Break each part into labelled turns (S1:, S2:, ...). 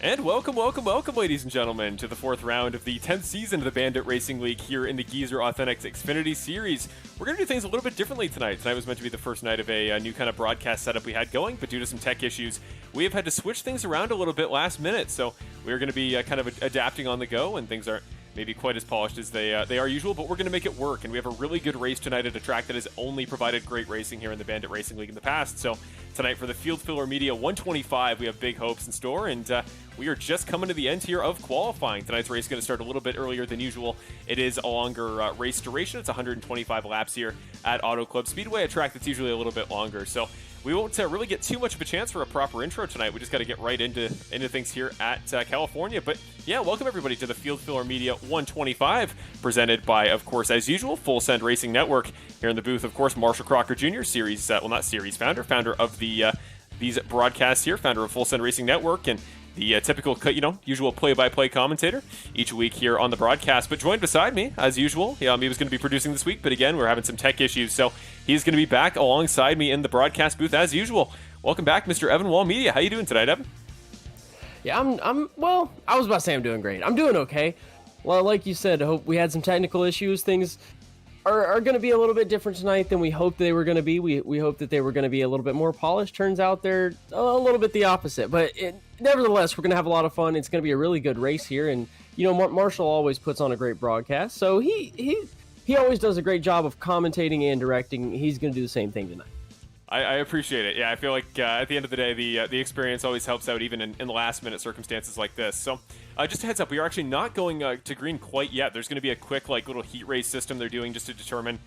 S1: And welcome, ladies and gentlemen, to the fourth round of the 10th season of the Bandit Racing League here in the Geezer Authentics Xfinity Series. We're going to do things a little bit differently tonight. Tonight was meant to be the first night of a new kind of broadcast setup we had going, but due to some tech issues, we have had to switch things around a little bit last minute. So we're going to be kind of adapting on the go, and things aren't maybe quite as polished as they are usual, but we're going to make it work. And we have a really good race tonight at a track that has only provided great racing here in the Bandit Racing League in the past. So tonight for the Field Filler Media 125, we have big hopes in store, and we are just coming to the end here of qualifying. Tonight's race is going to start a little bit earlier than usual. It is a longer race duration. It's 125 laps here at Auto Club Speedway, a track that's usually a little bit longer. So we won't really get too much of a chance for a proper intro tonight. We just got to get right into things here at California. But yeah, welcome everybody to the Field Filler Media 125, presented by, of course, as usual, Full Send Racing Network. Here in the booth, of course, Marshall Crocker Jr., founder of these broadcasts here, founder of Full Send Racing Network, and the typical, usual play-by-play commentator each week here on the broadcast. But joined beside me, as usual, he was going to be producing this week, but again, we're having some tech issues, so he's going to be back alongside me in the broadcast booth as usual. Welcome back, Mr. Evan Wall Media. How you doing tonight, Evan?
S2: Yeah, well, I was about to say I'm doing great. I'm doing okay. Well, like you said, we had some technical issues. Things are going to be a little bit different tonight than we hoped they were going to be. We hoped that they were going to be a little bit more polished. Turns out they're a little bit the opposite. But nevertheless, we're going to have a lot of fun. It's going to be a really good race here. And, Marshall always puts on a great broadcast. So he always does a great job of commentating and directing. He's going to do the same thing tonight.
S1: I appreciate it. Yeah, I feel like at the end of the day, the experience always helps out, even in the last-minute circumstances like this. So just a heads up, we are actually not going to green quite yet. There's going to be a quick little heat race system they're doing just to determine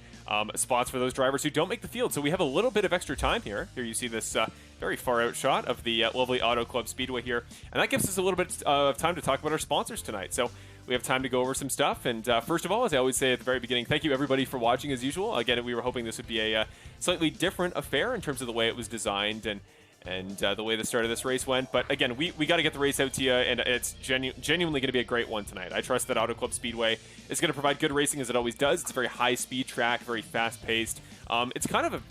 S1: spots for those drivers who don't make the field. So we have a little bit of extra time here. Here you see this very far-out shot of the lovely Auto Club Speedway here. And that gives us a little bit of time to talk about our sponsors tonight. So we have time to go over some stuff. And first of all, as I always say at the very beginning, thank you everybody for watching as usual. Again, we were hoping this would be a slightly different affair in terms of the way it was designed and the way the start of this race went. But again, we got to get the race out to you, and it's genuinely going to be a great one tonight. I trust that Auto Club Speedway is going to provide good racing as it always does. It's a very high-speed track, very fast-paced. It's kind of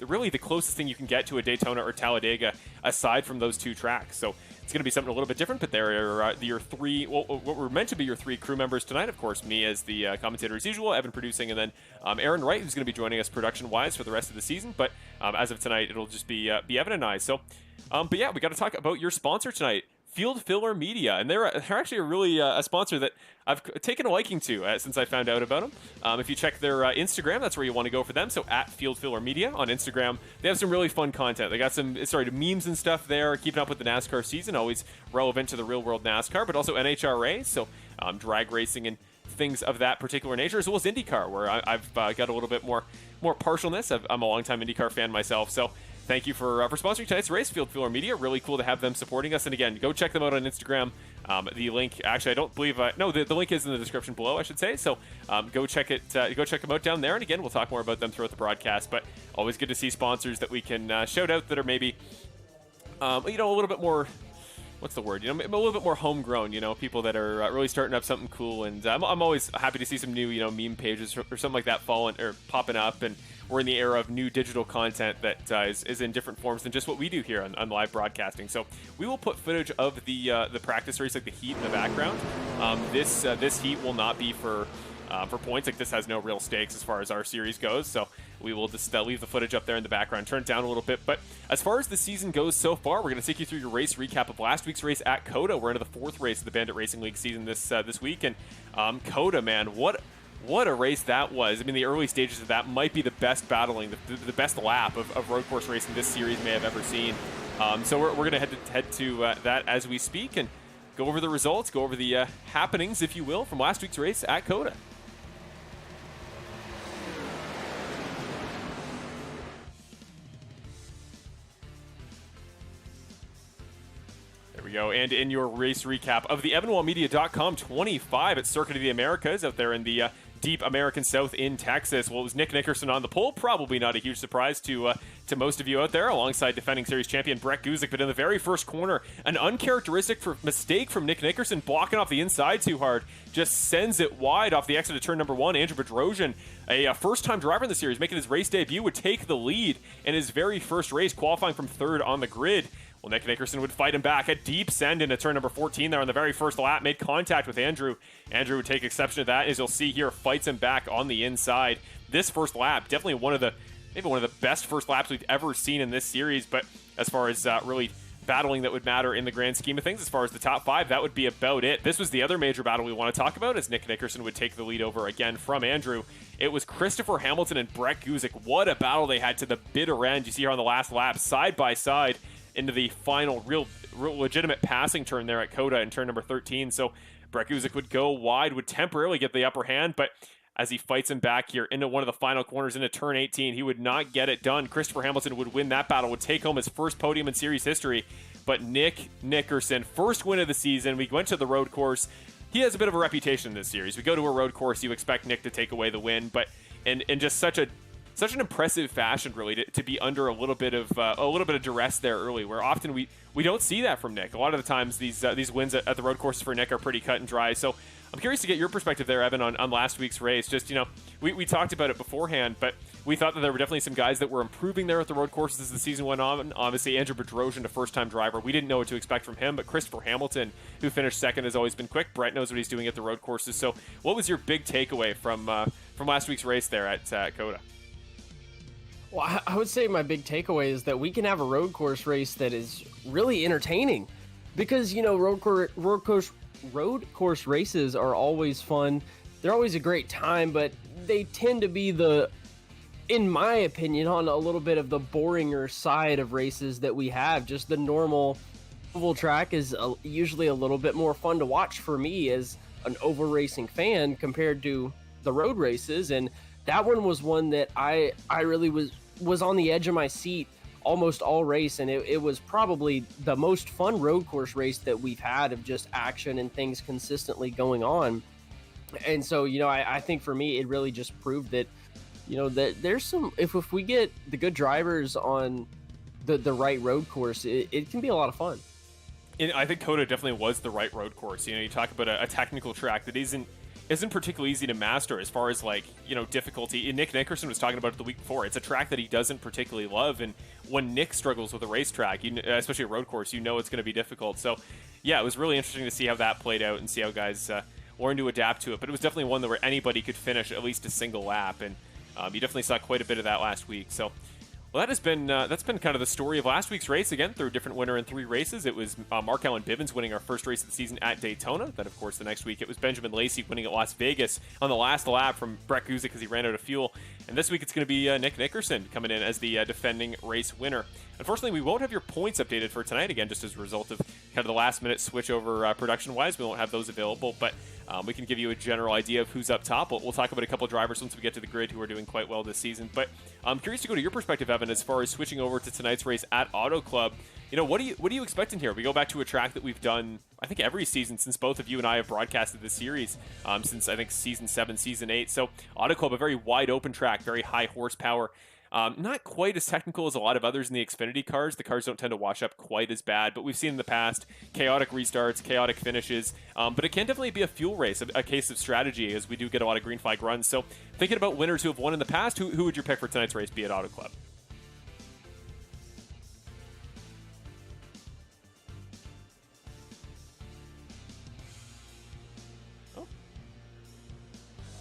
S1: really the closest thing you can get to a Daytona or Talladega aside from those two tracks. So it's going to be something a little bit different, but there are your three, what were meant to be your three crew members tonight. Of course, me as the commentator as usual, Evan producing, and then Aaron Wright, who's going to be joining us production-wise for the rest of the season. But as of tonight, it'll just be Evan and I. So, but yeah, we got to talk about your sponsor tonight, Field Filler Media, and they're actually a sponsor that I've taken a liking to since I found out about them. If you check their Instagram, that's where you want to go for them. So at Field Filler Media on Instagram, they have some really fun content. They got some memes and stuff there, keeping up with the NASCAR season, always relevant to the real world NASCAR, but also NHRA, so drag racing and things of that particular nature, as well as IndyCar, where I've got a little bit more partialness. I'm a longtime IndyCar fan myself, so thank you for sponsoring tonight's race, Field Filler Media. Really cool to have them supporting us. And again, go check them out on Instagram. The link, actually, I don't believe, the link is in the description below, I should say. So go check them out down there. And again, we'll talk more about them throughout the broadcast. But always good to see sponsors that we can shout out that are maybe, a little bit more. What's the word? A little bit more homegrown. People that are really starting up something cool. And I'm always happy to see some new, meme pages or something like that popping up. And we're in the era of new digital content that is in different forms than just what we do here on live broadcasting. So we will put footage of the practice race, like the heat in the background. This heat will not be for points. Like, this has no real stakes as far as our series goes. So we will just leave the footage up there in the background, turn it down a little bit. But as far as the season goes so far, we're going to take you through your race recap of last week's race at COTA. We're into the fourth race of the Bandit Racing League season this week. And COTA, man, what a race that was. I mean, the early stages of that might be the best battling, the best lap of road course racing this series may have ever seen. So we're going to head to that as we speak and go over the results, go over the happenings, if you will, from last week's race at COTA. There we go. And in your race recap of the EvanWallMedia.com 25 at Circuit of the Americas out there in the deep American South in Texas. Well, it was Nick Nickerson on the pole. Probably not a huge surprise to most of you out there, alongside defending series champion Brett Guzik. But in the very first corner, an uncharacteristic mistake from Nick Nickerson, blocking off the inside too hard, just sends it wide off the exit of turn number one. Andrew Bedrosian, a first-time driver in the series, making his race debut, would take the lead in his very first race, qualifying from third on the grid. Well, Nick Nickerson would fight him back. A deep send into turn number 14 there on the very first lap. Made contact with Andrew. Andrew would take exception to that. As you'll see here, fights him back on the inside. This first lap, definitely maybe one of the best first laps we've ever seen in this series. But as far as really battling that would matter in the grand scheme of things, as far as the top 5, that would be about it. This was the other major battle we want to talk about, as Nick Nickerson would take the lead over again from Andrew. It was Christopher Hamilton and Brett Guzik. What a battle they had to the bitter end. You see here on the last lap, side by side, into the final real legitimate passing turn there at COTA in turn number 13. So Brett Guzik would go wide, would temporarily get the upper hand, but as he fights him back here into one of the final corners into turn 18, he would not get it done. Christopher Hamilton would win that battle, would take home his first podium in series history. But Nick Nickerson, first win of the season. We went to the road course. He has a bit of a reputation in this series. We go to a road course, you expect Nick to take away the win, but in just such an impressive fashion, really, to be under a little bit of duress there early, where often we don't see that from Nick. A lot of the times these wins at the road courses for Nick are pretty cut and dry. So I'm curious to get your perspective there, Evan, on last week's race. Just, we talked about it beforehand, but we thought that there were definitely some guys that were improving there at the road courses as the season went on. Obviously, Andrew Bedrosian, a first-time driver. We didn't know what to expect from him, but Christopher Hamilton, who finished second, has always been quick. Brett knows what he's doing at the road courses. So what was your big takeaway from last week's race there at COTA?
S2: Well, I would say my big takeaway is that we can have a road course race that is really entertaining, because road course races are always fun. They're always a great time, but they tend to be in my opinion, on a little bit of the boringer side of races that we have. Just the normal oval track is usually a little bit more fun to watch for me as an oval racing fan compared to the road races, and that one was one that I really was on the edge of my seat almost all race, and it was probably the most fun road course race that we've had, of just action and things consistently going on. And so I think for me it really just proved that that there's some, if we get the good drivers on the right road course, it can be a lot of fun.
S1: And I think COTA definitely was the right road course. You talk about a technical track that isn't particularly easy to master as far as difficulty. And Nick Nickerson was talking about it the week before. It's a track that he doesn't particularly love, and when Nick struggles with a racetrack, especially a road course, it's going to be difficult. So yeah, it was really interesting to see how that played out and see how guys learn to adapt to it. But it was definitely one where anybody could finish at least a single lap, and you definitely saw quite a bit of that last week. So well, that's been kind of the story of last week's race. Again, through a different winner in 3 races. It was Mark Allen Bivens winning our first race of the season at Daytona. Then, of course, the next week it was Benjamin Lacey winning at Las Vegas on the last lap from Brett Guzik because he ran out of fuel. And this week it's going to be Nick Nickerson coming in as the defending race winner. Unfortunately, we won't have your points updated for tonight, again, just as a result of kind of the last-minute switch over production-wise. We won't have those available, but we can give you a general idea of who's up top. We'll talk about a couple of drivers once we get to the grid who are doing quite well this season. But I'm curious to go to your perspective, Evan, as far as switching over to tonight's race at Auto Club. What are you expecting here? We go back to a track that we've done, I think, every season since both of you and I have broadcasted this series, since I think season 7, season 8. So Auto Club, a very wide open track, very high horsepower. Not quite as technical as a lot of others in the Xfinity cars. The cars don't tend to wash up quite as bad, but we've seen in the past chaotic restarts, chaotic finishes. But it can definitely be a fuel race, a case of strategy, as we do get a lot of green flag runs. So thinking about winners who have won in the past, who would you pick for tonight's race, be at Auto Club?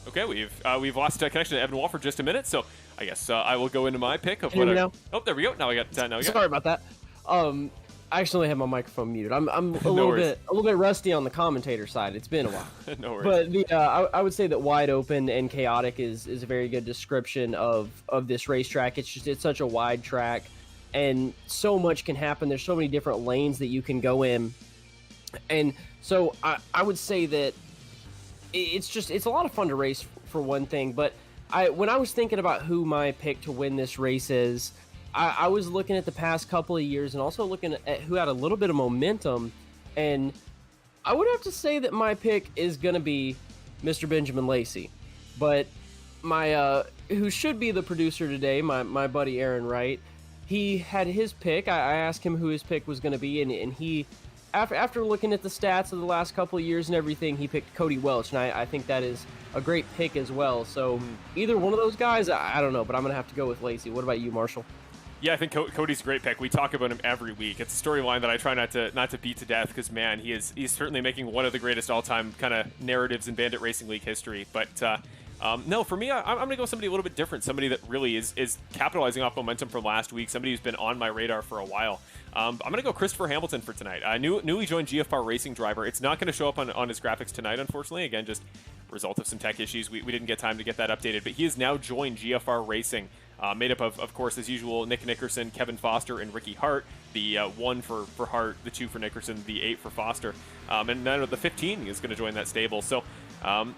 S1: Okay, we've lost connection to Evan Wall for just a minute, so I guess I will go into my pick of what. Oh, there we go. Now we got.
S2: Sorry about that. I actually have my microphone muted. I'm a little bit rusty on the commentator side. It's been a while.
S1: No worries.
S2: But I would say that wide open and chaotic is a very good description of this racetrack. It's such a wide track, and so much can happen. There's so many different lanes that you can go in, and so I would say that it's a lot of fun to race for one thing. But when I was thinking about who my pick to win this race is, I was looking at the past couple of years and also looking at who had a little bit of momentum, and I would have to say that my pick is going to be Mr. Benjamin Lacey. But my who should be the producer today, my buddy Aaron Wright, he had his pick. I asked him who his pick was going to be, and he, after looking at the stats of the last couple of years and everything, he picked Cody Welch, and I think that is a great pick as well. So either one of those guys, I don't know, but I'm going to have to go with Lacey. What about you, Marshall?
S1: Yeah, I think Cody's a great pick. We talk about him every week. It's a storyline that I try not to beat to death because, man, he's certainly making one of the greatest all-time kind of narratives in Bandit Racing League history. But no, for me, I'm going to go with somebody a little bit different, somebody that really is capitalizing off momentum from last week, somebody who's been on my radar for a while. I'm going to go Christopher Hamilton for tonight. Newly joined GFR Racing driver. It's not going to show up on his graphics tonight, unfortunately. Again, just result of some tech issues. We didn't get time to get that updated, but he has now joined GFR Racing. Made up of course, as usual, Nick Nickerson, Kevin Foster, and Ricky Hart. The 1 for Hart, the 2 for Nickerson, the 8 for Foster, and then the 15 is going to join that stable. So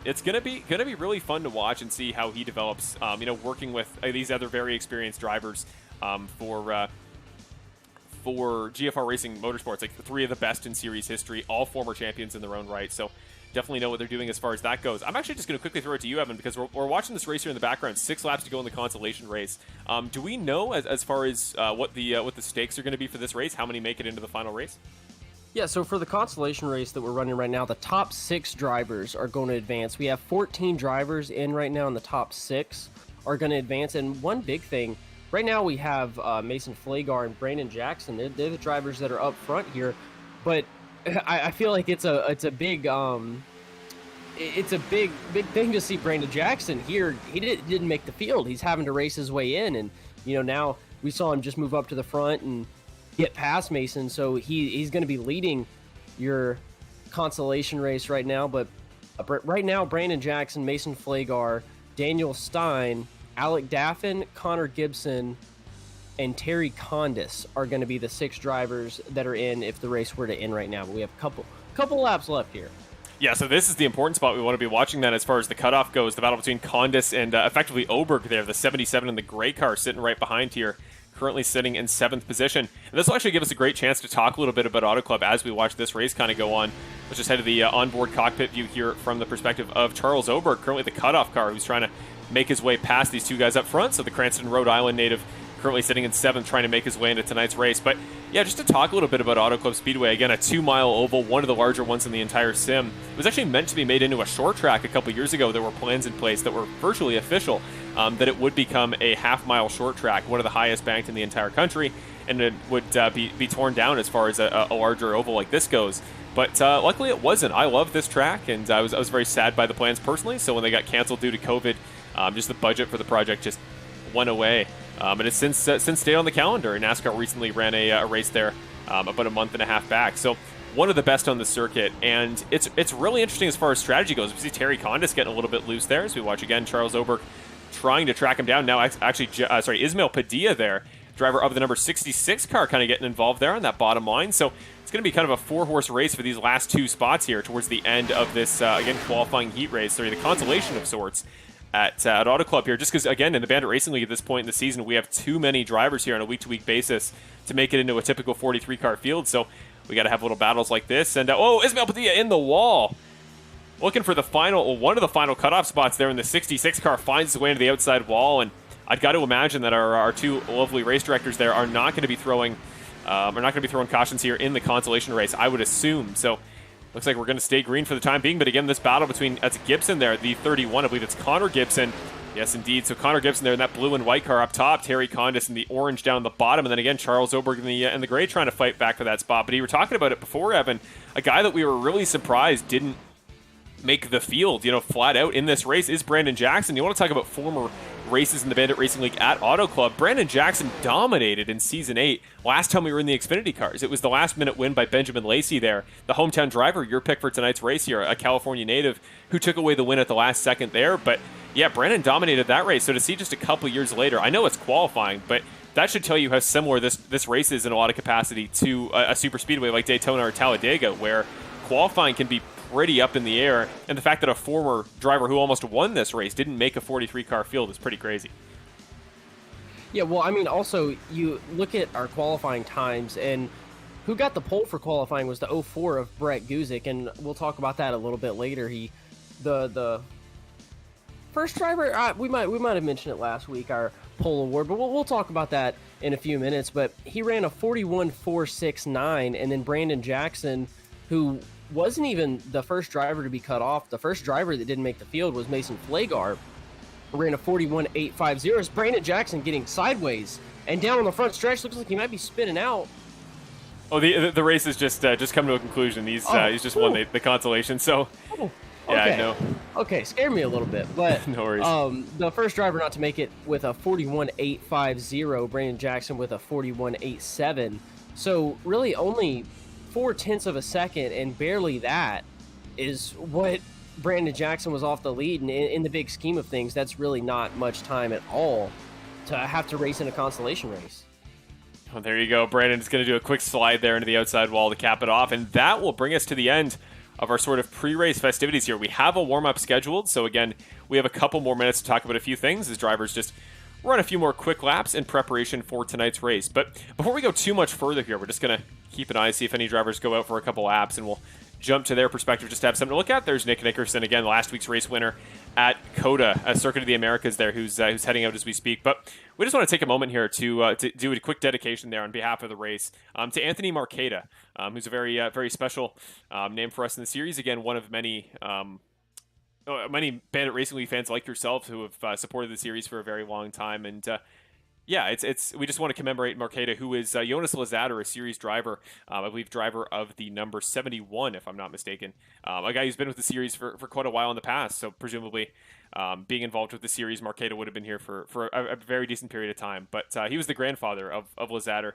S1: it's going to be really fun to watch and see how he develops. Working with these other very experienced drivers for GFR Racing Motorsports, like 3 of the best in series history, all former champions in their own right. So definitely know what they're doing as far as that goes. I'm actually just going to quickly throw it to you, Evan, because we're watching this race here in the background. 6 laps to go in the consolation race. Do we know as far as what the stakes are going to be for this race? How many make it into the final race?
S2: Yeah, so for the consolation race that we're running right now, the top 6 drivers are going to advance. We have 14 drivers in right now, and the top 6 are going to advance. And one big thing, right now we have Mason Flagar and Brandon Jackson. They're the drivers that are up front here, but I feel like it's a big thing to see Brandon Jackson here. He didn't make the field. He's having to race his way in, and now we saw him just move up to the front and get past Mason. So he's going to be leading your consolation race right now. But right now, Brandon Jackson, Mason Flagar, Daniel Stein, Alec Daffin, Connor Gibson, and Terry Condis are going to be the 6 drivers that are in if the race were to end right now. But we have a couple laps left here.
S1: Yeah, so this is the important spot. We want to be watching that as far as the cutoff goes. The battle between Condis and effectively Oberg there, the 77 in the gray car sitting right behind here, currently sitting in 7th position. And this will actually give us a great chance to talk a little bit about Auto Club as we watch this race kind of go on. Let's just head to the onboard cockpit view here from the perspective of Charles Oberg, currently the cutoff car, who's trying to make his way past these 2 guys up front. So the Cranston, Rhode Island native currently sitting in 7th, trying to make his way into tonight's race. But yeah, just to talk a little bit about Auto Club Speedway, again, a 2-mile oval, one of the larger ones in the entire sim. It was actually meant to be made into a short track a couple years ago. There were plans in place that were virtually official that it would become a half-mile short track, one of the highest banked in the entire country, and it would be torn down as far as a larger oval like this goes. But luckily it wasn't. I love this track, and I was very sad by the plans personally. So when they got canceled due to COVID, just the budget for the project just went away. And it's since stayed on the calendar. And NASCAR recently ran a race there about a month and a half back. So one of the best on the circuit, and it's really interesting as far as strategy goes. We see Terry Condis getting a little bit loose there as we watch again Charles Oberg trying to track him down. Now actually, Ismail Padilla there, driver of the number 66 car, kind of getting involved there on that bottom line. So it's going to be kind of a 4-horse race for these last 2 spots here towards the end of this again qualifying heat race, the consolation of sorts at Auto Club here, just because, again, in the Bandit Racing League at this point in the season, we have too many drivers here on a week-to-week basis to make it into a typical 43-car field, so we got to have little battles like this. And, Ismail Padilla in the wall, looking for one of the final cutoff spots there in the 66 car, finds his way into the outside wall, and I've got to imagine that our 2 lovely race directors there are not going to be throwing cautions here in the consolation race, I would assume. So looks like we're going to stay green for the time being. But again, this battle between, that's Gibson there, the 31. I believe it's Connor Gibson. Yes, indeed. So Connor Gibson there in that blue and white car up top. Terry Condis in the orange down the bottom. And then again, Charles Oberg in the gray trying to fight back for that spot. But you were talking about it before, Evan. A guy that we were really surprised didn't make the field, flat out in this race is Brandon Jackson. You want to talk about former races in the Bandit Racing League at Auto Club. Brandon Jackson dominated in Season 8 last time we were in the Xfinity cars. It was the last-minute win by Benjamin Lacey there, the hometown driver, your pick for tonight's race here, a California native who took away the win at the last second there. But yeah, Brandon dominated that race. So to see just a couple years later, I know it's qualifying, but that should tell you how similar this race is in a lot of capacity to a super speedway like Daytona or Talladega, where qualifying can be pretty up in the air, and the fact that a former driver who almost won this race didn't make a 43-car field is pretty crazy.
S2: Yeah, well, I mean, also, you look at our qualifying times, and who got the pole for qualifying was the 04 of Brett Guzik, and we'll talk about that a little bit later. The first driver, we might have mentioned it last week, our pole award, but we'll talk about that in a few minutes. But he ran a 41.469, and then Brandon Jackson, who wasn't even the first driver to be cut off. The first driver that didn't make the field was Mason Flagar, ran a 41.850. It's Brandon Jackson getting sideways And down on the front stretch, looks like he might be spinning out.
S1: Oh, the race has just come to a conclusion. He's just won the consolation. So, yeah,
S2: okay.
S1: I know.
S2: Okay, scared me a little bit, but
S1: no worries.
S2: The first driver not to make it with a 41.850, Brandon Jackson with a 41.87. So really only 0.4 of a second, and barely that is what Brandon Jackson was off the lead. And in the big scheme of things, that's really not much time at all to have to race in a consolation race.
S1: Well, there you go. Brandon's going to do a quick slide there into the outside wall to cap it off, and that will bring us to the end of our sort of pre-race festivities here. We have a warm-up scheduled, so again, we have a couple more minutes to talk about a few things as drivers just run a few more quick laps in preparation for tonight's race. But before we go too much further here, we're just going to keep an eye, see if any drivers go out for a couple laps, and we'll jump to their perspective just to have something to look at. There's Nick Nickerson, again, last week's race winner at COTA, a Circuit of the Americas there, who's heading out as we speak. But we just want to take a moment here to do a quick dedication there on behalf of the race to Anthony Marqueta, who's a very very special name for us in the series. Again, one of many Bandit Racing League fans like yourself who have supported the series for a very long time. And yeah, it's we just want to commemorate Marqueta, who is Jonas Lazada, a series driver, I believe driver of the number 71, if I'm not mistaken. A guy who's been with the series for quite a while in the past, so presumably being involved with the series, Marqueta would have been here for a very decent period of time. But he was the grandfather of Lazada,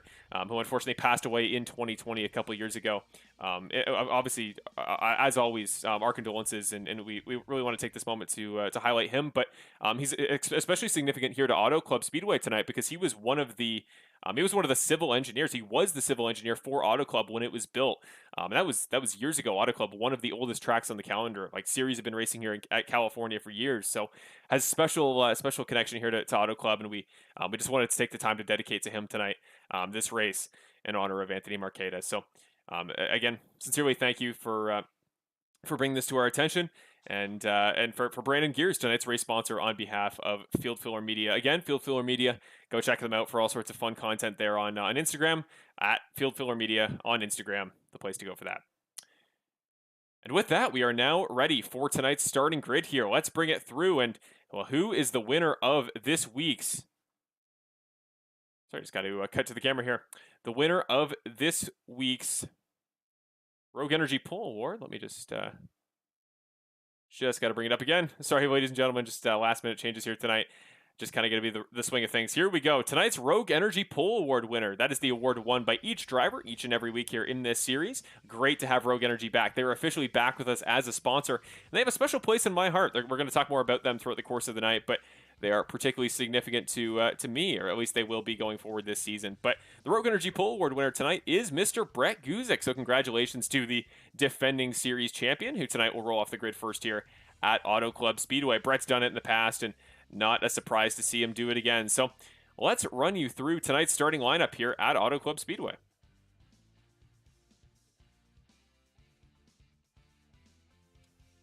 S1: who unfortunately passed away in 2020, a couple of years ago. Obviously, as always, our condolences, and we really want to take this moment to highlight him. But he's especially significant here to Auto Club Speedway tonight because he was one of the civil engineers. He was the civil engineer for Auto Club when it was built. And that was years ago. Auto Club, one of the oldest tracks on the calendar. Like, series have been racing here at California for years, so has special connection here to Auto Club, and we just wanted to take the time to dedicate to him tonight this race in honor of Anthony Marqueta. So again, sincerely thank you for bringing this to our attention. And for Brandon Gears, tonight's race sponsor on behalf of Field Filler Media. Again, Field Filler Media, go check them out for all sorts of fun content there on Instagram, at Field Filler Media on Instagram, the place to go for that. And with that, we are now ready for tonight's starting grid here. Let's bring it through. And, well, who is the winner of this week's... Sorry, just got to cut to the camera here. The winner of this week's Rogue Energy Pool Award. Let me just got to bring it up again. Sorry, ladies and gentlemen, just last minute changes here tonight. Just kind of going to be the swing of things. Here we go. Tonight's Rogue Energy Pool Award winner. That is the award won by each driver each and every week here in this series. Great to have Rogue Energy back. They are officially back with us as a sponsor. And they have a special place in my heart. We're going to talk more about them throughout the course of the night, but they are particularly significant to me, or at least they will be going forward this season. But the Rogue Energy Pool Award winner tonight is Mr. Brett Guzik. So congratulations to the defending series champion, who tonight will roll off the grid first here at Auto Club Speedway. Brett's done it in the past, and not a surprise to see him do it again. So let's run you through tonight's starting lineup here at Auto Club Speedway.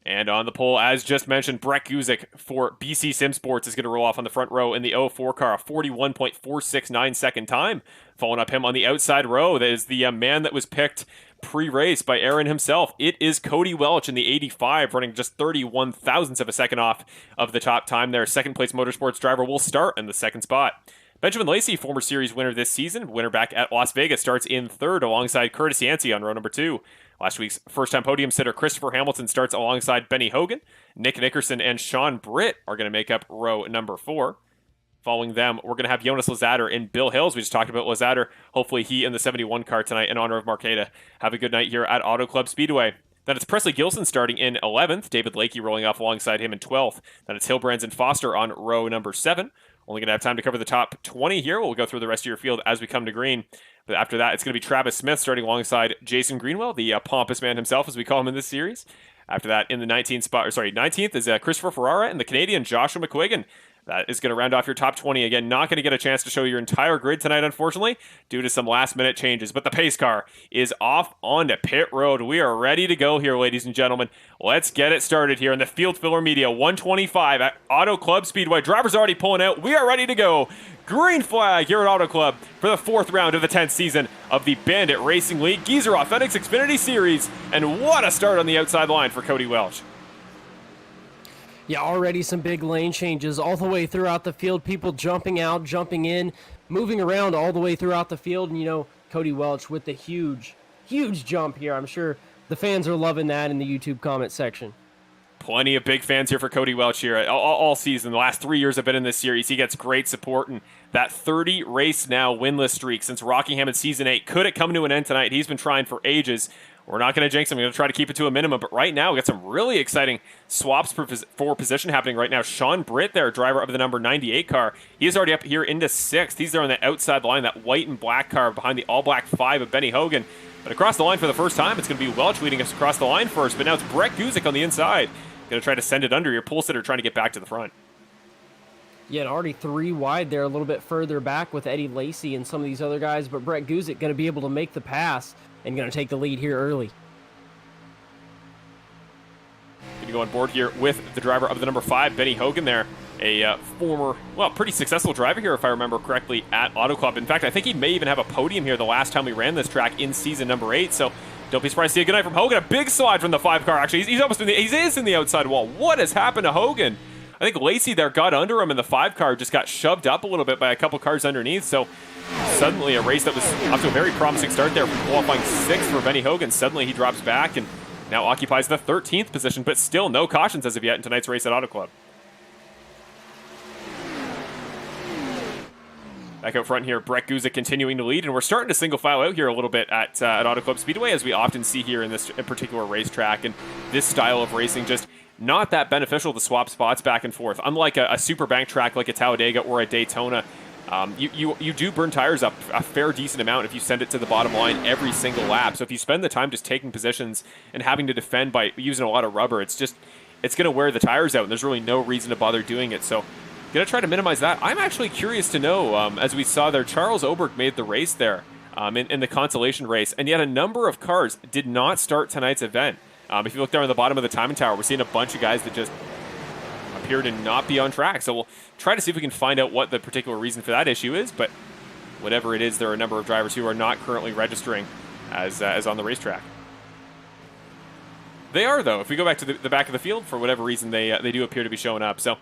S1: And on the pole, as just mentioned, Brett Guzik for BC Sim Sports is going to roll off on the front row in the 04 car, a 41.469 second time. Following up him on the outside row, that is the man that was picked pre-race by Aaron himself. It is Cody Welch in the 85, running just 31 thousandths of a second off of the top time there. Second place motorsports driver will start in the second spot. Benjamin Lacey, former series winner this season, winner back at Las Vegas, starts in third alongside Curtis Yancey on row number 2. Last week's first-time podium sitter Christopher Hamilton starts alongside Benny Hogan. Nick Nickerson and Sean Britt are going to make up row number 4. Following them, we're going to have Jonas Lazada and Bill Hills. We just talked about Lazada. Hopefully he and the 71 car tonight in honor of Marqueta have a good night here at Auto Club Speedway. Then it's Presley Gilson starting in 11th. David Lakey rolling off alongside him in 12th. Then it's Hilbrands and Foster on row number 7. Only going to have time to cover the top 20 here. We'll go through the rest of your field as we come to green. But after that, it's going to be Travis Smith starting alongside Jason Greenwell, the pompous man himself, as we call him in this series. After that, in the 19th is Christopher Ferrara and the Canadian Joshua McQuiggan. That is going to round off your top 20. Again, not going to get a chance to show your entire grid tonight, unfortunately, due to some last-minute changes. But the pace car is off onto pit road. We are ready to go here, ladies and gentlemen. Let's get it started here in the Field Filler Media 125 at Auto Club Speedway. Drivers already pulling out. We are ready to go. Green flag here at Auto Club for the 4th round of the 10th season of the Bandit Racing League Geezer Authentics Xfinity Series. And what a start on the outside line for Cody Welch.
S2: Yeah, already some big lane changes all the way throughout the field. People jumping out, jumping in. moving around all the way throughout the field. And, you know, Cody Welch with the huge jump here. I'm sure the fans are loving that in the YouTube comment section.
S1: Plenty of big fans here for Cody Welch here all season. The last 3 years I've been in this series, he gets great support, and that 30 race now winless streak since Rockingham in Season 8, could it come to an end tonight? He's been trying for ages. We're not going to jinx him. We're going to try to keep it to a minimum, but right now we got some really exciting swaps for position happening right now. Sean Britt there, driver of the number 98 car. He's already up here into 6th. He's there on the outside line, that white and black car behind the all-black 5 of Benny Hogan. But across the line for the first time, it's going to be Welch leading us across the line first, but now it's Brett Guzik on the inside. Going to try to send it under your pole sitter, trying to get back to the front.
S2: Yeah, and already 3 wide there, a little bit further back with Eddie Lacy and some of these other guys, but Brett Guzik going to be able to make the pass and going to take the lead here early.
S1: Going to go on board here with the driver of the number 5, Benny Hogan there, a former, well, pretty successful driver here, if I remember correctly, at Auto Club. In fact, I think he may even have a podium here the last time we ran this track in season number 8, so don't be surprised to see a good night from Hogan. A big slide from the 5 car, actually. He's almost in the, he is in the outside wall. What has happened to Hogan? I think Lacy there got under him, and the 5 car just got shoved up a little bit by a couple cars underneath, so suddenly a race that was off to a very promising start there, qualifying 6th for Benny Hogan. Suddenly he drops back and now occupies the 13th position, but still no cautions as of yet in tonight's race at Auto Club. Back out front here, Brett Guzik continuing to lead, and we're starting to single file out here a little bit at Auto Club Speedway, as we often see here in this particular racetrack, and this style of racing just not that beneficial to swap spots back and forth. Unlike a super bank track like a Talladega or a Daytona, you do burn tires up a fair decent amount if you send it to the bottom line every single lap. So if you spend the time just taking positions and having to defend by using a lot of rubber, it's going to wear the tires out, and there's really no reason to bother doing it. So going to try to minimize that. I'm actually curious to know, as we saw there, Charles Oberg made the race there in the consolation race, and yet a number of cars did not start tonight's event. If you look down at the bottom of the timing tower, we're seeing a bunch of guys that just appear to not be on track. So we'll try to see if we can find out what the particular reason for that issue is, but whatever it is, there are a number of drivers who are not currently registering as on the racetrack. They are, though. If we go back to the back of the field, for whatever reason, they do appear to be showing up. So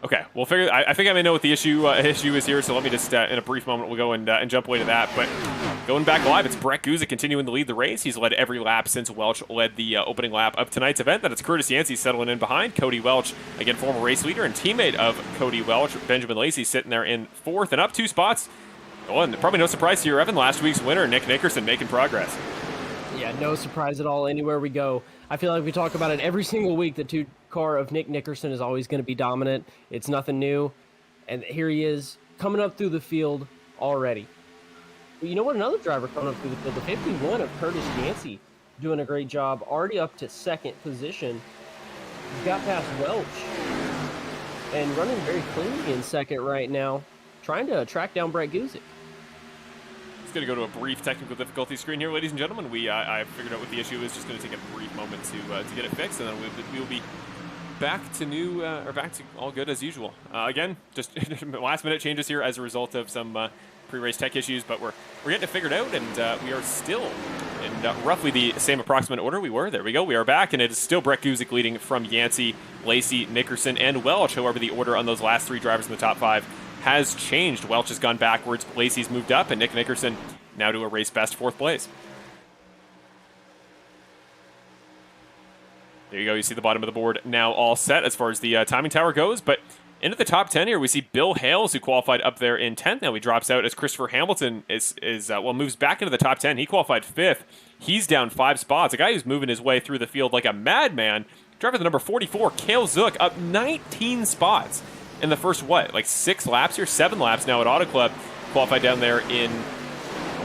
S1: okay, we'll figure. I think I may know what the issue is here. So let me just, in a brief moment, we'll go and jump away to that. But going back live, it's Brett Guzik continuing to lead the race. He's led every lap since Welch led the opening lap of tonight's event. Then it's Curtis Yancey settling in behind. Cody Welch, again, former race leader and teammate of Cody Welch, Benjamin Lacy, sitting there in 4th and up 2 spots. Oh, and probably no surprise here, Evan. Last week's winner, Nick Nickerson, making progress.
S2: Yeah, no surprise at all anywhere we go. I feel like we talk about it every single week. The 2 car of Nick Nickerson is always going to be dominant. It's nothing new. And here he is coming up through the field already. But you know what? Another driver coming up through the field, the 51 of Curtis Yancey, doing a great job. Already up to 2nd position. He's got past Welch and running very cleanly in 2nd right now, trying to track down Brett Guzik.
S1: It's going to go to a brief technical difficulty screen here, ladies and gentlemen. I figured out what the issue is. Just going to take a brief moment to get it fixed, and then we'll be back to all good as usual. Again, just last minute changes here as a result of some pre-race tech issues, but we're getting it figured out, and we are still in roughly the same approximate order we were. There we go. We are back, and it is still Brett Guzik leading from Yancey, Lacy, Nickerson, and Welch. However, the order on those last 3 drivers in the top 5 has changed. Welch has gone backwards, Lacy's moved up, and Nick Nickerson now to a race best 4th place. There you go. You see the bottom of the board now all set as far as the timing tower goes. But into the top 10 here, we see Bill Hales, who qualified up there in 10th. Now he drops out as Christopher Hamilton moves back into the top 10. He qualified 5th. He's down 5 spots. A guy who's moving his way through the field like a madman. Driver the number 44, Cale Zook, up 19 spots in the first, 6 laps here? 7 laps now at Auto Club. Qualified down there in,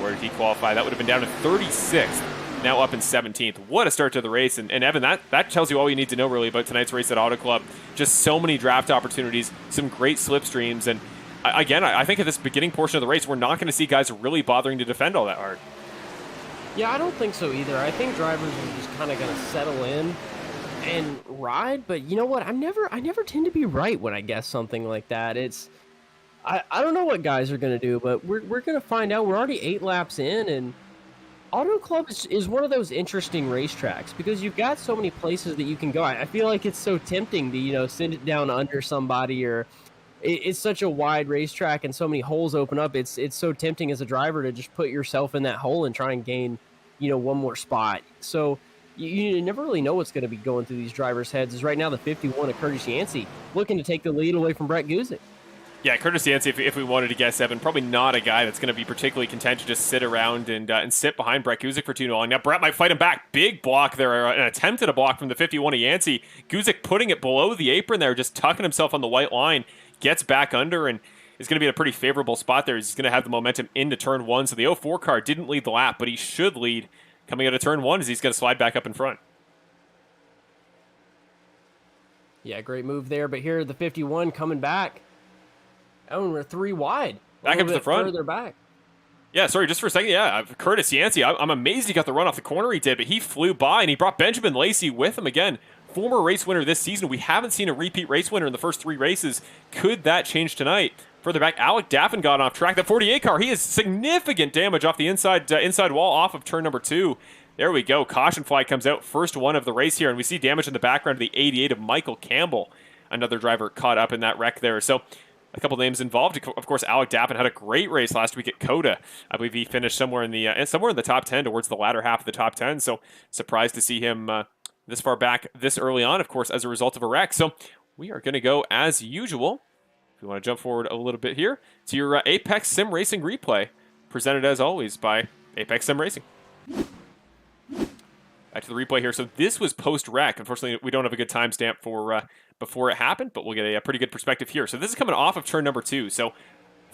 S1: where did he qualify? That would have been down to 36th. Now up in 17th. What a start to the race. And Evan, that tells you all you need to know really about tonight's race at Auto Club. Just so many draft opportunities, some great slipstreams. And again, I think at this beginning portion of the race, we're not going to see guys really bothering to defend all that hard.
S2: Yeah, I don't think so either. I think drivers are just kind of going to settle in and ride. But you know what? I never tend to be right when I guess something like that. I don't know what guys are going to do, but we're going to find out. We're already 8 laps in, and Auto Club is one of those interesting racetracks because you've got so many places that you can go. I feel like it's so tempting to, sit it down under somebody or it's such a wide racetrack and so many holes open up. It's so tempting as a driver to just put yourself in that hole and try and gain, one more spot. So you never really know what's going to be going through these drivers' heads. Is right now the 51 of Curtis Yancey looking to take the lead away from Brett Guzik.
S1: Yeah, Curtis Yancey, if we wanted to guess, Evan, probably not a guy that's going to be particularly content to just sit around and sit behind Brett Guzik for too long. Now, Brett might fight him back. Big block there, an attempt at a block from the 51 of Yancey. Guzik putting it below the apron there, just tucking himself on the white line, gets back under, and is going to be in a pretty favorable spot there. He's going to have the momentum into turn 1. So the 04 car didn't lead the lap, but he should lead coming out of turn 1 as he's going to slide back up in front.
S2: Yeah, great move there. But here, the 51 coming back. Oh, we're 3 wide.
S1: Back up to the front.
S2: Further back.
S1: Yeah, sorry, just for a second. Yeah, Curtis Yancey, I'm amazed he got the run off the corner he did, but he flew by, and he brought Benjamin Lacey with him again. Former race winner this season. We haven't seen a repeat race winner in the first 3 races. Could that change tonight? Further back, Alec Daffin got off track. That 48 car, he has significant damage off the inside wall off of turn number 2. There we go. Caution flag comes out. First one of the race here, and we see damage in the background of the 88 of Michael Campbell. Another driver caught up in that wreck there. So a couple names involved. Of course, Alec Daffin had a great race last week at COTA. I believe he finished somewhere in the top 10, towards the latter half of the top 10. So surprised to see him this far back this early on, of course, as a result of a wreck. So we are going to go as usual. If you want to jump forward a little bit here to your Apex Sim Racing replay, presented as always by Apex Sim Racing. Back to the replay here. So this was post-wreck. Unfortunately, we don't have a good timestamp for before it happened, but we'll get a pretty good perspective here. So this is coming off of turn number 2. So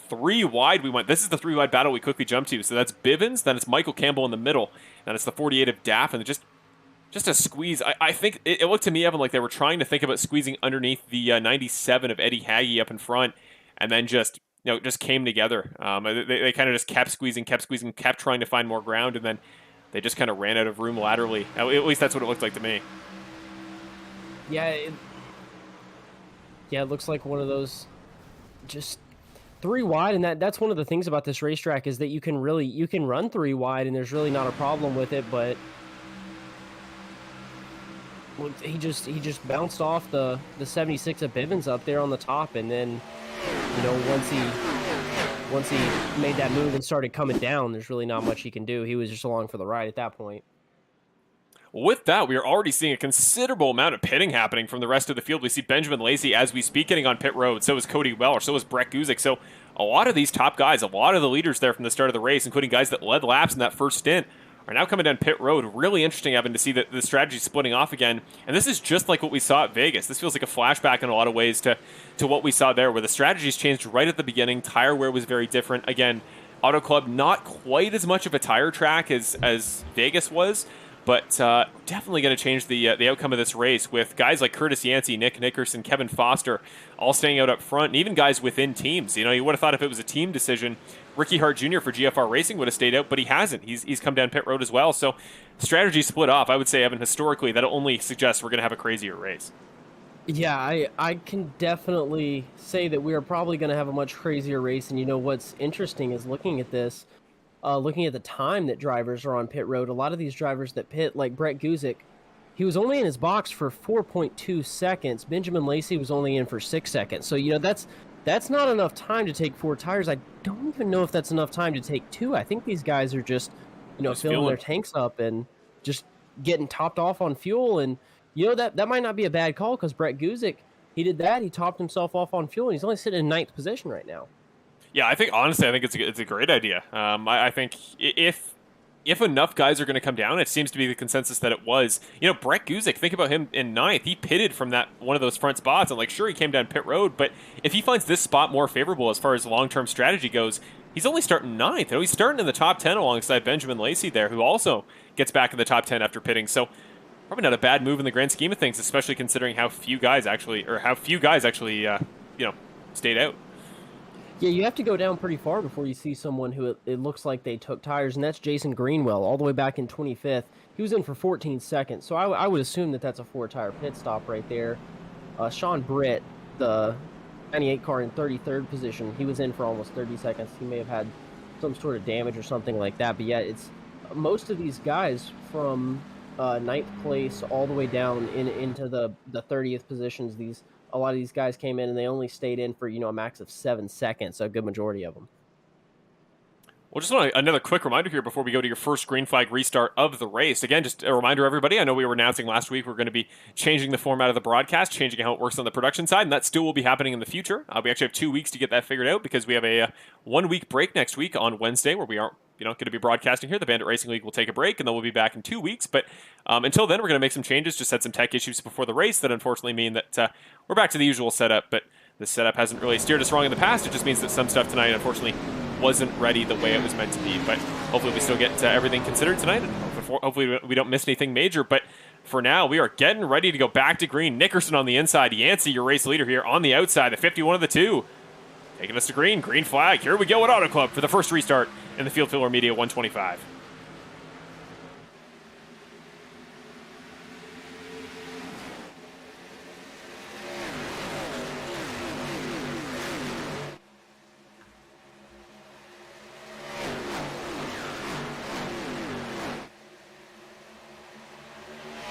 S1: 3 wide we went. This is the 3 wide battle we quickly jumped to. So that's Bivens, then it's Michael Campbell in the middle, then it's the 48 of Daffin. Just a squeeze. I think it looked to me, Evan, like they were trying to think about squeezing underneath the 97 of Eddie Hagee up in front, and then just came together. They kind of just kept squeezing, kept trying to find more ground, and then they just kind of ran out of room laterally. At least that's what it looked like to me.
S2: Yeah, it looks like one of those just 3 wide, and that's one of the things about this racetrack is that you can run 3 wide, and there's really not a problem with it. But he just bounced off the 76 of Bivens up there on the top, and then once he made that move and started coming down, there's really not much he can do. He was just along for the ride at that point.
S1: With that, we are already seeing a considerable amount of pitting happening from the rest of the field. We see Benjamin Lacey, as we speak, getting on pit road. So is Cody Weller. So is Brett Guzik. So a lot of these top guys, a lot of the leaders there from the start of the race, including guys that led laps in that first stint, are now coming down pit road. Really interesting, Evan, to see that the strategy splitting off again. And this is just like what we saw at Vegas. This feels like a flashback in a lot of ways to what we saw there, where the strategies changed right at the beginning. Tire wear was very different. Again, Auto Club, not quite as much of a tire track as Vegas was, but definitely going to change the outcome of this race with guys like Curtis Yancey, Nick Nickerson, Kevin Foster all staying out up front, and even guys within teams. You would have thought if it was a team decision, Ricky Hart Jr. for GFR Racing would have stayed out, but he hasn't. He's come down pit road as well. So strategy split off. I would say, Evan, historically, that only suggests we're going to have a crazier race.
S2: Yeah, I can definitely say that we are probably going to have a much crazier race. And what's interesting is looking at this, looking at the time that drivers are on pit road. A lot of these drivers that pit, like Brett Guzik, he was only in his box for 4.2 seconds. Benjamin Lacey was only in for 6 seconds. So, that's not enough time to take 4 tires. I don't even know if that's enough time to take 2. I think these guys are just filling their tanks up and just getting topped off on fuel. And, that might not be a bad call because Brett Guzik, he did that. He topped himself off on fuel, and he's only sitting in 9th position right now.
S1: Yeah, honestly, I think it's a great idea. I think if enough guys are going to come down, it seems to be the consensus that it was. Brett Guzik, think about him in 9th. He pitted from one of those front spots, and sure, he came down pit road, but if he finds this spot more favorable as far as long-term strategy goes, he's only starting 9th. He's starting in the top 10 alongside Benjamin Lacey there, who also gets back in the top 10 after pitting. So probably not a bad move in the grand scheme of things, especially considering how few guys actually stayed out.
S2: Yeah, you have to go down pretty far before you see someone who it looks like they took tires, and that's Jason Greenwell, all the way back in 25th. He was in for 14 seconds, so I would assume that that's a 4-tire pit stop right there. Sean Britt, the 98 car in 33rd position, he was in for almost 30 seconds. He may have had some sort of damage or something like that, but yeah, it's most of these guys from ninth place all the way down into the 30th positions. A lot of these guys came in and they only stayed in for a max of 7 seconds, so a good majority of them.
S1: Well, just another quick reminder here before we go to your first green flag restart of the race. Again, just a reminder, everybody. I know we were announcing last week we're going to be changing the format of the broadcast, changing how it works on the production side, and that still will be happening in the future. We actually have 2 weeks to get that figured out because we have a 1 week break next week on Wednesday where we aren't going to be broadcasting here. The Bandit Racing League will take a break, and then we'll be back in 2 weeks. But until then, we're going to make some changes. Just had some tech issues before the race that unfortunately mean that we're back to the usual setup. But this setup hasn't really steered us wrong in the past. It just means that some stuff tonight, unfortunately, wasn't ready the way it was meant to be. But hopefully we still get everything considered tonight, and hopefully we don't miss anything major. But for now, we are getting ready to go back to green. Nickerson on the inside. Yancey, your race leader here on the outside, the 51 of the 2. Taking us to green. Green flag. Here we go at Auto Club for the first restart in the Field Filler Media 125.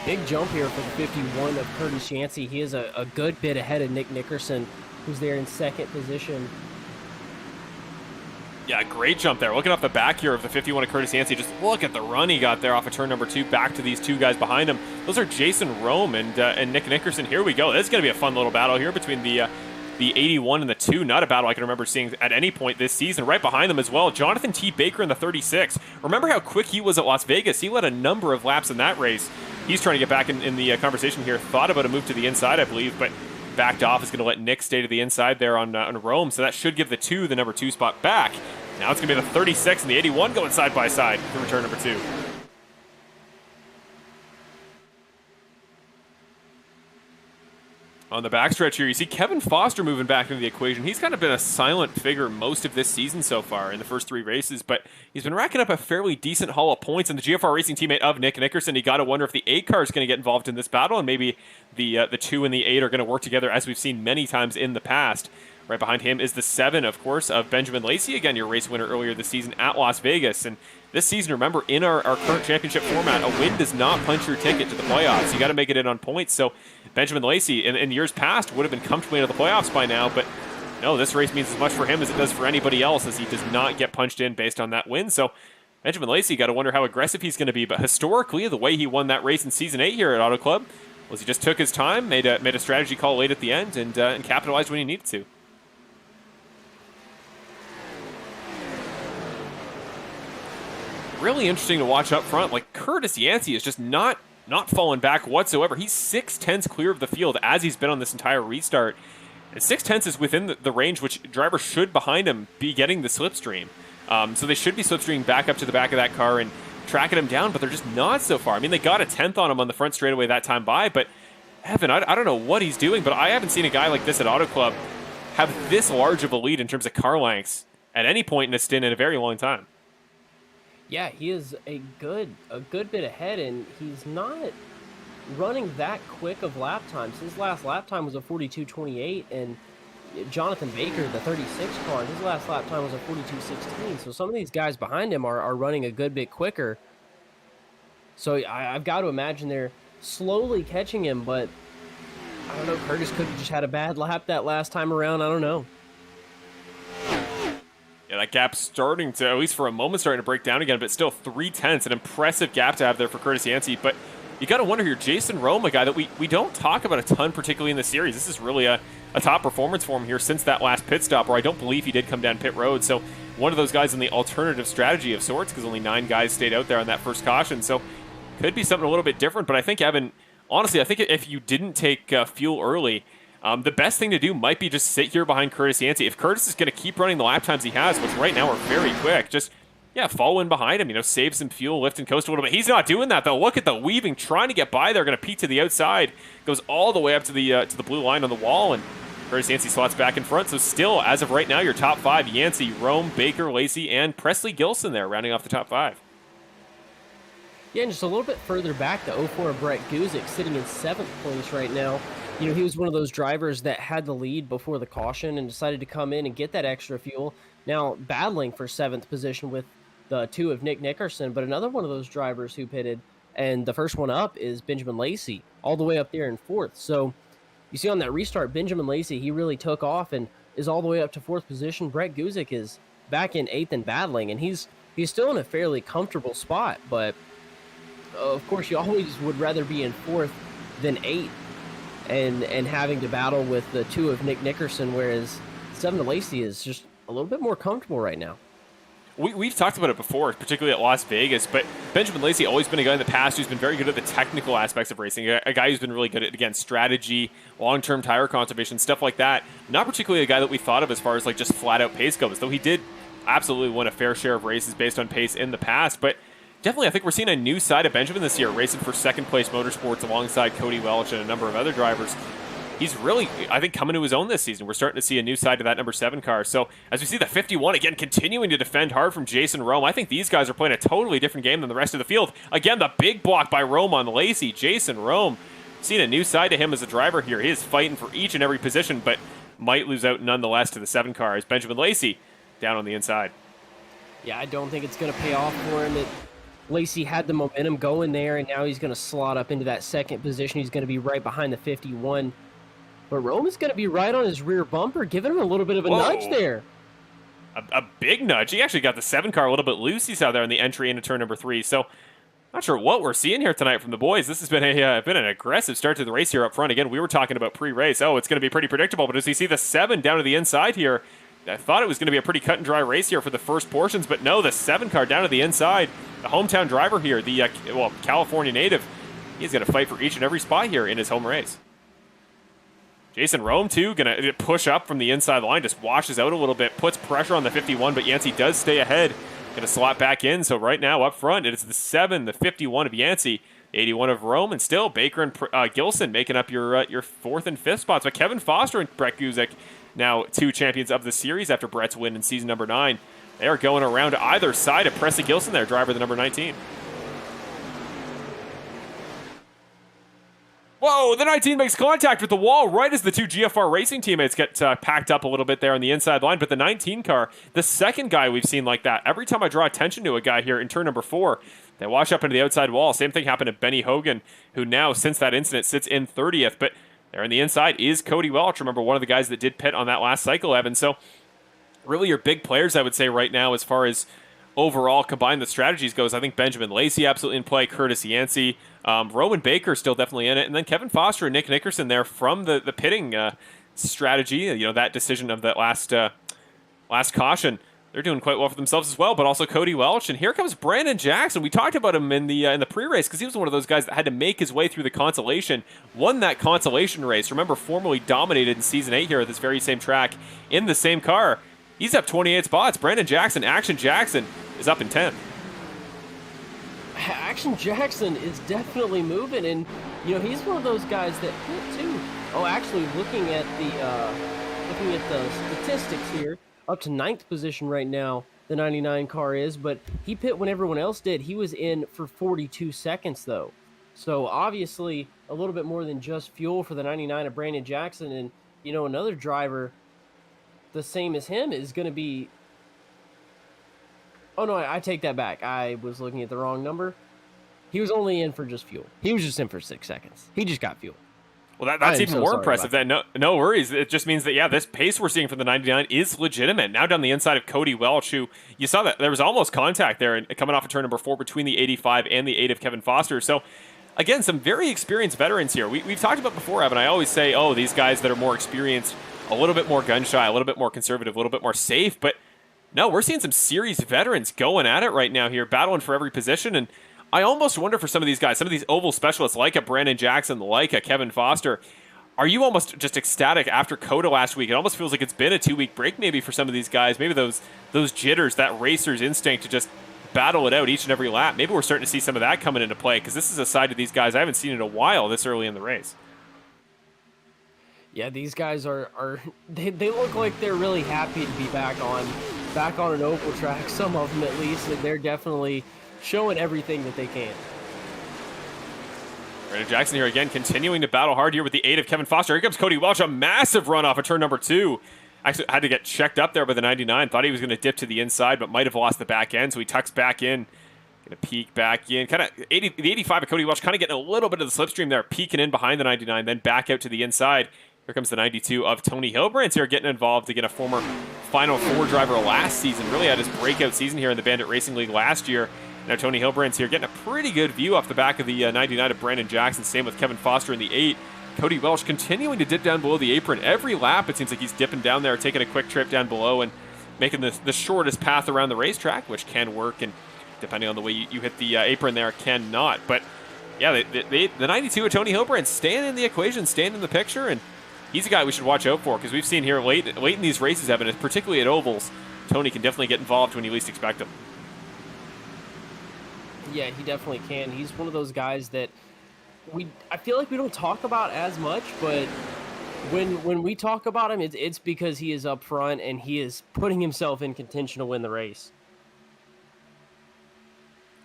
S2: Big jump here for the 51 of Curtis Yancey. He is a good bit ahead of Nick Nickerson, who's there in second position.
S1: Yeah, great jump there. Looking off the back here of the 51 of Curtis Yancey, just look at the run he got there off of turn number 2 back to these 2 guys behind him. Those are Jason Rome and Nick Nickerson. Here we go. This is going to be a fun little battle here between the 81 and the 2. Not a battle I can remember seeing at any point this season. Right behind them as well, Jonathan T. Baker in the 36. Remember how quick he was at Las Vegas? He led a number of laps in that race. He's trying to get back in the conversation here. Thought about a move to the inside, I believe, but backed off. Is going to let Nick stay to the inside there on Rome, so that should give the 2 the number 2 spot back. Now it's going to be the 36 and the 81 going side by side for return number 2. On the backstretch here, you see Kevin Foster moving back into the equation. He's kind of been a silent figure most of this season so far in the first 3 races, but he's been racking up a fairly decent haul of points. And the GFR Racing teammate of Nick Nickerson, you got to wonder if the 8 car is going to get involved in this battle, and maybe the 2 and the 8 are going to work together as we've seen many times in the past. Right behind him is the 7, of course, of Benjamin Lacey, again, your race winner earlier this season at Las Vegas. And this season, remember, in our current championship format, a win does not punch your ticket to the playoffs. You got to make it in on points. So Benjamin Lacey, in years past, would have been comfortably into the playoffs by now. But no, this race means as much for him as it does for anybody else, as he does not get punched in based on that win. So Benjamin Lacey, got to wonder how aggressive he's going to be. But historically, the way he won that race in Season 8 here at Auto Club was he just took his time, made a strategy call late at the end, and capitalized when he needed to. Really interesting to watch up front. Like, Curtis Yancey is just not falling back whatsoever. He's 6/10 clear of the field as he's been on this entire restart. And 6/10 is within the range which drivers should behind him be getting the slipstream. So they should be slipstreaming back up to the back of that car and tracking him down, but they're just not so far. I mean, they got a 10th on him on the front straightaway that time by, but Evan, I don't know what he's doing, but I haven't seen a guy like this at Auto Club have this large of a lead in terms of car lengths at any point in a stint in a very long time.
S2: Yeah, he is a good bit ahead, and he's not running that quick of lap times. His last lap time was a 42.28, and Jonathan Baker, the 36 car, his last lap time was a 42.16. So some of these guys behind him are running a good bit quicker. So I've got to imagine they're slowly catching him, but I don't know, Curtis could have just had a bad lap that last time around. I don't know.
S1: Yeah, that gap's starting to, at least for a moment, starting to break down again, but still 3/10, an impressive gap to have there for Curtis Yancey. But you got to wonder here, Jason Rome, a guy that we don't talk about a ton, particularly in the series. This is really a top performance for him here since that last pit stop, where I don't believe he did come down pit road. So one of those guys in the alternative strategy of sorts, because only 9 guys stayed out there on that first caution. So could be something a little bit different. But I think, Evan, honestly, I think if you didn't take fuel early, the best thing to do might be just sit here behind Curtis Yancey. If Curtis is going to keep running the lap times he has, which right now are very quick, just, follow in behind him, save some fuel, lift and coast a little bit. He's not doing that, though. Look at the weaving, trying to get by there, going to peek to the outside, goes all the way up to the blue line on the wall, and Curtis Yancey slots back in front. So still, as of right now, your top 5, Yancey, Rome, Baker, Lacey, and Presley Gilson there, rounding off the top 5.
S2: Yeah, and just a little bit further back, the 04 Brett Guzik sitting in 7th place right now. He was one of those drivers that had the lead before the caution and decided to come in and get that extra fuel. Now battling for 7th position with the 2 of Nick Nickerson, but another one of those drivers who pitted and the first one up is Benjamin Lacey, all the way up there in fourth. So you see on that restart, Benjamin Lacey, he really took off and is all the way up to fourth position. Brett Guzik is back in eighth and battling, and he's still in a fairly comfortable spot, but of course you always would rather be in fourth than eighth and having to battle with the two of Nick Nickerson, whereas 7 to Lacey is just a little bit more comfortable right now.
S1: We've talked about it before, particularly at Las Vegas, but Benjamin Lacey always been a guy in the past who's been very good at the technical aspects of racing, a guy who's been really good at, again, strategy, long-term tire conservation, stuff like that. Not particularly a guy that we thought of as far as like just flat-out pace goes, though he did absolutely win a fair share of races based on pace in the past, but definitely I think we're seeing a new side of Benjamin this year, racing for second-place motorsports alongside Cody Welch and a number of other drivers. He's really, I think, coming to his own this season. We're starting to see a new side to that number 7 car. So as we see the 51, again, continuing to defend hard from Jason Rome, I think these guys are playing a totally different game than the rest of the field. Again, the big block by Rome on Lacey. Jason Rome, seeing a new side to him as a driver here. He is fighting for each and every position, but might lose out nonetheless to the 7 car as Benjamin Lacey down on the inside.
S2: Yeah, I don't think it's going to pay off for him. Lacey had the momentum going there, and now he's going to slot up into that second position. He's going to be right behind the 51. But Rome is going to be right on his rear bumper, giving him a little bit of a nudge there.
S1: A big nudge. He actually got the 7 car a little bit loose. He's out there on the entry into turn number 3. So not sure what we're seeing here tonight from the boys. This has been an aggressive start to the race here up front. Again, we were talking about pre-race. Oh, it's going to be pretty predictable. But as you see the 7 down to the inside here, I thought it was going to be a pretty cut and dry race here for the first portions. But no, the 7 car down to the inside. The hometown driver here, the California native, he's going to fight for each and every spot here in his home race. Jason Rome, too, going to push up from the inside line, just washes out a little bit, puts pressure on the 51, but Yancey does stay ahead. Going to slot back in, so right now up front, it is the 7, the 51 of Yancey, 81 of Rome, and still Baker and Gilson making up your 4th and 5th spots. But Kevin Foster and Brett Guzik, now 2 champions of the series after Brett's win in season number 9. They are going around to either side of Presley Gilson there, driver the number 19. Whoa, the 19 makes contact with the wall right as the 2 GFR Racing teammates get packed up a little bit there on the inside line. But the 19 car, the second guy we've seen like that. Every time I draw attention to a guy here in turn number 4, they wash up into the outside wall. Same thing happened to Benny Hogan, who now, since that incident, sits in 30th. But there on the inside is Cody Welch. Remember, one of the guys that did pit on that last cycle, Evan. So really your big players, I would say, right now as far as overall combine the strategies goes. I think Benjamin Lacey absolutely in play, Curtis Yancey, Roman Baker still definitely in it, and then Kevin Foster and Nick Nickerson there from the pitting strategy, that decision of that last caution. They're doing quite well for themselves as well, but also Cody Welch. And here comes Brandon Jackson. We talked about him in the pre-race because he was one of those guys that had to make his way through the consolation, won that consolation race. Remember, formerly dominated in Season 8 here at this very same track in the same car. He's up 28 spots. Brandon Jackson, Action Jackson, is up in 10th.
S2: Action Jackson is definitely moving, and he's one of those guys that pit too. Oh, actually, looking at the statistics here, up to 9th position right now. The 99 car is, but he pit when everyone else did. He was in for 42 seconds though, so obviously a little bit more than just fuel for the 99 of Brandon Jackson. And another driver the same as him is going to be. Oh, no, I take that back. I was looking at the wrong number. He was only in for just fuel. He was just in for 6 seconds. He just got fuel.
S1: Well, that's even more impressive. Then no worries. It just means that, this pace we're seeing from the 99 is legitimate. Now down the inside of Cody Welch, who you saw that there was almost contact there and coming off of turn number 4 between the 85 and the 8 of Kevin Foster. So, again, some very experienced veterans here. We've talked about before, Evan. I always say, these guys that are more experienced, a little bit more gun-shy, a little bit more conservative, a little bit more safe, but no, we're seeing some series veterans going at it right now here, battling for every position, and I almost wonder for some of these guys, some of these oval specialists like a Brandon Jackson, like a Kevin Foster, are you almost just ecstatic after COTA last week? It almost feels like it's been a 2-week break maybe for some of these guys, maybe those jitters, that racer's instinct to just battle it out each and every lap. Maybe we're starting to see some of that coming into play because this is a side of these guys I haven't seen in a while this early in the race.
S2: Yeah, these guys they look like they're really happy to be back on an oval track, some of them at least, and they're definitely showing everything that they can.
S1: Brandon Jackson here again, continuing to battle hard here with the 8 of Kevin Foster. Here comes Cody Welch, a massive run off of turn number 2. Actually had to get checked up there by the 99. Thought he was going to dip to the inside, but might have lost the back end, so he tucks back in. Gonna peek back in, kind of the 85 of Cody Welch, kind of getting a little bit of the slipstream there, peeking in behind the 99, then back out to the inside. Here comes the 92 of Tony Hilbrands here getting involved. Again, a former Final Four driver last season, really had his breakout season here in the Bandit Racing League last year. Now Tony Hilbrands here getting a pretty good view off the back of the 99 of Brandon Jackson. Same with Kevin Foster in the 8. Cody Welch continuing to dip down below the apron. Every lap, it seems like he's dipping down there, taking a quick trip down below and making the shortest path around the racetrack, which can work. And depending on the way you hit the apron there, cannot. But yeah, the 92 of Tony Hilbrands staying in the equation, staying in the picture, and he's a guy we should watch out for because we've seen here late in these races, Evan, particularly at ovals, Tony can definitely get involved when you least expect him.
S2: Yeah, he definitely can. He's one of those guys that I feel like we don't talk about as much, but when we talk about him, it's because he is up front and he is putting himself in contention to win the race.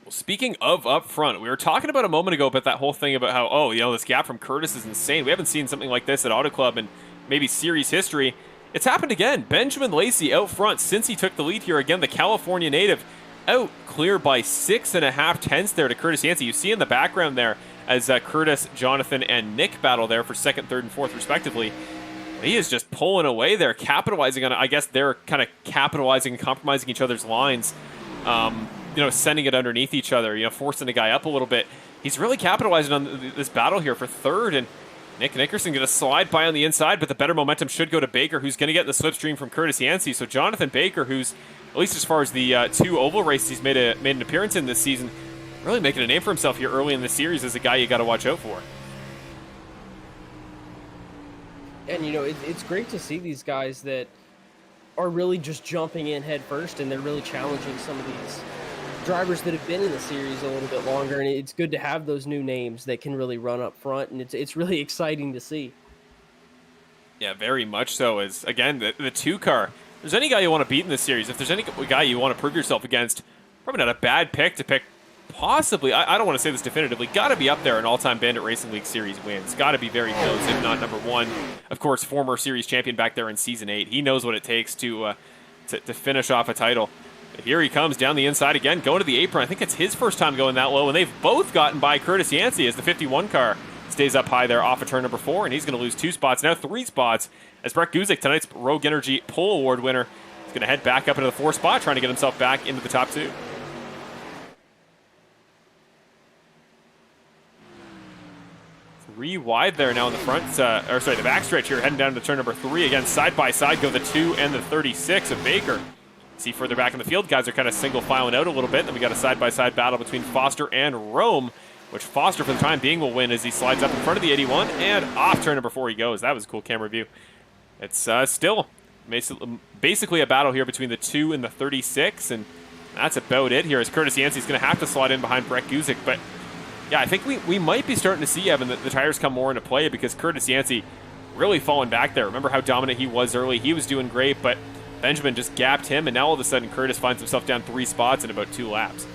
S1: Well, speaking of up front, we were talking about a moment ago about that whole thing about how, this gap from Curtis is insane. We haven't seen something like this at Auto Club in maybe series history. It's happened again. Benjamin Lacey out front since he took the lead here. Again, the California native out clear by 6.5 tenths there to Curtis Yancey. You see in the background there as Curtis, Jonathan, and Nick battle there for second, third, and fourth respectively. He is just pulling away there, capitalizing on it. I guess they're kind of capitalizing and compromising each other's lines. Sending it underneath each other, forcing the guy up a little bit. He's really capitalizing on this battle here for third, and Nick Nickerson going to slide by on the inside, but the better momentum should go to Baker, who's going to get the slipstream from Curtis Yancey. So Jonathan Baker, who's, at least as far as the 2 oval races he's made an appearance in this season, really making a name for himself here early in the series as a guy you got to watch out for.
S2: And, it's great to see these guys that are really just jumping in head first, and they're really challenging some of these drivers that have been in the series a little bit longer, and it's good to have those new names that can really run up front, and it's really exciting to see.
S1: Yeah, very much so. As again, the 2 car. If there's any guy you want to beat in this series, if there's any guy you want to prove yourself against, probably not a bad pick to pick. Possibly, I don't want to say this definitively, got to be up there in all-time Bandit Racing League series wins. Got to be very close, if not number 1. Of course, former series champion back there in season 8. He knows what it takes to finish off a title. Here he comes down the inside again, going to the apron. I think it's his first time going that low, and they've both gotten by Curtis Yancey as the 51 car stays up high there off of turn number 4, and he's going to lose 2 spots, now 3 spots, as Brett Guzik, tonight's Rogue Energy Pole Award winner, is going to head back up into the 4th spot, trying to get himself back into the top 2. 3 wide there now in the front, the backstretch here, heading down to turn number 3. Again, side by side go the 2 and the 36 of Baker. See further back in the field, guys are kind of single filing out a little bit. Then we got a side-by-side battle between Foster and Rome, which Foster for the time being will win as he slides up in front of the 81 and off turn number 4 he goes. That was a cool camera view. It's still basically a battle here between the 2 and the 36, and that's about it here as Curtis Yancey's going to have to slide in behind Brett Guzik. But yeah, I think we might be starting to see, Evan, that the tires come more into play because Curtis Yancey really falling back there. Remember how dominant he was early? He was doing great, but Benjamin just gapped him, and now all of a sudden Curtis finds himself down 3 spots in about 2 laps.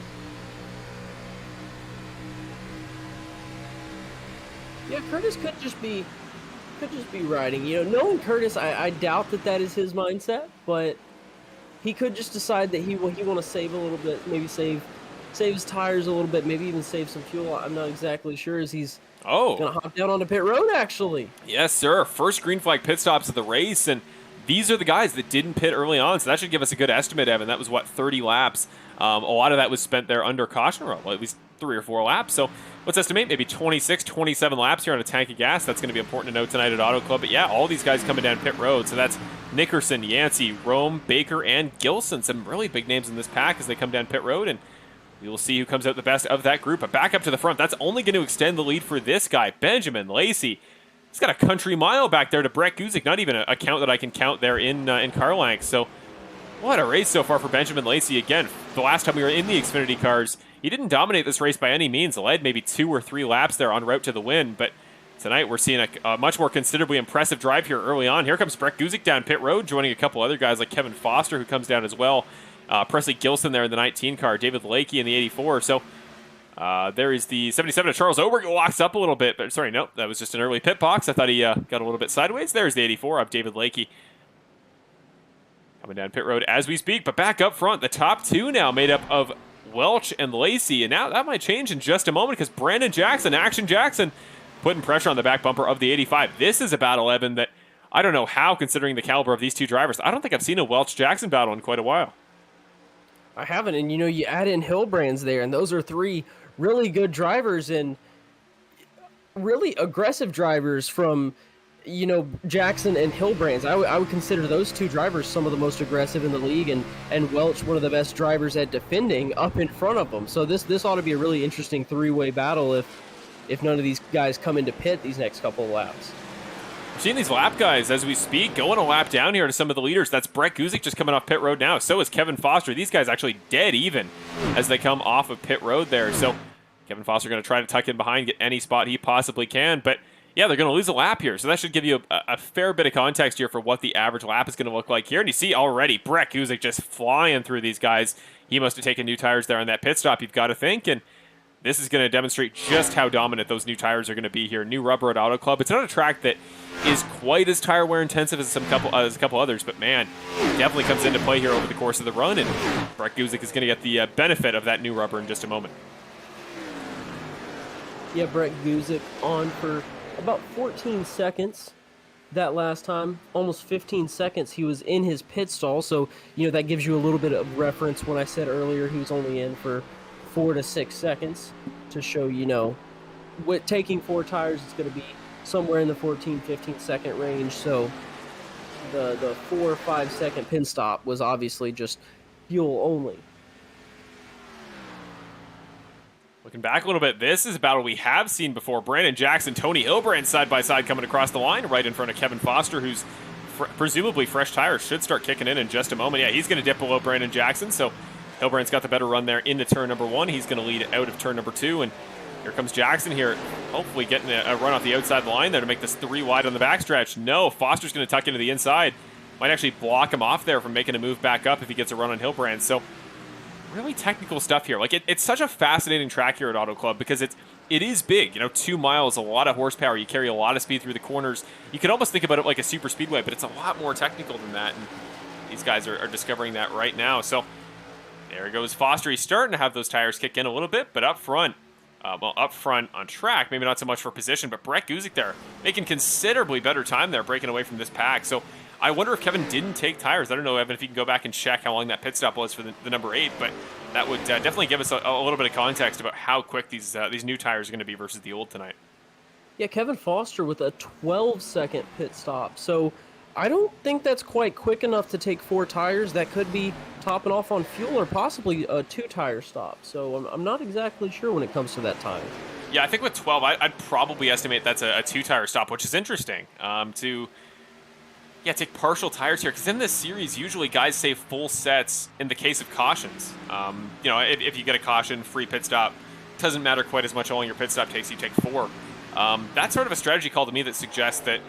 S2: Yeah, Curtis could just be riding. Knowing Curtis, I doubt that is his mindset, but he could just decide that he want to save a little bit, maybe save his tires a little bit, maybe even save some fuel. I'm not exactly sure as he's gonna hop down onto pit road, actually.
S1: Yes, sir. First green flag pit stops of the race, and these are the guys that didn't pit early on, so that should give us a good estimate, Evan. That was, 30 laps? A lot of that was spent there under caution row, at least 3 or 4 laps. So let's estimate maybe 26, 27 laps here on a tank of gas. That's going to be important to note tonight at Auto Club. But yeah, all these guys coming down pit road. So that's Nickerson, Yancey, Rome, Baker, and Gilson. Some really big names in this pack as they come down pit road, and we will see who comes out the best of that group. But back up to the front, that's only going to extend the lead for this guy, Benjamin Lacey. He's got a country mile back there to Brett Guzik, not even a count that I can count there in car length. So what a race so far for Benjamin Lacey. Again, the last time we were in the Xfinity cars, he didn't dominate this race by any means. He led maybe 2 or 3 laps there en route to the win, but tonight we're seeing a much more considerably impressive drive here early on. Here comes Brett Guzik down pit road, joining a couple other guys like Kevin Foster, who comes down as well. Presley Gilson there in the 19 car, David Lakey in the 84. So there is the 77 of Charles Oberg, who walks up a little bit, but sorry, nope, that was just an early pit box. I thought he got a little bit sideways. There's the 84 of David Lakey. Coming down pit road as we speak, but back up front, the top 2 now made up of Welch and Lacey. And now that might change in just a moment because Brandon Jackson, Action Jackson, putting pressure on the back bumper of the 85. This is a battle, Evan, that I don't know how, considering the caliber of these two drivers. I don't think I've seen a Welch-Jackson battle in quite a while.
S2: I haven't, and you add in Hillbrands there, and those are three really good drivers and really aggressive drivers from, Jackson and Hillbrands. I would consider those two drivers some of the most aggressive in the league, and Welch one of the best drivers at defending up in front of them. So this ought to be a really interesting three-way battle if none of these guys come into pit these next couple of laps.
S1: We're seeing these lap guys as we speak going a lap down here to some of the leaders. That's Brett Guzik just coming off pit road now. So is Kevin Foster. These guys actually dead even as they come off of pit road there. So Kevin Foster going to try to tuck in behind, get any spot he possibly can. But yeah, they're going to lose a lap here. So that should give you a fair bit of context here for what the average lap is going to look like here. And you see already Brett Guzik just flying through these guys. He must have taken new tires there on that pit stop, you've got to think. And this is going to demonstrate just how dominant those new tires are going to be here. New rubber at Auto Club. It's not a track that is quite as tire wear intensive as a couple others, but man, definitely comes into play here over the course of the run, and Brett Guzik is going to get the benefit of that new rubber in just a moment.
S2: Yeah, Brett Guzik on for about 14 seconds that last time, almost 15 seconds he was in his pit stall, so that gives you a little bit of reference when I said earlier he was only in for 4 to 6 seconds to show, with taking 4 tires, it's going to be somewhere in the 14-15 second range. So the 4 or 5 second pin stop was obviously just fuel only.
S1: Looking back a little bit, this is a battle we have seen before. Brandon Jackson, Tony Hillbrand side by side coming across the line right in front of Kevin Foster, who's presumably fresh tires should start kicking in just a moment. Yeah, he's going to dip below Brandon Jackson, so Hillbrand's got the better run there into turn number 1. He's going to lead out of turn number 2, and here comes Jackson here, hopefully getting a run off the outside line there to make this 3 wide on the backstretch. No, Foster's going to tuck into the inside. Might actually block him off there from making a move back up if he gets a run on Hillbrand. So really technical stuff here. Like it's such a fascinating track here at Auto Club because it is big. 2 miles, a lot of horsepower. You carry a lot of speed through the corners. You could almost think about it like a super speedway, but it's a lot more technical than that. And these guys are discovering that right now. So there goes Foster. He's starting to have those tires kick in a little bit, but up front on track, maybe not so much for position, but Brett Guzik there making considerably better time there, breaking away from this pack. So I wonder if Kevin didn't take tires. I don't know, Evan, if you can go back and check how long that pit stop was for the number 8, but that would definitely give us a little bit of context about how quick these new tires are going to be versus the old tonight.
S2: Yeah, Kevin Foster with a 12-second pit stop. So I don't think that's quite quick enough to take 4 tires. That could be topping off on fuel or possibly a 2-tire stop. So I'm not exactly sure when it comes to that time.
S1: Yeah, I think with 12, I'd probably estimate that's a 2-tire stop, which is interesting take partial tires here, because in this series, usually guys save full sets in the case of cautions. If you get a caution, free pit stop, doesn't matter quite as much how long your pit stop takes, you take 4. That's sort of a strategy call to me that suggests that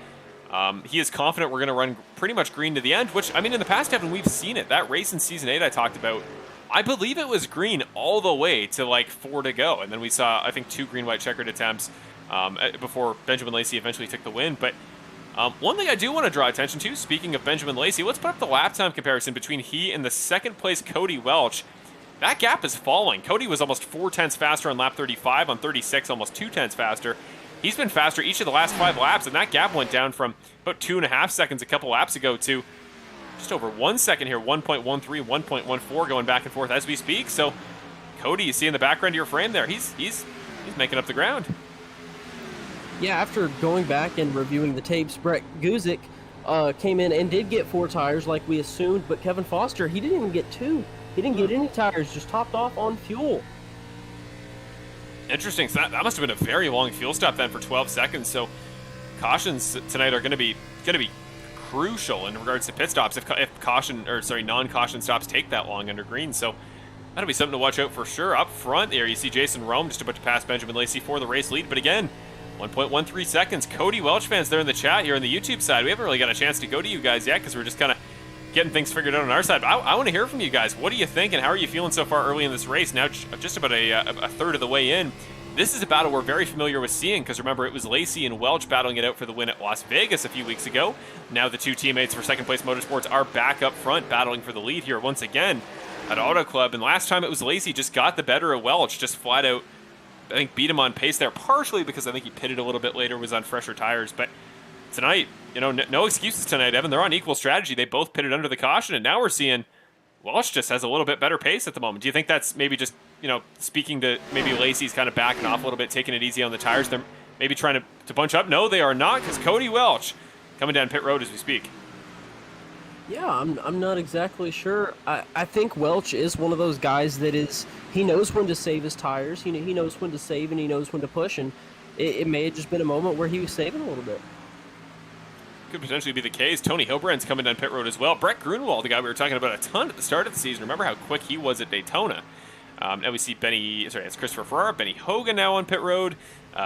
S1: he is confident we're going to run pretty much green to the end, which, in the past, Evan, we've seen it. That race in Season 8 I talked about, I believe it was green all the way to 4 to go, and then we saw, I think, 2 green-white checkered attempts before Benjamin Lacey eventually took the win, but one thing I do want to draw attention to, speaking of Benjamin Lacey, let's put up the lap time comparison between he and the second-place Cody Welch. That gap is falling. Cody was almost 4 tenths faster on lap 35, on 36, almost 2 tenths faster. He's been faster each of the last 5 laps, and that gap went down from about 2.5 seconds a couple laps ago to just over 1 second here, 1.13, 1.14 going back and forth as we speak. So Cody, you see in the background of your frame there, he's making up the ground.
S2: Yeah, after going back and reviewing the tapes, Brett Guzik came in and did get 4 tires like we assumed, but Kevin Foster, he didn't even get 2. He didn't get any tires, just topped off on fuel.
S1: Interesting. So that must have been a very long fuel stop then for 12 seconds. So cautions tonight are going to be crucial in regards to pit stops if non-caution stops take that long under green. So that'll be something to watch out for sure. Up front there, you see Jason Rome just about to pass Benjamin Lacey for the race lead, but again, 1.13 seconds. Cody Welch fans there in the chat here on the YouTube side. We haven't really got a chance to go to you guys yet because we're just kind of getting things figured out on our side. But I want to hear from you guys. What do you think, and how are you feeling so far early in this race? Now just about a third of the way in. This is a battle we're very familiar with seeing because remember, it was Lacey and Welch battling it out for the win at Las Vegas a few weeks ago. Now the 2 teammates for second place motorsports are back up front battling for the lead here once again. at Auto Club. And last time it was Lacey just got the better of Welch, just flat out, I think, beat him on pace there, partially because I think he pitted a little bit later, was on fresher tires. But tonight, you know, no excuses tonight, Evan. They're on equal strategy. They both pitted under the caution, and now we're seeing Welch just has a little bit better pace at the moment. Do you think that's maybe just, you know, speaking to maybe Lacey's kind of backing off a little bit, taking it easy on the tires? They're maybe trying to bunch up? No, they are not, because Cody Welch coming down pit road as we speak.
S2: Yeah, I'm not exactly sure. I think Welch is one of those guys that he knows when to save his tires. He knows when to save and he knows when to push, and it may have just been a moment where he was saving a little bit.
S1: Could potentially be the case. Tony Hilbrand's coming down pit road as well. Brett Grunwald, the guy we were talking about a ton at the start of the season. Remember how quick he was at Daytona. Now we see it's Christopher Ferrara, Benny Hogan now on pit road,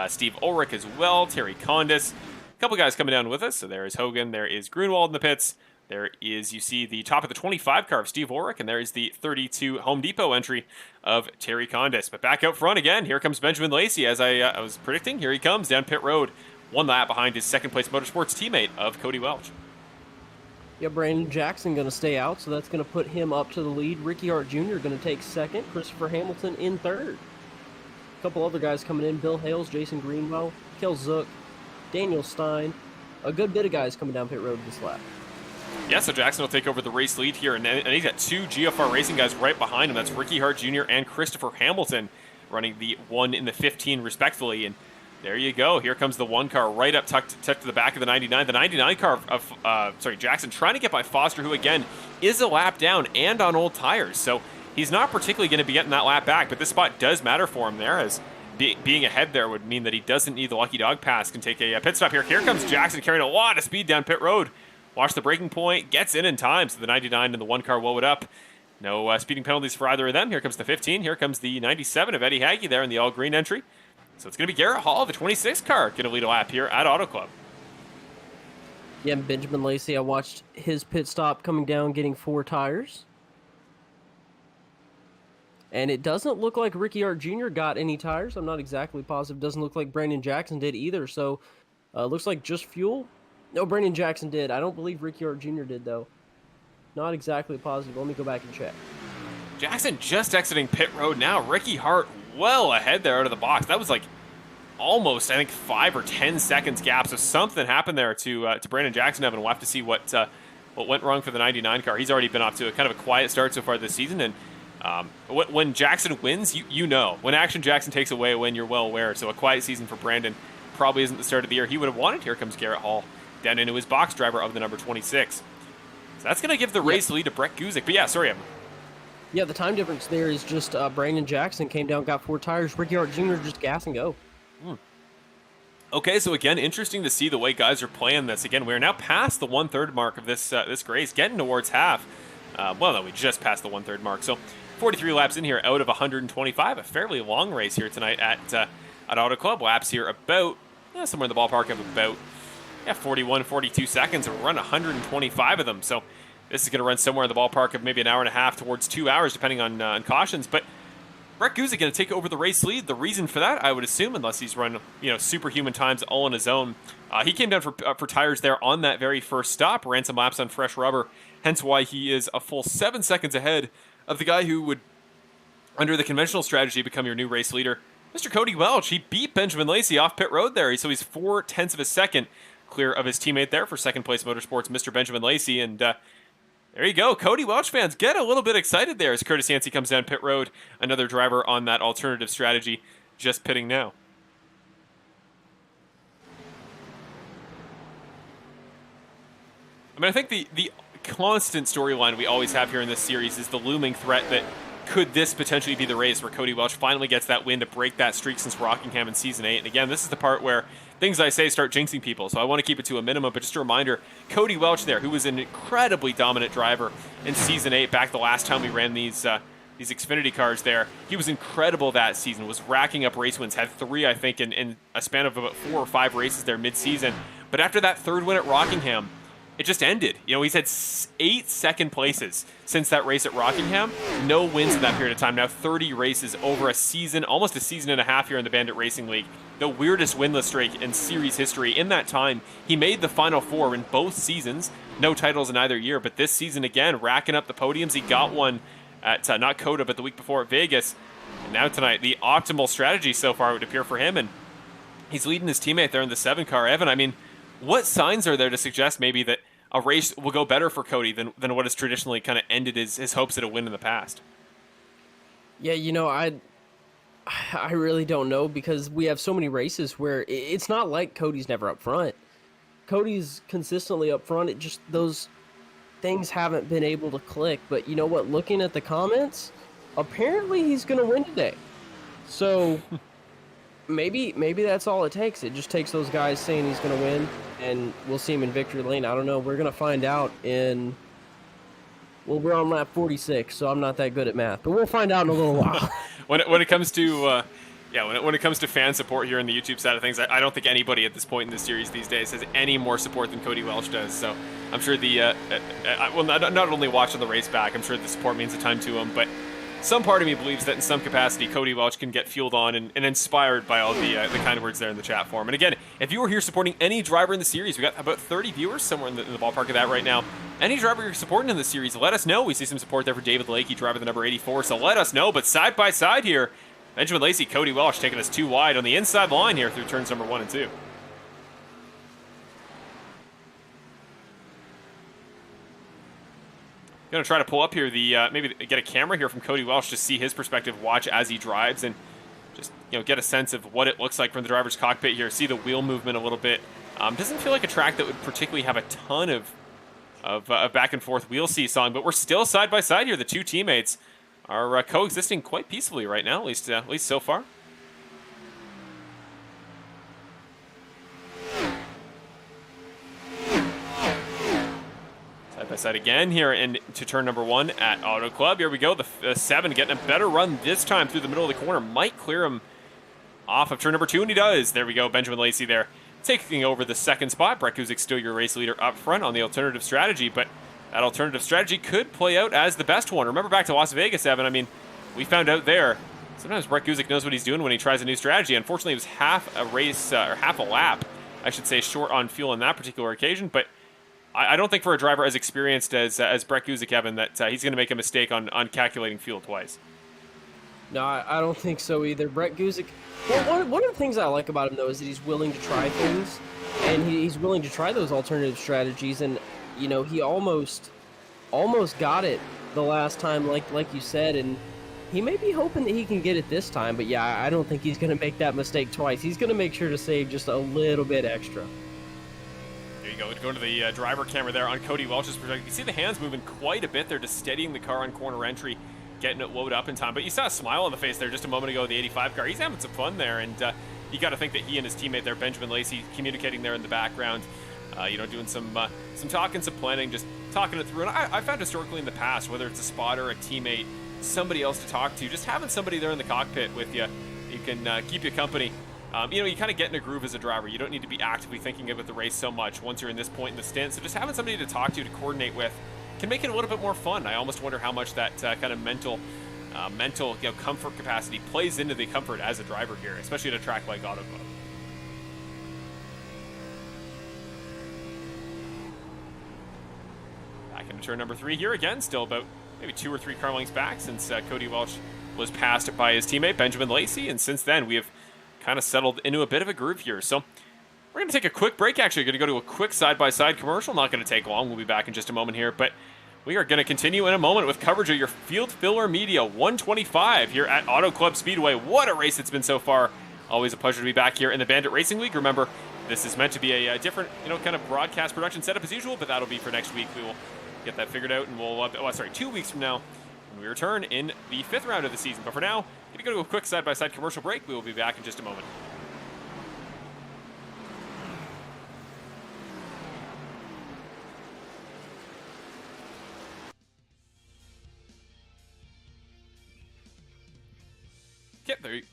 S1: Steve Ulrich as well, Terry Condis. A couple guys coming down with us. So there is Hogan, there is Grunwald in the pits. There is, you see the top of the 25 car of Steve Ulrich, and there is the 32 Home Depot entry of Terry Condis. But back out front again, here comes Benjamin Lacey, as I was predicting. Here he comes down pit road, one lap behind his second place motorsports teammate of Cody Welch.
S2: Yeah, Brandon Jackson going to stay out, so that's going to put him up to the lead. Ricky Hart Jr. going to take second. Christopher Hamilton in third. A couple other guys coming in. Bill Hales, Jason Greenwell, Kel Zook, Daniel Stein. A good bit of guys coming down pit road this lap.
S1: Yeah, so Jackson will take over the race lead here, and he's got two GFR Racing guys right behind him. That's Ricky Hart Jr. and Christopher Hamilton running the 1 and the 15 respectively. And there you go. Here comes the 1 car right up tucked to the back of the 99. The 99 car of Jackson trying to get by Foster, who again is a lap down and on old tires. So he's not particularly going to be getting that lap back, but this spot does matter for him there, as being ahead there would mean that he doesn't need the lucky dog pass. Can take a pit stop here. Here comes Jackson carrying a lot of speed down pit road. Watch the braking point, gets in time, so the 99 and the 1 car whoa it up. No speeding penalties for either of them. Here comes the 15. Here comes the 97 of Eddie Hagee there in the all-green entry. So it's going to be Garrett Hall, the 26 car, going to lead a lap here at Auto Club.
S2: Yeah, Benjamin Lacey, I watched his pit stop coming down, getting 4 tires. And it doesn't look like Ricky Hart Jr. got any tires. I'm not exactly positive. Doesn't look like Brandon Jackson did either. So looks like just fuel. No, Brandon Jackson did. I don't believe Ricky Hart Jr. did, though. Not exactly positive. Let me go back and check.
S1: Jackson just exiting pit road now. Ricky Hart well ahead there out of the box. That was like almost, I think, 5 or 10 seconds gap. So something happened there to Brandon Jackson, Evan. We'll have to see what went wrong for the 99 car. He's already been off to a kind of a quiet start so far this season. And when Jackson wins, you know. When Action Jackson takes away a win, you're well aware. So a quiet season for Brandon probably isn't the start of the year he would have wanted. Here comes Garrett Hall down into his box driver of the number 26. So that's going to give the race lead to Brett Guzik. But yeah, sorry, Evan.
S2: Yeah, the time difference there is just Brandon Jackson came down, got 4 tires. Ricky Hart Jr. just gas and go.
S1: Okay, so again, interesting to see the way guys are playing this. Again, we're now past the 1/3 mark of this race, getting towards half. Well, no, we just passed the 1/3 mark. So 43 laps in here out of 125. A fairly long race here tonight at Auto Club. Laps here about somewhere in the ballpark of about 41, 42 seconds, and we're running 125 of them. So this is going to run somewhere in the ballpark of maybe an hour and a half towards 2 hours, depending on cautions. But Brett Guzik going to take over the race lead. The reason for that, I would assume, unless he's run superhuman times all on his own, he came down for tires there on that very first stop, ran some laps on fresh rubber, hence why he is a full 7 seconds ahead of the guy who would, under the conventional strategy, become your new race leader, Mr. Cody Welch. He beat Benjamin Lacey off pit road there, so he's 0.4 of a second clear of his teammate there for second place motorsports, Mr. Benjamin Lacey. And there you go. Cody Welch fans get a little bit excited there as Curtis Yancey comes down pit road. Another driver on that alternative strategy, just pitting now. I mean, I think the constant storyline we always have here in this series is the looming threat that could this potentially be the race where Cody Welch finally gets that win to break that streak since Rockingham in Season 8. And again, this is the part where things I say start jinxing people, so I want to keep it to a minimum. But just a reminder, Cody Welch there, who was an incredibly dominant driver in Season 8, back the last time we ran these Xfinity cars there. He was incredible that season, was racking up race wins, had 3, I think, in a span of about 4 or 5 races there mid-season. But after that 3rd win at Rockingham, it just ended. He's had 8 second places since that race at Rockingham. No wins in that period of time. Now 30 races over a season, almost a season and a half here in the Bandit Racing League. The weirdest winless streak in series history. In that time, he made the Final 4 in both seasons. No titles in either year, but this season again, racking up the podiums. He got one at not COTA, but the week before at Vegas. And now tonight, the optimal strategy so far would appear for him, and he's leading his teammate there in the 7 car. Evan, I mean, what signs are there to suggest maybe that a race will go better for Cody than what has traditionally kind of ended his hopes at a win in the past?
S2: Yeah, I really don't know, because we have so many races where it's not like Cody's never up front. Cody's consistently up front. It just, those things haven't been able to click. But you know what? Looking at the comments, apparently he's going to win today. So maybe that's all it takes. It just takes those guys saying he's going to win, and we'll see him in victory lane. I don't know. We're going to find out in... Well, we're on lap 46, so I'm not that good at math, but we'll find out in a little while.
S1: when it comes to when it comes to fan support here on the YouTube side of things, I don't think anybody at this point in the series these days has any more support than Cody Welch does. So I'm sure not only watching the race back, I'm sure the support means a ton to him, but some part of me believes that in some capacity, Cody Welch can get fueled on and inspired by all the kind words there in the chat forum. And again, if you were here supporting any driver in the series, we got about 30 viewers, somewhere in the ballpark of that right now. Any driver you're supporting in the series, let us know. We see some support there for David Lakey, driver the number 84, so let us know. But side by side here, Benjamin Lacey, Cody Welch taking us too wide on the inside line here through turns number 1 and 2. Going to try to pull up here maybe get a camera here from Cody Welch to see his perspective, watch as he drives, and just get a sense of what it looks like from the driver's cockpit here. See the wheel movement a little bit. Doesn't feel like a track that would particularly have a ton of back and forth wheel seesawing, but we're still side by side here. The two teammates are coexisting quite peacefully right now, at least so far. Side by side again here into turn number 1 at Auto Club. Here we go. The 7 getting a better run this time through the middle of the corner. Might clear him off of turn number 2, and he does. There we go. Benjamin Lacey there taking over the 2nd spot. Brett Guzik still your race leader up front on the alternative strategy, but that alternative strategy could play out as the best one. Remember back to Las Vegas, Evan. I mean, we found out there, sometimes Brett Guzik knows what he's doing when he tries a new strategy. Unfortunately, it was half a lap, I should say, short on fuel on that particular occasion, but I don't think for a driver as experienced as Brett Guzik, Evan, that he's going to make a mistake on calculating fuel twice.
S2: No, I don't think so either. Brett Guzik, well, one of the things I like about him, though, is that he's willing to try things, and he's willing to try those alternative strategies, and, he almost got it the last time, like you said, and he may be hoping that he can get it this time, but yeah, I don't think he's going to make that mistake twice. He's going to make sure to save just a little bit extra.
S1: There you go. Go to the driver camera there on Cody Welch's perspective. You see the hands moving quite a bit. They're just steadying the car on corner entry, getting it loaded up in time. But you saw a smile on the face there just a moment ago, the 85 car. He's having some fun there, and you got to think that he and his teammate there, Benjamin Lacey, communicating there in the background, doing some talking, some planning, just talking it through. And I found historically in the past, whether it's a spotter, a teammate, somebody else to talk to, just having somebody there in the cockpit with you, you can keep you company. You kind of get in a groove as a driver. You don't need to be actively thinking about the race so much once you're in this point in the stint. So just having somebody to talk to coordinate with, can make it a little bit more fun. I almost wonder how much that kind of mental comfort capacity plays into the comfort as a driver here, especially at a track like Auto Club. Back into turn number 3 here again, still about maybe 2 or 3 car lengths back since Cody Welch was passed by his teammate Benjamin Lacey, and since then we have kind of settled into a bit of a groove here. So we're going to take a quick break. Actually, going to go to a quick side-by-side commercial. Not going to take long. We'll be back in just a moment here, but we are going to continue in a moment with coverage of your Field Filler Media 125 here at Auto Club Speedway. What a race it's been so far. Always a pleasure to be back here in the Bandit Racing League. Remember, this is meant to be a different, kind of broadcast production setup as usual, but that'll be for next week. We will get that figured out, and we'll, 2 weeks from now, when we return in the 5th round of the season. But for now, going to go to a quick side-by-side commercial break. We will be back in just a moment. Yep, there you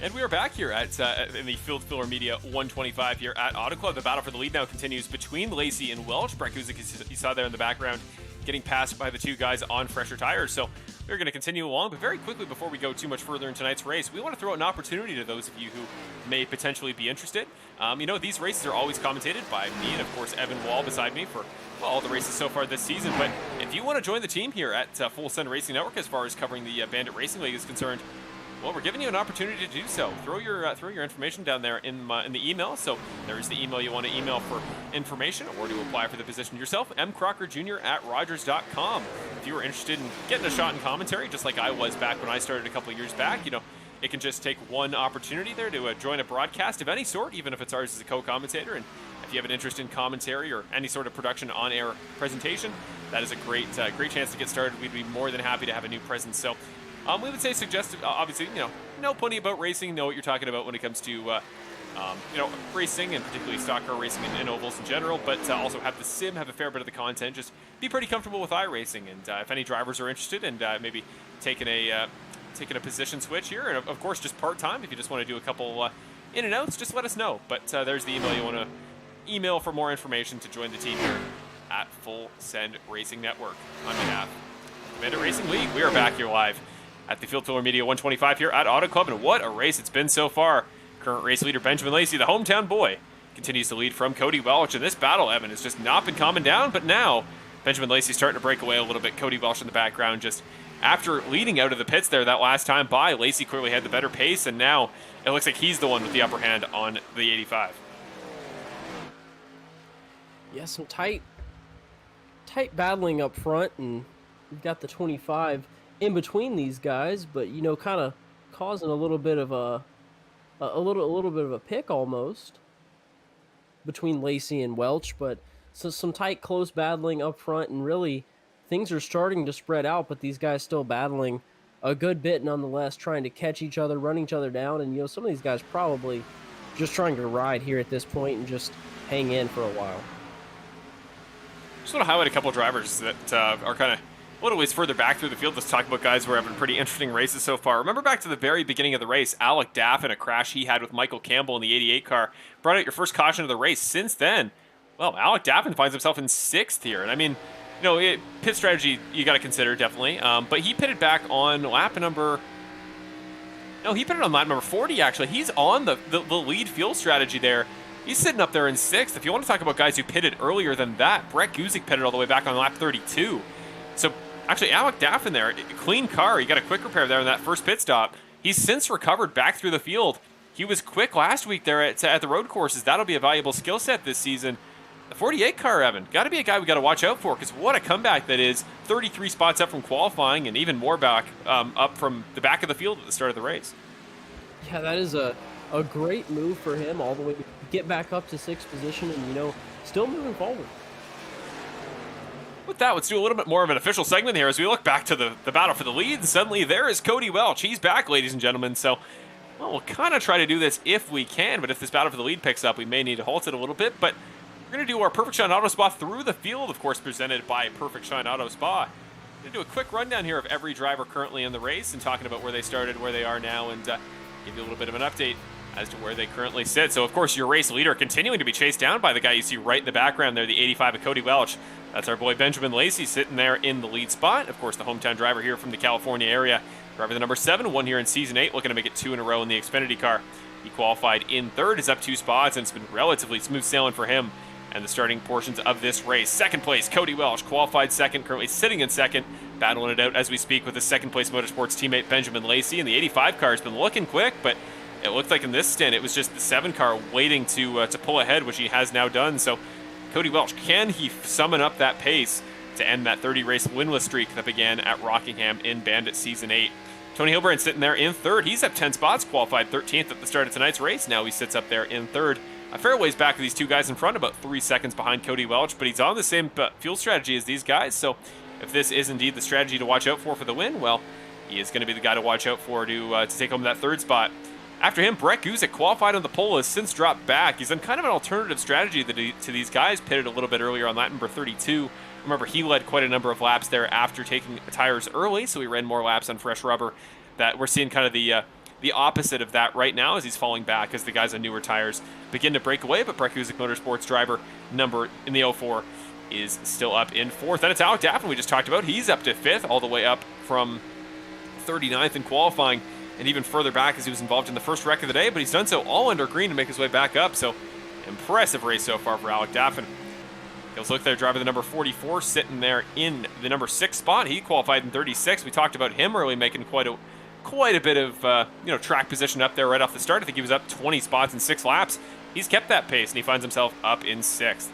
S1: And we are back here at in the Field Filler Media 125 here at Auto Club. The battle for the lead now continues between Lacey and Welch. Brett Guzik, you saw there in the background, getting passed by the two guys on fresher tires. So we're going to continue along, but very quickly before we go too much further in tonight's race, we want to throw out an opportunity to those of you who may potentially be interested. These races are always commentated by me and, of course, Evan Wall beside me for all the races so far this season. But if you want to join the team here at Full Send Racing Network as far as covering the Bandit Racing League is concerned, well, we're giving you an opportunity to do so. Throw your information down there in the email. So there is the email you want to email for information or to apply for the position yourself, mcrockerjr@rogers.com. If you were interested in getting a shot in commentary, just like I was back when I started a couple of years back, it can just take one opportunity there to join a broadcast of any sort, even if it's ours as a co-commentator. And if you have an interest in commentary or any sort of production on-air presentation, that is a great chance to get started. We'd be more than happy to have a new presence. So we would say suggest, obviously, know plenty about racing, know what you're talking about when it comes to, racing and particularly stock car racing and ovals in general, but also have the sim, have a fair bit of the content, just be pretty comfortable with iRacing. And if any drivers are interested and maybe taking a position switch here, and of course just part-time, if you just want to do a couple in and outs, just let us know. But there's the email you want to email for more information to join the team here at Full Send Racing Network. On behalf of the Bandit Racing League, we are back here live at the Field Filler Media 125 here at Auto Club, and what a race it's been so far. Current race leader Benjamin Lacey, the hometown boy, continues to lead from Cody Welch, and this battle, Evan, has just not been calming down, but now Benjamin Lacey starting to break away a little bit. Cody Welch in the background, just after leading out of the pits there that last time by, Lacey clearly had the better pace, and now it looks like he's the one with the upper hand on the 85.
S2: Yeah, some tight battling up front, and we've got the 25 in between these guys, but kind of causing a little bit of a little bit of a pick almost between Lacey and Welch. But so some tight, close battling up front, and really things are starting to spread out, but these guys still battling a good bit nonetheless, trying to catch each other, run each other down. And some of these guys probably just trying to ride here at this point and just hang in for a while.
S1: Just want to highlight a couple of drivers that are kind of a little ways further back through the field. Let's talk about guys who are having pretty interesting races so far. Remember back to the very beginning of the race, Alec Daff in a crash he had with Michael Campbell in the 88 car brought out your first caution of the race. Since then, well, Alec Daffin finds himself in 6th here. And I mean, pit strategy you got to consider, definitely. But he pitted back on lap number... No, he pitted on lap number 40, actually. He's on the lead fuel strategy there. He's sitting up there in 6th. If you want to talk about guys who pitted earlier than that, Brett Guzik pitted all the way back on lap 32. So actually, Alec Daffin there, clean car. He got a quick repair there in that first pit stop. He's since recovered back through the field. He was quick last week there at the road courses. That'll be a valuable skill set this season. The 48 car, Evan, got to be a guy we got to watch out for, because what a comeback that is. 33 spots up from qualifying and even more back up from the back of the field at the start of the race.
S2: Yeah, that is a great move for him, all the way to get back up to 6th position and, still moving forward.
S1: With that, let's do a little bit more of an official segment here as we look back to the battle for the lead. And suddenly there is Cody Welch. He's back, ladies and gentlemen. So, well, we'll kind of try to do this if we can, but if this battle for the lead picks up, we may need to halt it a little bit. But we're going to do our Perfect Shine Auto Spa through the field, of course, presented by Perfect Shine Auto Spa. We're going to do a quick rundown here of every driver currently in the race and talking about where they started, where they are now, and give you a little bit of an update as to where they currently sit. So, of course, your race leader continuing to be chased down by the guy you see right in the background there, the 85 of Cody Welch. That's our boy Benjamin Lacey sitting there in the lead spot. Of course, the hometown driver here from the California area. Driver the number 7, won here in Season 8, looking to make it 2 in a row in the Xfinity car. He qualified in 3rd, is up 2 spots, and it's been relatively smooth sailing for him and the starting portions of this race. 2nd place, Cody Welch, qualified 2nd, currently sitting in 2nd, battling it out as we speak with his 2nd place Motorsports teammate Benjamin Lacey. And the 85 car has been looking quick, but it looked like in this stint it was just the 7 car waiting to pull ahead, which he has now done. So Cody Welch, can he summon up that pace to end that 30-race winless streak that began at Rockingham in Bandit Season 8? Tony Hilbrand sitting there in 3rd. He's up 10 spots, qualified 13th at the start of tonight's race. Now he sits up there in 3rd. A fair ways back of these two guys in front, about 3 seconds behind Cody Welch, but he's on the same fuel strategy as these guys. So if this is indeed the strategy to watch out for the win, well, he is going to be the guy to watch out for to take home that 3rd spot. After him, Brett Guzik, qualified on the pole, has since dropped back. He's done kind of an alternative strategy to these guys, pitted a little bit earlier on lap number 32. Remember, he led quite a number of laps there after taking tires early, so he ran more laps on fresh rubber. That we're seeing kind of the the opposite of that right now as he's falling back as the guys on newer tires begin to break away. But Brett Guzik, Motorsports driver number in the 04, is still up in 4th. Then it's Alec Daffin we just talked about. He's up to 5th, all the way up from 39th in qualifying, and even further back as he was involved in the first wreck of the day, but he's done so all under green to make his way back up. So impressive race so far for Alec Daffin. Let's look there, driver the number 44, sitting there in the number 6 spot. He qualified in 36. We talked about him early, making quite a bit of track position up there right off the start. I think he was up 20 spots in 6 laps. He's kept that pace, and he finds himself up in 6th.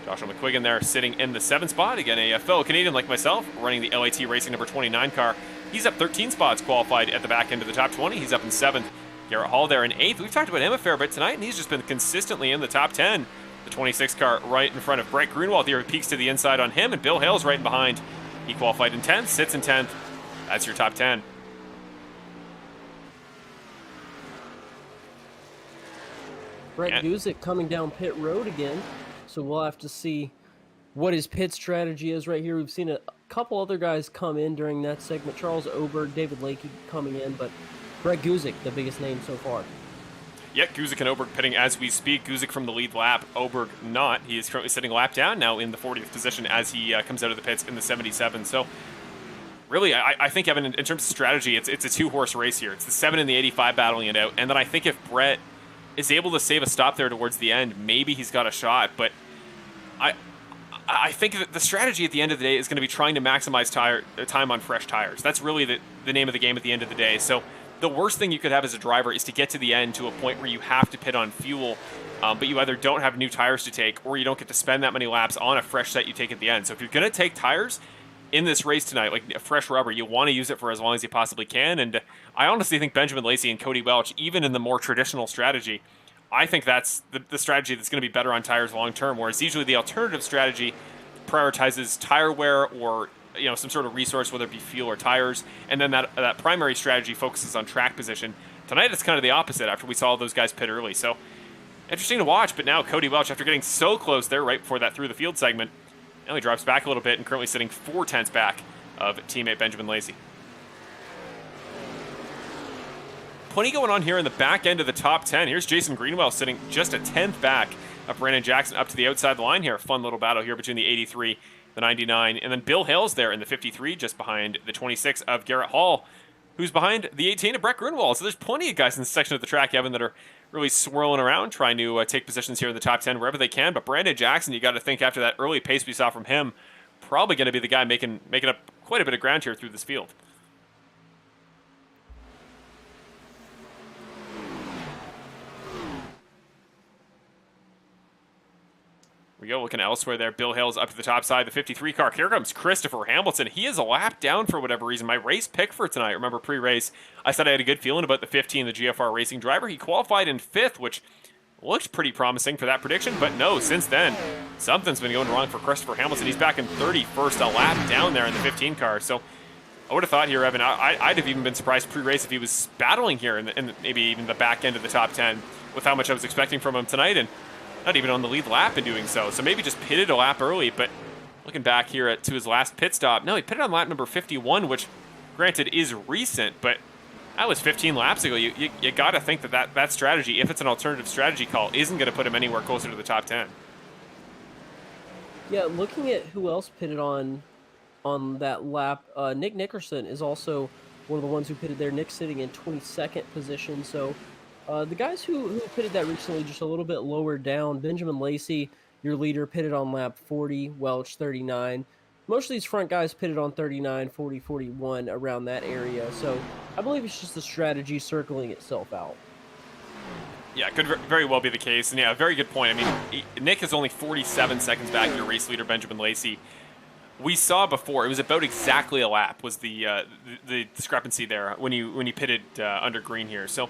S1: Joshua McQuiggan there sitting in the 7th spot. Again, a fellow Canadian like myself, running the LAT Racing number 29 car. He's up 13 spots, qualified at the back end of the top 20. He's up in 7th. Garrett Hall there in 8th. We've talked about him a fair bit tonight, and he's just been consistently in the top 10. The 26 car right in front of Brett Grunwald here. Peaks to the inside on him, and Bill Hale's right in behind. He qualified in 10th, sits in 10th. That's your top 10.
S2: Brett Guzik coming down pit road again, so we'll have to see what his pit strategy is right here. We've seen a couple other guys come in during that segment. Charles Oberg, David Lakey coming in, but Brett Guzik, the biggest name so far.
S1: Yeah, Guzik and Oberg pitting as we speak. Guzik from the lead lap, Oberg not. He is currently sitting a lap down now in the 40th position as he comes out of the pits in the 77. So really, I think, Evan, in terms of strategy, it's a 2-horse race here. It's the 7 and the 85 battling it out. And then I think if Brett is able to save a stop there towards the end, maybe he's got a shot. But I think that the strategy at the end of the day is going to be trying to maximize time on fresh tires. That's really the name of the game at the end of the day. So the worst thing you could have as a driver is to get to the end to a point where you have to pit on fuel, but you either don't have new tires to take or you don't get to spend that many laps on a fresh set you take at the end. So if you're going to take tires in this race tonight, like fresh rubber, you want to use it for as long as you possibly can. And I honestly think Benjamin Lacey and Cody Welch, even in the more traditional strategy, I think that's the strategy that's going to be better on tires long term, whereas usually the alternative strategy prioritizes tire wear or some sort of resource, whether it be fuel or tires, and then that primary strategy focuses on track position. Tonight it's kind of the opposite after we saw those guys pit early. So interesting to watch, but now Cody Welch, after getting so close there right before that through the field segment, now he drops back a little bit and currently sitting 4/10 back of teammate Benjamin Lacey. Plenty going on here in the back end of the top 10. Here's Jason Greenwell sitting just a 10th back of Brandon Jackson up to the outside line here. A fun little battle here between the 83, the 99, and then Bill Hale's there in the 53, just behind the 26 of Garrett Hall, who's behind the 18 of Brett Grunwald. So there's plenty of guys in this section of the track, Evan, that are really swirling around, trying to take positions here in the top 10 wherever they can. But Brandon Jackson, you got to think after that early pace we saw from him, probably going to be the guy making up quite a bit of ground here through this field. We go looking elsewhere there. Bill Hale's up to the top side, the 53 car. Here comes Christopher Hamilton. He is a lap down for whatever reason. My race pick for tonight, remember pre-race, I said I had a good feeling about the 15, the GFR Racing driver. He qualified in 5th, which looked pretty promising for that prediction, but no, since then, something's been going wrong for Christopher Hamilton. He's back in 31st, a lap down there in the 15 car. So I would have thought here, Evan, I'd have even been surprised pre-race if he was battling here in maybe even the back end of the top 10 with how much I was expecting from him tonight, and not even on the lead lap in doing so. So maybe just pitted a lap early, but looking back here to his last pit stop, no, he pitted on lap number 51, which granted is recent, but that was 15 laps ago. You got to think that strategy, if it's an alternative strategy call, isn't going to put him anywhere closer to the top 10.
S2: Yeah, looking at who else pitted on that lap, Nick Nickerson is also one of the ones who pitted there. Nick sitting in 22nd position, so the guys who pitted that recently just a little bit lower down. Benjamin Lacey, your leader, pitted on lap 40, Welch 39. Most of these front guys pitted on 39, 40, 41, around that area. So I believe it's just the strategy circling itself out.
S1: Yeah, could very well be the case. And yeah, very good point. I mean, Nick is only 47 seconds back, your race leader, Benjamin Lacey. We saw before, it was about exactly a lap was the discrepancy there when you pitted under green here. So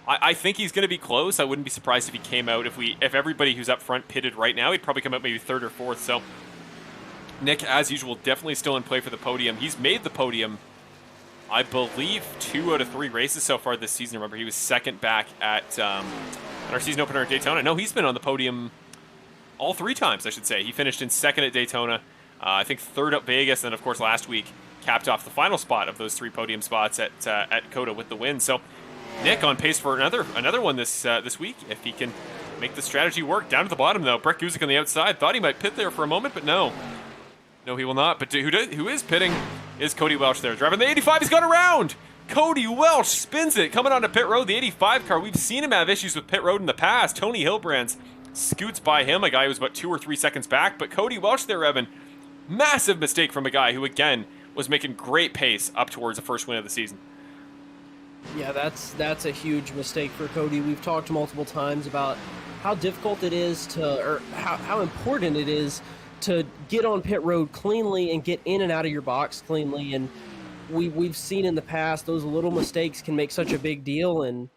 S1: I think he's going to be close. I wouldn't be surprised if he came out. If everybody who's up front pitted right now, he'd probably come out maybe 3rd or 4th. So Nick, as usual, definitely still in play for the podium. He's made the podium, I believe, 2 out of 3 races so far this season. Remember, he was 2nd back at our season opener at Daytona. No, he's been on the podium all 3 times, I should say. He finished in 2nd at Daytona, I think 3rd at Vegas, and of course last week capped off the final spot of those 3 podium spots at COTA with the win. So Nick on pace for another one this week if he can make the strategy work. Down to the bottom though, Brett Guzik on the outside. Thought he might pit there for a moment, but no, he will not. But who is pitting is Cody Welch there, driving the 85. He's gone around. Cody Welch spins it, coming onto pit road. The 85 car. We've seen him have issues with pit road in the past. Tony Hilbrands scoots by him, a guy who was about 2 or 3 seconds back. But Cody Welch there, Evan, massive mistake from a guy who again was making great pace up towards the first win of the season.
S2: Yeah, that's a huge mistake for Cody. We've talked multiple times about how difficult it is or how important it is to get on pit road cleanly and get in and out of your box cleanly. And we've seen in the past those little mistakes can make such a big deal. And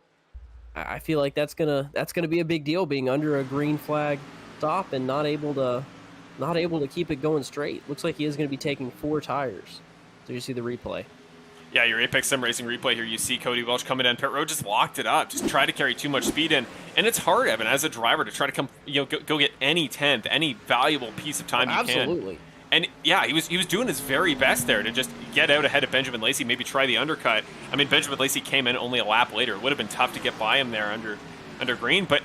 S2: I feel like that's gonna be a big deal, being under a green flag stop and not able to keep it going straight. Looks like he is going to be taking 4 tires. So you see the replay. Yeah,
S1: your Apex Sim Racing replay here, you see Cody Welch coming down pit road, just locked it up, just tried to carry too much speed in. And it's hard, Evan, as a driver to try to come, go get any 10th, any valuable piece of time you can.
S2: Absolutely.
S1: And yeah, he was doing his very best there to just get out ahead of Benjamin Lacey, maybe try the undercut. I mean, Benjamin Lacey came in only a lap later. It would have been tough to get by him there under green, but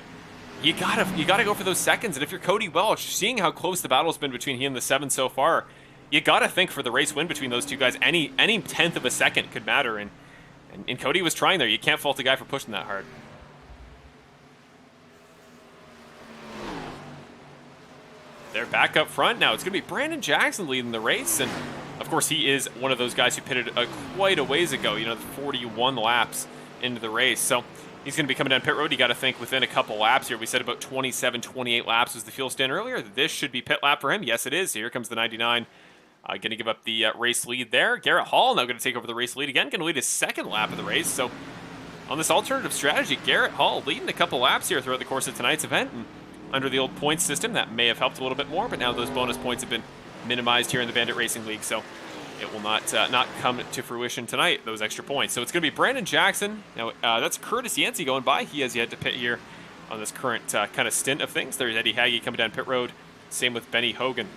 S1: you gotta go for those seconds. And if you're Cody Welch, seeing how close the battle's been between he and the 7 so far, you got to think for the race win between those two guys, any 10th of a second could matter. And Cody was trying there. You can't fault a guy for pushing that hard. They're back up front now. It's going to be Brandon Jackson leading the race. And, of course, he is one of those guys who pitted quite a ways ago, 41 laps into the race. So he's going to be coming down pit road. You got to think within a couple laps here. We said about 27, 28 laps was the fuel stand earlier. This should be pit lap for him. Yes, it is. Here comes the 99. Going to give up the race lead there. Garrett Hall now going to take over the race lead again. Going to lead his 2nd lap of the race. So on this alternative strategy, Garrett Hall leading a couple laps here throughout the course of tonight's event. And under the old points system, that may have helped a little bit more, but now those bonus points have been minimized here in the Bandit Racing League. So it will not come to fruition tonight, those extra points. So it's going to be Brandon Jackson. Now, that's Curtis Yancey going by. He has yet to pit here on this current kind of stint of things. There's Eddie Haggy coming down pit road. Same with Benny Hogan.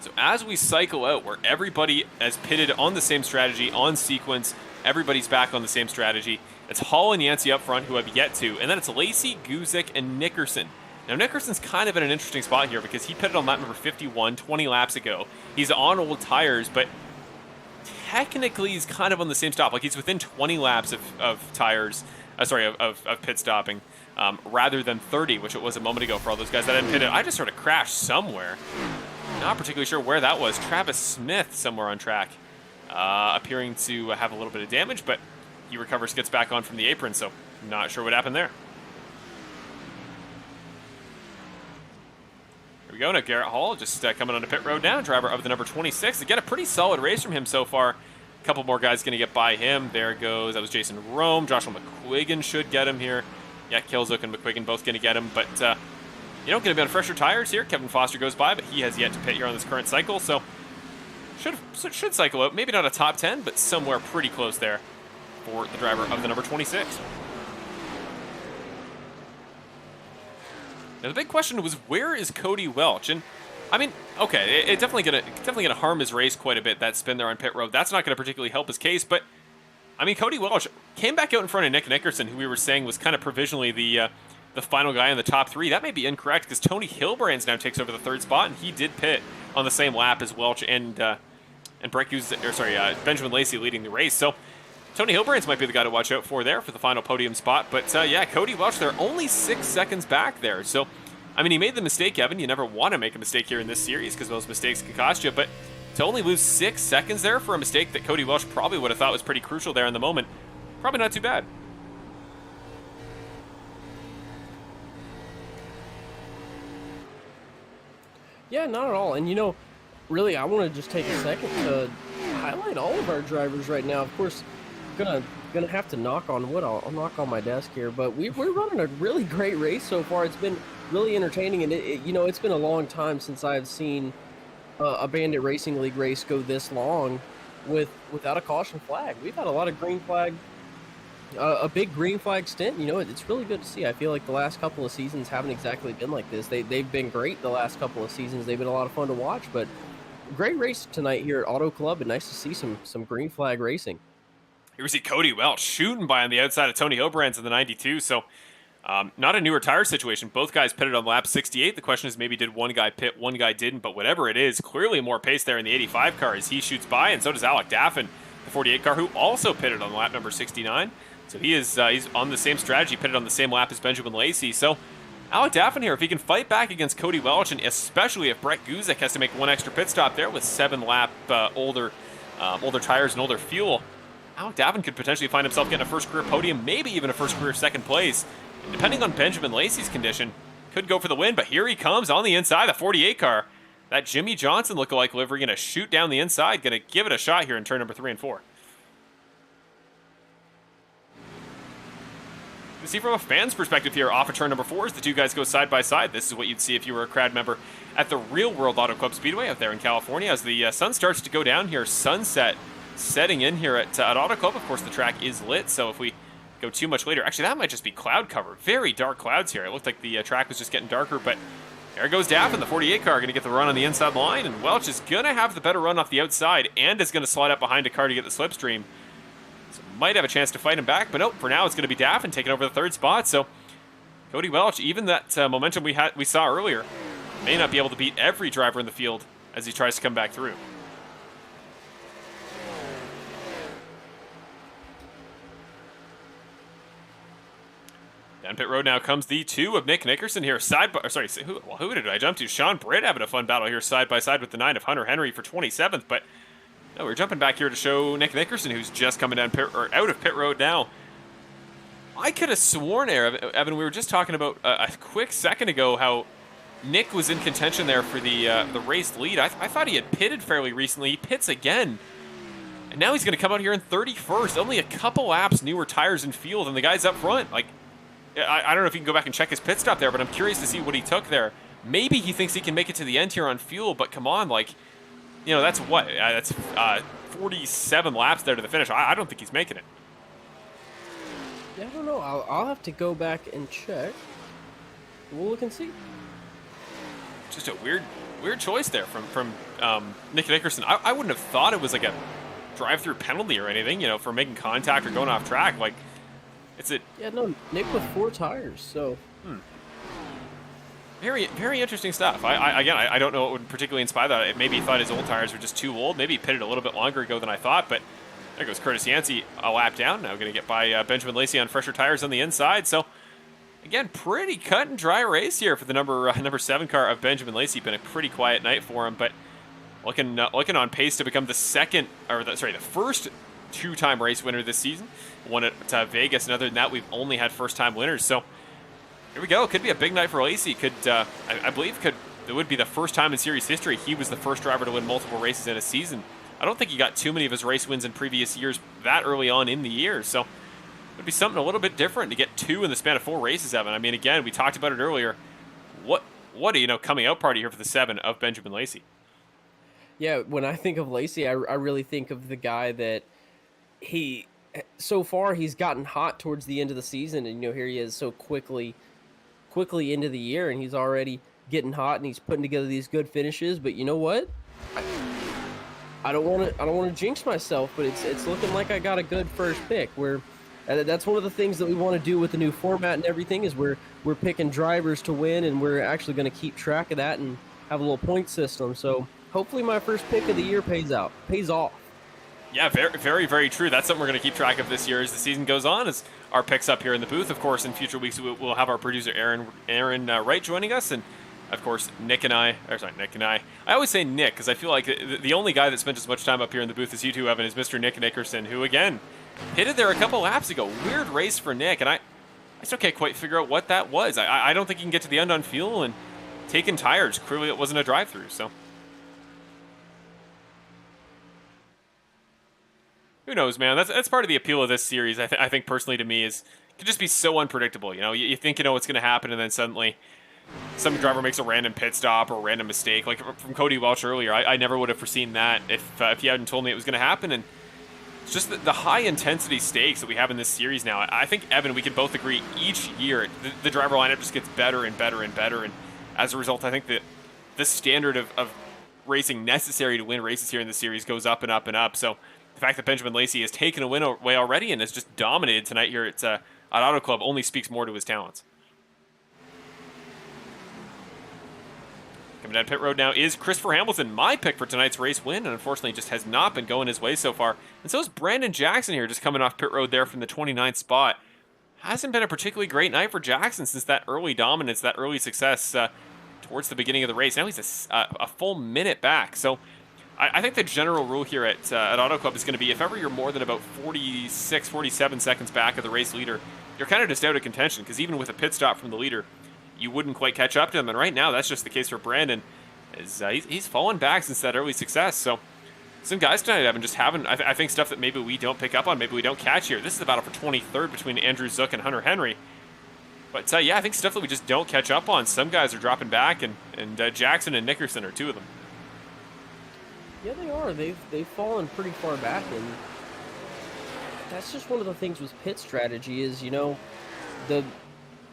S1: So as we cycle out, where everybody has pitted on the same strategy, on sequence, everybody's back on the same strategy. It's Hall and Yancey up front who have yet to, and then it's Lacey, Guzik, and Nickerson. Now, Nickerson's kind of in an interesting spot here because he pitted on lap number 51 20 laps ago. He's on old tires, but technically he's kind of on the same stop. Like, he's within 20 laps of tires, of pit stopping, rather than 30, which it was a moment ago for all those guys that hadn't pitted. I just sort of crashed somewhere. Not particularly sure where that was. Travis Smith somewhere on track, appearing to have a little bit of damage, but he recovers, gets back on from the apron, so not sure what happened there. Here we go. Now Garrett Hall just coming onto pit road now, driver of the number 26. Again, a pretty solid race from him so far. A couple more guys going to get by him. There goes, that was Jason Rome. Joshua McQuiggan should get him here. Yeah, Kilzook and McQuiggan both going to get him, but going to be on fresher tires here. Kevin Foster goes by, but he has yet to pit here on this current cycle, so should cycle out. Maybe not a top 10, but somewhere pretty close there for the driver of the number 26. Now the big question was, where is Cody Welch? And I mean, okay, it's definitely gonna harm his race quite a bit, that spin there on pit road. That's not gonna particularly help his case, but I mean, Cody Welch came back out in front of Nick Nickerson, who we were saying was kind of provisionally the final guy in the top 3. That may be incorrect because Tony Hilbrands now takes over the 3rd spot, and he did pit on the same lap as Welch and Benjamin Lacey leading the race. So Tony Hilbrands might be the guy to watch out for there for the final podium spot. But yeah, Cody Welch, they're only 6 seconds back there. So, I mean, he made the mistake, Evan. You never want to make a mistake here in this series because those mistakes can cost you. But to only lose 6 seconds there for a mistake that Cody Welch probably would have thought was pretty crucial there in the moment, probably not too bad.
S2: Yeah, not at all. And, really, I want to just take a second to highlight all of our drivers right now. Of course, gonna have to knock on wood. I'll knock on my desk here, but we're running a really great race so far. It's been really entertaining, and it's been a long time since I've seen a Bandit Racing League race go this long without a caution flag. We've had a lot of green flag, a big green flag stint. It's really good to see. I feel like the last couple of seasons haven't exactly been like this. They've been great the last couple of seasons. They've been a lot of fun to watch, but great race tonight here at Auto Club, and nice to see some green flag racing.
S1: Here we see Cody Welch shooting by on the outside of Tony Hobrands in the 92. So not a newer tire situation. Both guys pitted on lap 68. The question is maybe did one guy pit, one guy didn't. But whatever it is, clearly more pace there in the 85 car as he shoots by, and so does Alec Daffin, the 48 car, who also pitted on lap number 69. So he's on the same strategy, pitted on the same lap as Benjamin Lacey. So Alec Daffin here, if he can fight back against Cody Welch, and especially if Brett Guzik has to make one extra pit stop there with 7-lap older tires and older fuel, Alec Daffin could potentially find himself getting a first career podium, maybe even a first career second place. And depending on Benjamin Lacey's condition, could go for the win. But here he comes on the inside, the 48 car. That Jimmy Johnson lookalike livery going to shoot down the inside, going to give it a shot here in turn number 3 and 4. You see from a fan's perspective here, off of turn number 4 as the two guys go side by side. This is what you'd see if you were a crowd member at the Real World Auto Club Speedway out there in California. As the sun starts to go down here, sunset setting in here at Auto Club. Of course, the track is lit, so if we go too much later, actually that might just be cloud cover. Very dark clouds here. It looked like the track was just getting darker, but there goes Daffin, the 48 car, going to get the run on the inside line, and Welch is going to have the better run off the outside and is going to slide up behind a car to get the slipstream. So might have a chance to fight him back, but nope, for now it's going to be Daffin taking over the 3rd spot. So Cody Welch, even that momentum we saw earlier, may not be able to beat every driver in the field as he tries to come back through. Down pit road now comes the 2 of Nick Nickerson here. Who did I jump to? Sean Britt having a fun battle here side by side with the 9 of Hunter Henry for 27th. But no, we're jumping back here to show Nick Nickerson, who's just coming down out of pit road now. I could have sworn there, Evan, we were just talking about a quick second ago how Nick was in contention there for the race lead. I thought he had pitted fairly recently. He pits again. And now he's going to come out here in 31st. Only a couple laps newer tires in field, and the guy's up front. Like, I don't know if you can go back and check his pit stop there, but I'm curious to see what he took there. Maybe he thinks he can make it to the end here on fuel, but come on, like, you know, that's what? That's 47 laps there to the finish. I don't think he's making it.
S2: Yeah, I don't know. I'll have to go back and check. We'll look and see.
S1: Just a weird choice there from Nick Nickerson. I wouldn't have thought it was like a drive-through penalty or anything, you know, for making contact or going off track. Like,
S2: Yeah, no, Nick with 4 tires, so.
S1: Very, very interesting stuff. I don't know what would particularly inspire that. Maybe he thought his old tires were just too old. Maybe he pitted a little bit longer ago than I thought, but there goes Curtis Yancey a lap down. Now going to get by Benjamin Lacey on fresher tires on the inside. So, again, pretty cut and dry race here for the number 7 car of Benjamin Lacey. Been a pretty quiet night for him, but looking on pace to become the first 2-time race winner this season. Won at Vegas, and other than that, we've only had first-time winners. So here we go. Could be a big night for Lacey. I believe it would be the first time in series history he was the first driver to win multiple races in a season. I don't think he got too many of his race wins in previous years that early on in the year. So it would be something a little bit different to get 2 in the span of 4 races, Evan. I mean, again, we talked about it earlier. What a coming out party here for the 7 of Benjamin Lacey.
S2: Yeah, when I think of Lacey, I really think of the guy that so far he's gotten hot towards the end of the season, and here he is so quickly into the year, and he's already getting hot, and he's putting together these good finishes. But you know what? I don't want to jinx myself, but it's looking like I got a good first pick. That's one of the things that we want to do with the new format and everything is we're picking drivers to win, and we're actually going to keep track of that and have a little point system. So hopefully my first pick of the year pays off.
S1: Yeah, very, very, very true. That's something we're going to keep track of this year as the season goes on, as our picks up here in the booth. Of course, in future weeks, we'll have our producer, Aaron Wright, joining us. And, of course, Nick and I. I always say Nick because I feel like the only guy that spent as much time up here in the booth as you two, Evan, is Mr. Nick Nickerson, who, again, pitted there a couple laps ago. Weird race for Nick, and I still can't quite figure out what that was. I don't think he can get to the end on fuel and taking tires. Clearly, it wasn't a drive-through, so. Who knows, man? That's part of the appeal of this series. I think personally to me is it can just be so unpredictable. You know, you think you know what's going to happen, and then suddenly some driver makes a random pit stop or a random mistake. Like from Cody Welch earlier, I never would have foreseen that if he hadn't told me it was going to happen. And it's just the high intensity stakes that we have in this series now. I think, Evan, we can both agree each year the driver lineup just gets better and better and better. And as a result, I think that the standard of racing necessary to win races here in the series goes up and up and up. So the fact that Benjamin Lacey has taken a win away already and has just dominated tonight here at Auto Club only speaks more to his talents. Coming down pit road now is Christopher Hamilton, my pick for tonight's race win, and unfortunately just has not been going his way so far. And so is Brandon Jackson here, just coming off pit road there from the 29th spot. Hasn't been a particularly great night for Jackson since that early dominance, that early success towards the beginning of the race. Now he's a full minute back. So I think the general rule here at Auto Club is going to be if ever you're more than about 46, 47 seconds back of the race leader, you're kind of just out of contention, because even with a pit stop from the leader, you wouldn't quite catch up to him. And right now, that's just the case for Brandon. He's fallen back since that early success. So some guys tonight have been just having, I think, stuff that maybe we don't pick up on, maybe we don't catch here. This is the battle for 23rd between Andrew Zook and Hunter Henry. But yeah, I think stuff that we just don't catch up on. Some guys are dropping back, and Jackson and Nickerson are two of them.
S2: Yeah, they are. They've fallen pretty far back, and that's just one of the things with pit strategy is, the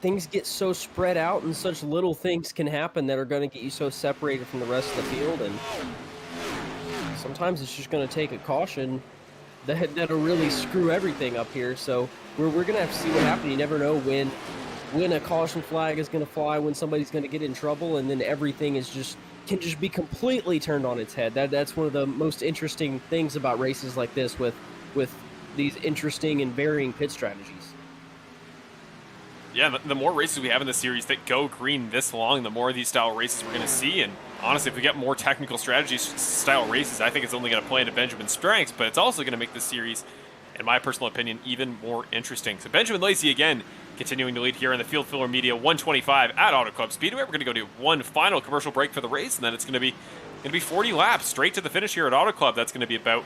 S2: things get so spread out and such little things can happen that are going to get you so separated from the rest of the field, and sometimes it's just going to take a caution that'll really screw everything up here. So we're going to have to see what happens. You never know when a caution flag is going to fly, when somebody's going to get in trouble, and then everything can just be completely turned on its head. That's one of the most interesting things about races like this with these interesting and varying pit strategies.
S1: Yeah, the more races we have in the series that go green this long, the more of these style races we're going to see. And honestly, if we get more technical strategy style races, I think it's only going to play into Benjamin's strengths, but it's also going to make this series, in my personal opinion, even more interesting. So Benjamin Lacey, again, continuing to lead here in the Field Filler Media 125 at Auto Club Speedway. We're going to go to one final commercial break for the race, and then it's going to be 40 laps straight to the finish here at Auto Club. That's going to be about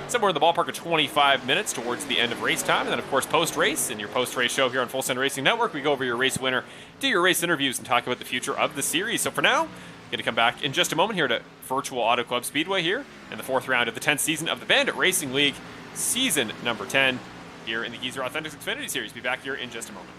S1: somewhere in the ballpark of 25 minutes towards the end of race time. And then, of course, post-race, in your post-race show here on Full Send Racing Network, we go over your race winner, do your race interviews, and talk about the future of the series. So for now, going to come back in just a moment here to virtual Auto Club Speedway here in the 4th round of the 10th season of the Bandit Racing League, season number 10, here in the Geezer Authentics Xfinity Series. Be back here in just a moment.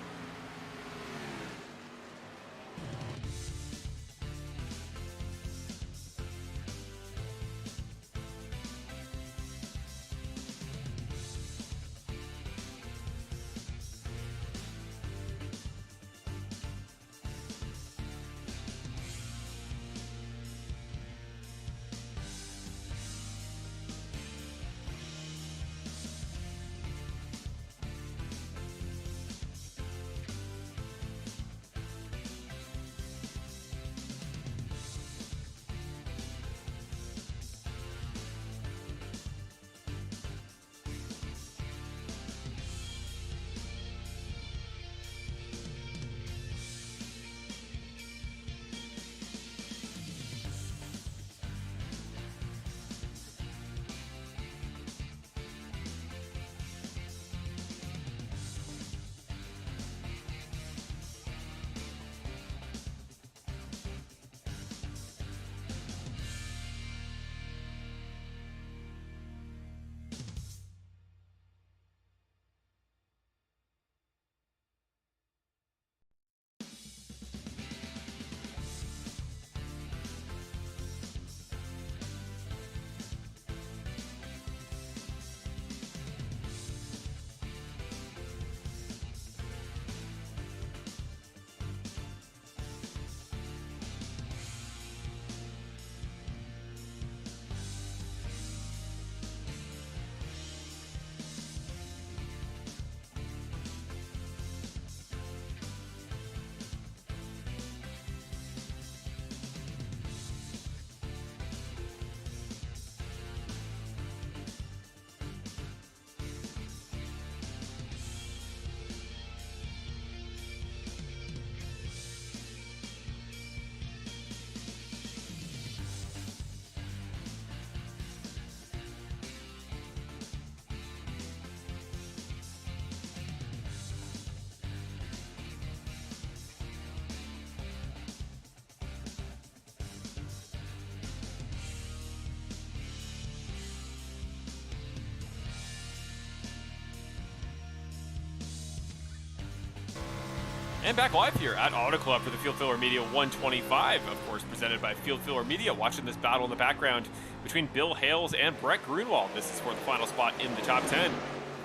S1: And back live here at Auto Club for the Field Filler Media 125, of course, presented by Field Filler Media. Watching this battle in the background between Bill Hales and Brett Grunwald. This is for the final spot in the top 10,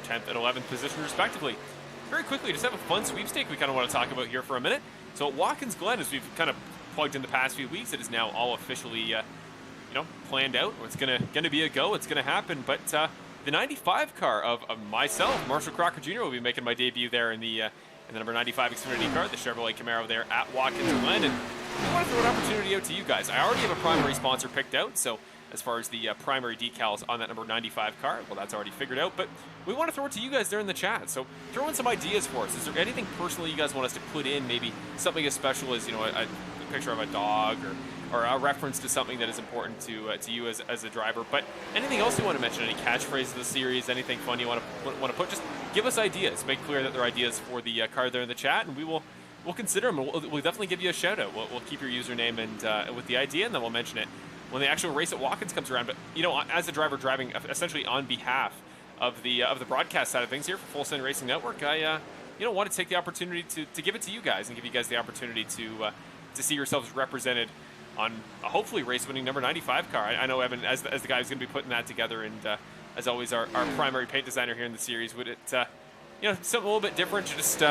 S1: 10th and 11th position, respectively. Very quickly, just have a fun sweepstake we kind of want to talk about here for a minute. So at Watkins Glen, as we've kind of plugged in the past few weeks, it is now all officially, planned out. It's gonna be a go. It's gonna happen. But the 95 car of myself, Marshall Crocker Jr., will be making my debut there in the number 95 Xfinity car, the Chevrolet Camaro there at Watkins Glen. And I want to throw an opportunity out to you guys. I already have a primary sponsor picked out, so as far as the primary decals on that number 95 car, well, that's already figured out. But we want to throw it to you guys there in the chat. So throw in some ideas for us. Is there anything personally you guys want us to put in? Maybe something as special as, a picture of a dog or a reference to something that is important to you as a driver. But anything else you want to mention? Any catchphrases of the series? Anything fun you want to put? Just give us ideas. Make clear that they're ideas for the card there in the chat, and we'll consider them. We'll definitely give you a shout out. We'll keep your username and with the idea, and then we'll mention it when the actual race at Watkins comes around. But as a driver driving essentially on behalf of the broadcast side of things here for Full Send Racing Network, I want to take the opportunity to give it to you guys and give you guys the opportunity to see yourselves represented on a hopefully race-winning number 95 car. I know Evan, as the guy who's going to be putting that together, and as always, our primary paint designer here in the series, would it, something a little bit different to just,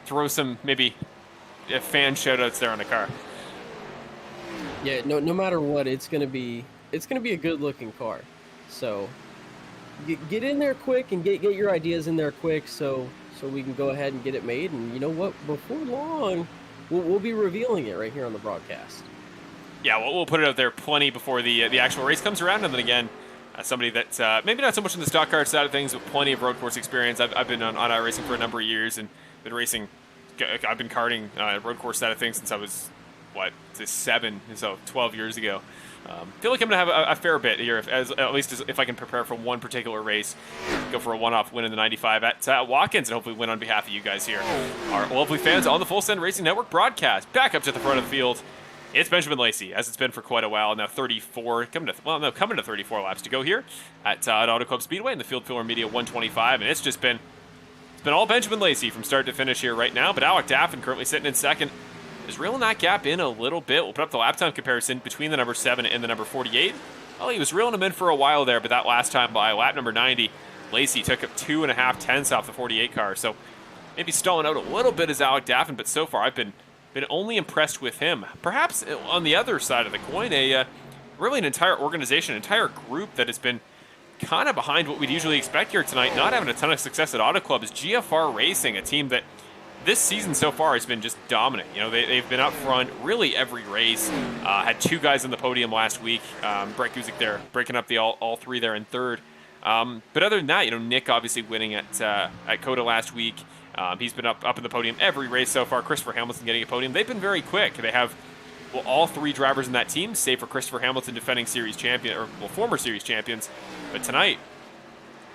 S1: throw some maybe fan shout-outs there on the car.
S2: Yeah, no matter what, it's gonna be a good-looking car. So get in there quick and get your ideas in there quick, so we can go ahead and get it made. And you know what? Before long, we'll be revealing it right here on the broadcast.
S1: Yeah, we'll put it out there plenty before the actual race comes around. And then again, somebody that maybe not so much in the stock car side of things, but plenty of road course experience. I've been on iRacing for a number of years and been racing. I've been karting road course side of things since I was 7, so 12 years ago. Feel like I'm gonna have a fair bit here, at least if I can prepare for one particular race, go for a one-off win in the 95 at Watkins, and hopefully win on behalf of you guys here, our lovely fans on the Full Send Racing Network broadcast. Back up to the front of the field, it's Benjamin Lacey, as it's been for quite a while now. 34, coming to 34 laps to go here at Auto Club Speedway in the Field Filler Media 125, and it's been all Benjamin Lacey from start to finish here right now. But Alec Daffin currently sitting in second, is reeling that gap in a little bit. We'll put up the lap time comparison between the number 7 and the number 48. Well, he was reeling them in for a while there, but that last time by lap number 90, Lacey took up 2.5 tenths off the 48 car. So maybe stalling out a little bit as Alec Daffin, but so far I've been only impressed with him. Perhaps on the other side of the coin, really an entire organization, entire group that has been kind of behind what we'd usually expect here tonight, not having a ton of success at Auto Club, is GFR Racing, a team that this season so far has been just dominant. They've been up front really every race. Had 2 guys on the podium last week. Brett Guzik there, breaking up the all 3 there in third. But other than that, Nick obviously winning at COTA last week. He's been up in the podium every race so far. Christopher Hamilton getting a podium. They've been very quick. They have all 3 drivers in that team, save for Christopher Hamilton, defending series champion, or former series champions. But tonight,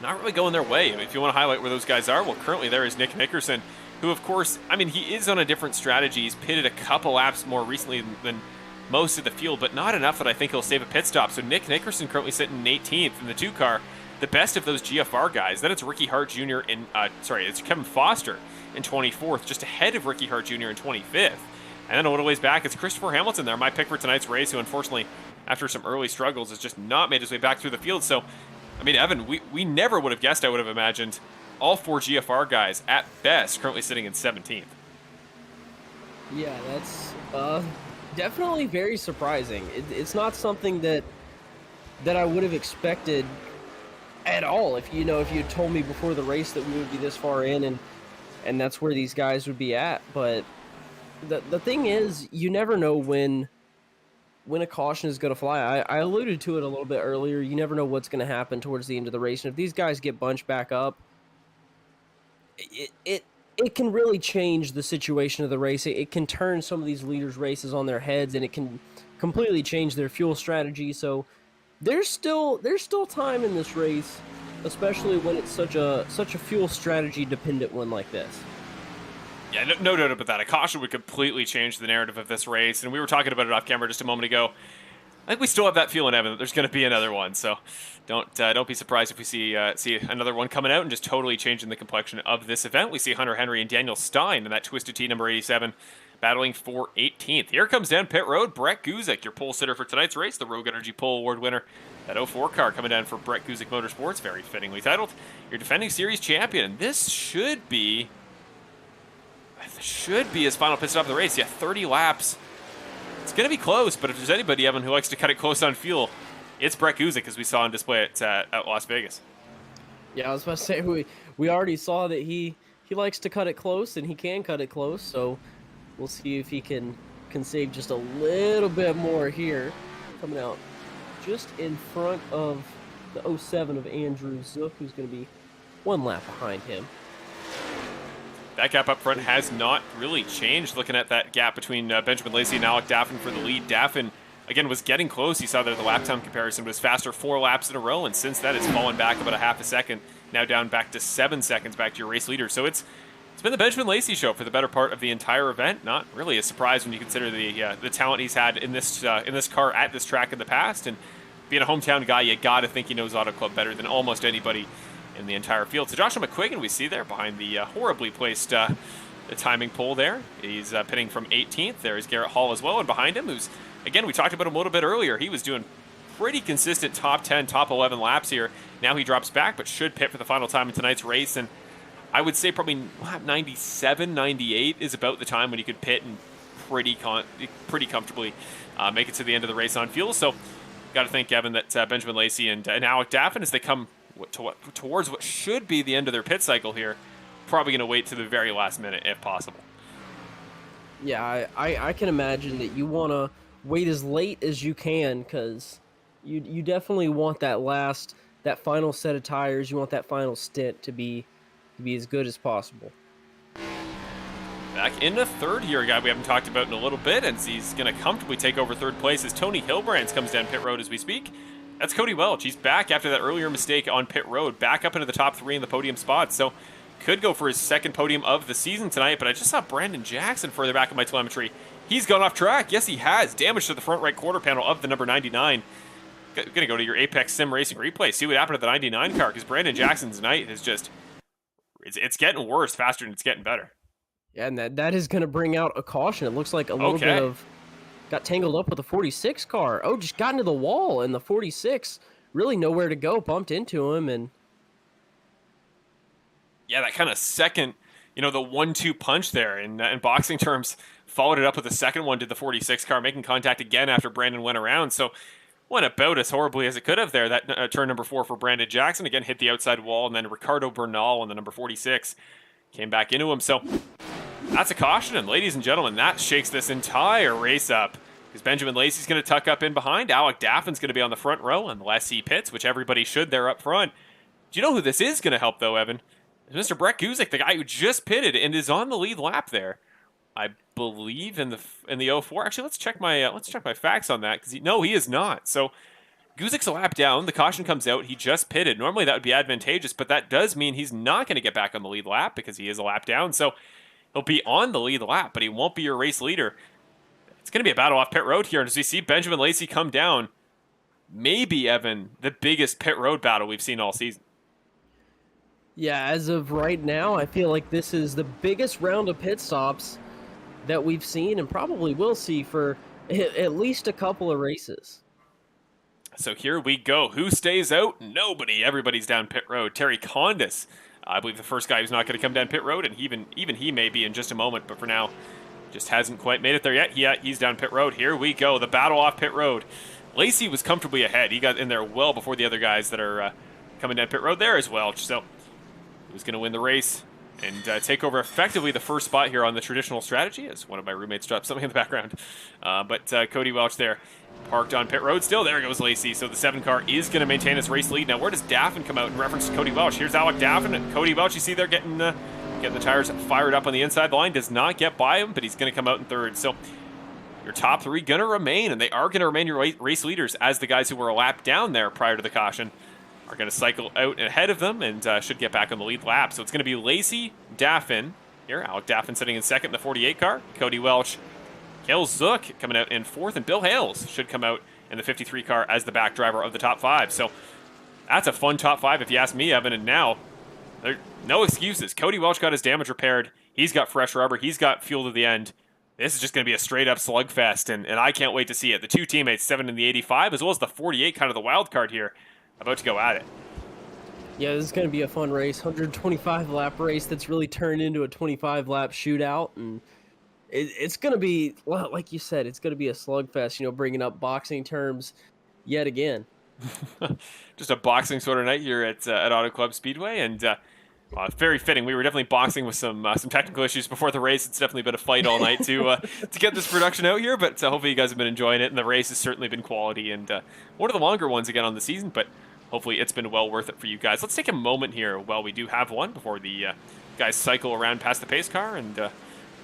S1: not really going their way. If you want to highlight where those guys are, well, currently there is Nick Nickerson, who, of course, he is on a different strategy. He's pitted a couple laps more recently than most of the field, but not enough that I think he'll save a pit stop. So Nick Nickerson currently sitting 18th in the 2 car, the best of those GFR guys. Then it's Ricky Hart Jr. It's Kevin Foster in 24th, just ahead of Ricky Hart Jr. in 25th. And then a little ways back, it's Christopher Hamilton there, my pick for tonight's race, who unfortunately, after some early struggles, has just not made his way back through the field. So, Evan, we never would have guessed, I would have imagined, all 4 GFR guys, at best, currently sitting in 17th.
S2: Yeah, that's definitely very surprising. It's not something that I would have expected at all. If you told me before the race that we would be this far in, and that's where these guys would be at. But the thing is, you never know when a caution is going to fly. I alluded to it a little bit earlier. You never know what's going to happen towards the end of the race, and if these guys get bunched back up, it can really change the situation of the race. It can turn some of these leaders' races on their heads, and it can completely change their fuel strategy. So there's still time in this race, especially when it's such a fuel strategy dependent one like this.
S1: Yeah, no doubt about that. A caution would completely change the narrative of this race, and we were talking about it off camera just a moment ago. I think we still have that feeling, Evan, that there's going to be another one. So don't be surprised if we see another one coming out and just totally changing the complexion of this event. We see Hunter Henry and Daniel Stein in that Twisted Tea number 87 battling for 18th. Here comes down pit road, Brett Guzik, your pole sitter for tonight's race, the Rogue Energy Pole Award winner. That 04 car coming down for Brett Guzik Motorsports, very fittingly titled. Your defending series champion. This should be his final pit stop of the race. Yeah, 30 laps. It's going to be close, but if there's anybody, Evan, who likes to cut it close on fuel, it's Brett Guzik, as we saw on display at Las Vegas.
S2: Yeah, I was about to say, we already saw that he likes to cut it close, and he can cut it close, so we'll see if he can save just a little bit more here. Coming out just in front of the 07 of Andrew Zook, who's going to be one lap behind him.
S1: That gap up front has not really changed. Looking at that gap between Benjamin Lacey and Alec Daffin for the lead. Daffin, again, was getting close. You saw that the lap time comparison was faster 4 laps in a row, and since that, it's fallen back about a half a second. Now down back to 7 seconds, back to your race leader. So it's been the Benjamin Lacey show for the better part of the entire event. Not really a surprise when you consider the talent he's had in this car at this track in the past. And being a hometown guy, you got to think he knows Auto Club better than almost anybody in the entire field. So Joshua McQuiggan, we see there behind the horribly placed the timing pole there. He's pitting from 18th. There is Garrett Hall as well, and behind him, who's, again, we talked about him a little bit earlier. He was doing pretty consistent top 10, top 11 laps here. Now he drops back, but should pit for the final time in tonight's race. And I would say probably lap 97, 98 is about the time when you could pit and pretty comfortably make it to the end of the race on fuel. So got to thank Evan that Benjamin Lacey and Alec Daffin, as they come towards what should be the end of their pit cycle here, probably going to wait to the very last minute if possible.
S2: Yeah, I can imagine that you want to wait as late as you can, because you definitely want that final set of tires. You want that final stint to be as good as possible.
S1: Back in the third here, a guy we haven't talked about in a little bit, and he's going to comfortably take over third place as Tony Hilbrands comes down pit road as we speak. That's Cody Welch. He's back after that earlier mistake on pit road, back up into the top 3 in the podium spots. So could go for his second podium of the season tonight, but I just saw Brandon Jackson further back in my telemetry. He's gone off track. Yes, he has. Damage to the front right quarter panel of the number 99. Going to go to your Apex Sim Racing replay, see what happened to the 99 car, because Brandon Jackson's night is just, it's getting worse faster than it's getting better.
S2: Yeah, and that is going to bring out a caution. It looks like a little bit of got tangled up with the 46 car. Oh, just got into the wall, and the 46 really nowhere to go, bumped into him, and
S1: yeah, that kind of second, the 1-2 punch there in boxing terms, followed it up with a second one to the 46 car, making contact again after Brandon went around. So went about as horribly as it could have there. That turn number 4 for Brandon Jackson, again hit the outside wall, and then Ricardo Bernal on the number 46 came back into him. So that's a caution, and ladies and gentlemen, that shakes this entire race up, because Benjamin Lacey's going to tuck up in behind. Alec Daffin's going to be on the front row unless he pits, which everybody should there up front. Do you know who this is going to help, though, Evan? It's Mr. Brett Guzik, the guy who just pitted and is on the lead lap there, I believe, in the 04. Actually, let's check my facts on that, because he is not. So Guzik's a lap down. The caution comes out. He just pitted. Normally that would be advantageous, but that does mean he's not going to get back on the lead lap because he is a lap down. So he'll be on the lead lap, but he won't be your race leader. It's going to be a battle off pit road here. And as we see Benjamin Lacey come down, maybe, Evan, the biggest pit road battle we've seen all season.
S2: Yeah, as of right now, I feel like this is the biggest round of pit stops that we've seen and probably will see for at least a couple of races.
S1: So here we go. Who stays out? Nobody. Everybody's down pit road. Terry Condis, I believe the first guy who's not going to come down pit road, and even he may be in just a moment, but for now, just hasn't quite made it there yet. Yeah, he's down pit road. Here we go. The battle off pit road. Lacey was comfortably ahead. He got in there well before the other guys that are coming down pit road there as well. So he was going to win the race and take over effectively the first spot here on the traditional strategy, as one of my roommates dropped something in the background. But Cody Welch there, parked on pit road still. There goes Lacey. So the 7 car is going to maintain its race lead. Now, where does Daffin come out in reference to Cody Welch? Here's Alec Daffin and Cody Welch. You see there getting the tires fired up on the inside. The line does not get by him, but he's going to come out in third. So your top 3 going to remain, and they are going to remain your race leaders, as the guys who were a lap down there prior to the caution are going to cycle out ahead of them and should get back on the lead lap. So it's going to be Lacey, Daffin here. Alec Daffin sitting in second in the 48 car. Cody Welch, Kale Zook coming out in fourth, and Bill Hales should come out and the 53 car as the back driver of the top 5. So that's a fun top 5 if you ask me, Evan. And now, there no excuses. Cody Welch got his damage repaired. He's got fresh rubber. He's got fuel to the end. This is just going to be a straight-up slugfest, and I can't wait to see it. The two teammates, 7 in the 85, as well as the 48, kind of the wild card here, about to go at it.
S2: Yeah, this is going to be a fun race. 125-lap race that's really turned into a 25-lap shootout, and it's going to be, well, like you said, it's going to be a slugfest, you know, bringing up boxing terms yet again.
S1: Just a boxing sort of night here at Auto Club Speedway, and very fitting. We were definitely boxing with some technical issues before the race. It's definitely been a fight all night to get this production out here, but hopefully you guys have been enjoying it, and the race has certainly been quality, and one of the longer ones again on the season, but hopefully it's been well worth it for you guys. Let's take a moment here while we do have one before the guys cycle around past the pace car and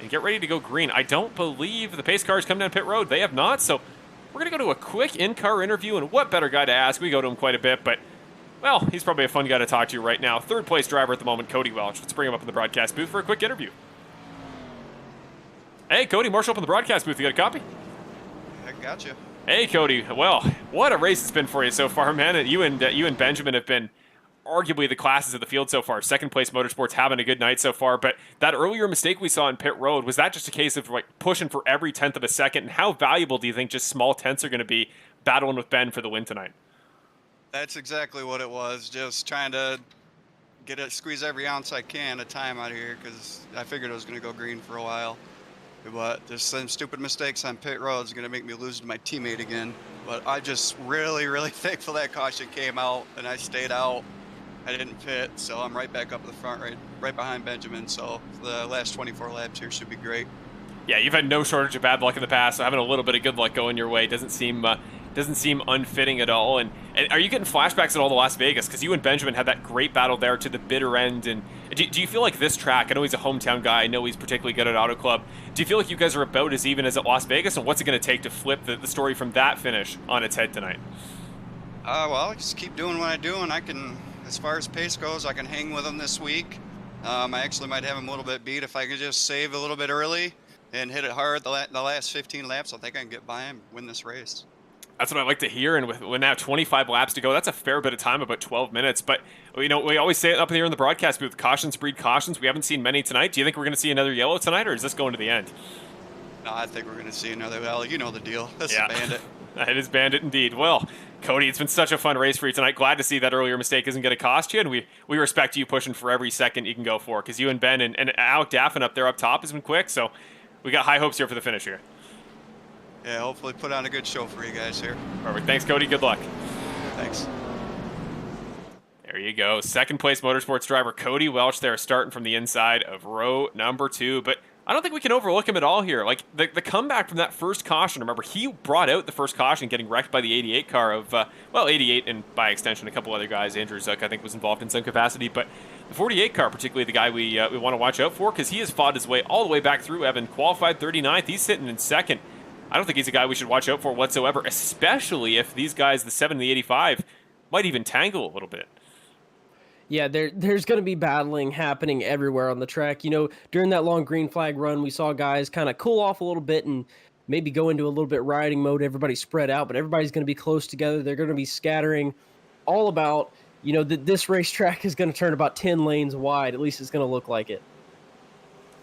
S1: get ready to go green. I don't believe the pace cars come down pit road. They have not, so we're going to go to a quick in-car interview, and what better guy to ask? We go to him quite a bit, but, well, he's probably a fun guy to talk to right now. Third place driver at the moment, Cody Welch. Let's bring him up in the broadcast booth for a quick interview. Hey, Cody, Marshall up in the broadcast booth. You got a copy?
S3: I got you.
S1: Hey, Cody. Well, what a race it's been for you so far, man. You and Benjamin have been arguably the classes of the field so far. Second place Motorsports having a good night so far, but that earlier mistake we saw in pit road, was that just a case of like pushing for every tenth of a second? And how valuable do you think just small tenths are going to be battling with Ben for the win tonight?
S3: That's exactly what it was. Just trying to squeeze every ounce I can of time out of here, because I figured it was going to go green for a while. But just some stupid mistakes on pit road is going to make me lose to my teammate again. But I just really thankful that caution came out and I stayed out. I didn't pit, so I'm right back up at the front, right behind Benjamin. So the last 24 laps here should be great.
S1: Yeah, you've had no shortage of bad luck in the past, so having a little bit of good luck going your way doesn't seem unfitting at all. And are you getting flashbacks at all to Las Vegas? Because you and Benjamin had that great battle there to the bitter end. And do you feel like this track, I know he's a hometown guy, I know he's particularly good at Auto Club, do you feel like you guys are about as even as at Las Vegas? And what's it going to take to flip the story from that finish on its head tonight?
S3: Well, I just keep doing what I do, and I can, as far as pace goes, I can hang with him this week. I actually might have him a little bit beat if I can just save a little bit early and hit it hard the last 15 laps. I think I can get by him, win this race.
S1: That's what I like to hear, and with now 25 laps to go, that's a fair bit of time, about 12 minutes. But, you know, we always say it up here in the broadcast booth, cautions breed cautions. We haven't seen many tonight. Do you think we're going to see another yellow tonight, or is this going to the end?
S3: No, I think we're going to see another. Well, you know the deal. That's
S1: yeah.
S3: The Bandit.
S1: It is Bandit indeed. Well, Cody, it's been such a fun race for you tonight. Glad to see that earlier mistake isn't going to cost you, and we respect you pushing for every second you can go for, because you and Ben and Alec Daffin up there up top has been quick, so we got high hopes here for the finish here.
S3: Yeah, hopefully put on a good show for you guys here.
S1: Perfect. Thanks, Cody. Good luck.
S3: Thanks.
S1: There you go. Second place Motorsports driver Cody Welch there, starting from the inside of row number 2. But I don't think we can overlook him at all here. Like, the comeback from that first caution, remember, he brought out the first caution, getting wrecked by the 88 car of, 88 and by extension a couple other guys. Andrew Zook, I think, was involved in some capacity. But the 48 car, particularly the guy we want to watch out for, because he has fought his way all the way back through. Evan qualified 39th. He's sitting in second. I don't think he's a guy we should watch out for whatsoever, especially if these guys, the 7 and the 85, might even tangle a little bit.
S2: Yeah, there's going to be battling happening everywhere on the track. You know, during that long green flag run, we saw guys kind of cool off a little bit and maybe go into a little bit riding mode. Everybody spread out, but everybody's going to be close together. They're going to be scattering all about, you know, this racetrack is going to turn about 10 lanes wide. At least it's going to look like it.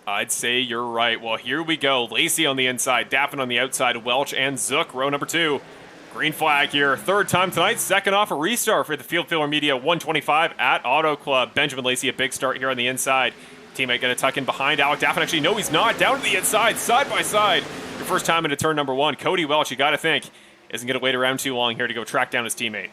S1: I'd say you're right. Well, here we go. Lacey on the inside, Daffin on the outside, Welch and Zook, row number 2. Green flag here. Third time tonight, second off a restart for the Field Filler Media 125 at Auto Club. Benjamin Lacey, a big start here on the inside. Teammate going to tuck in behind Alec Daffin. Actually, no, he's not. Down to the inside, side by side. Your first time into turn number 1. Cody Welch, you got to think, isn't going to wait around too long here to go track down his teammate.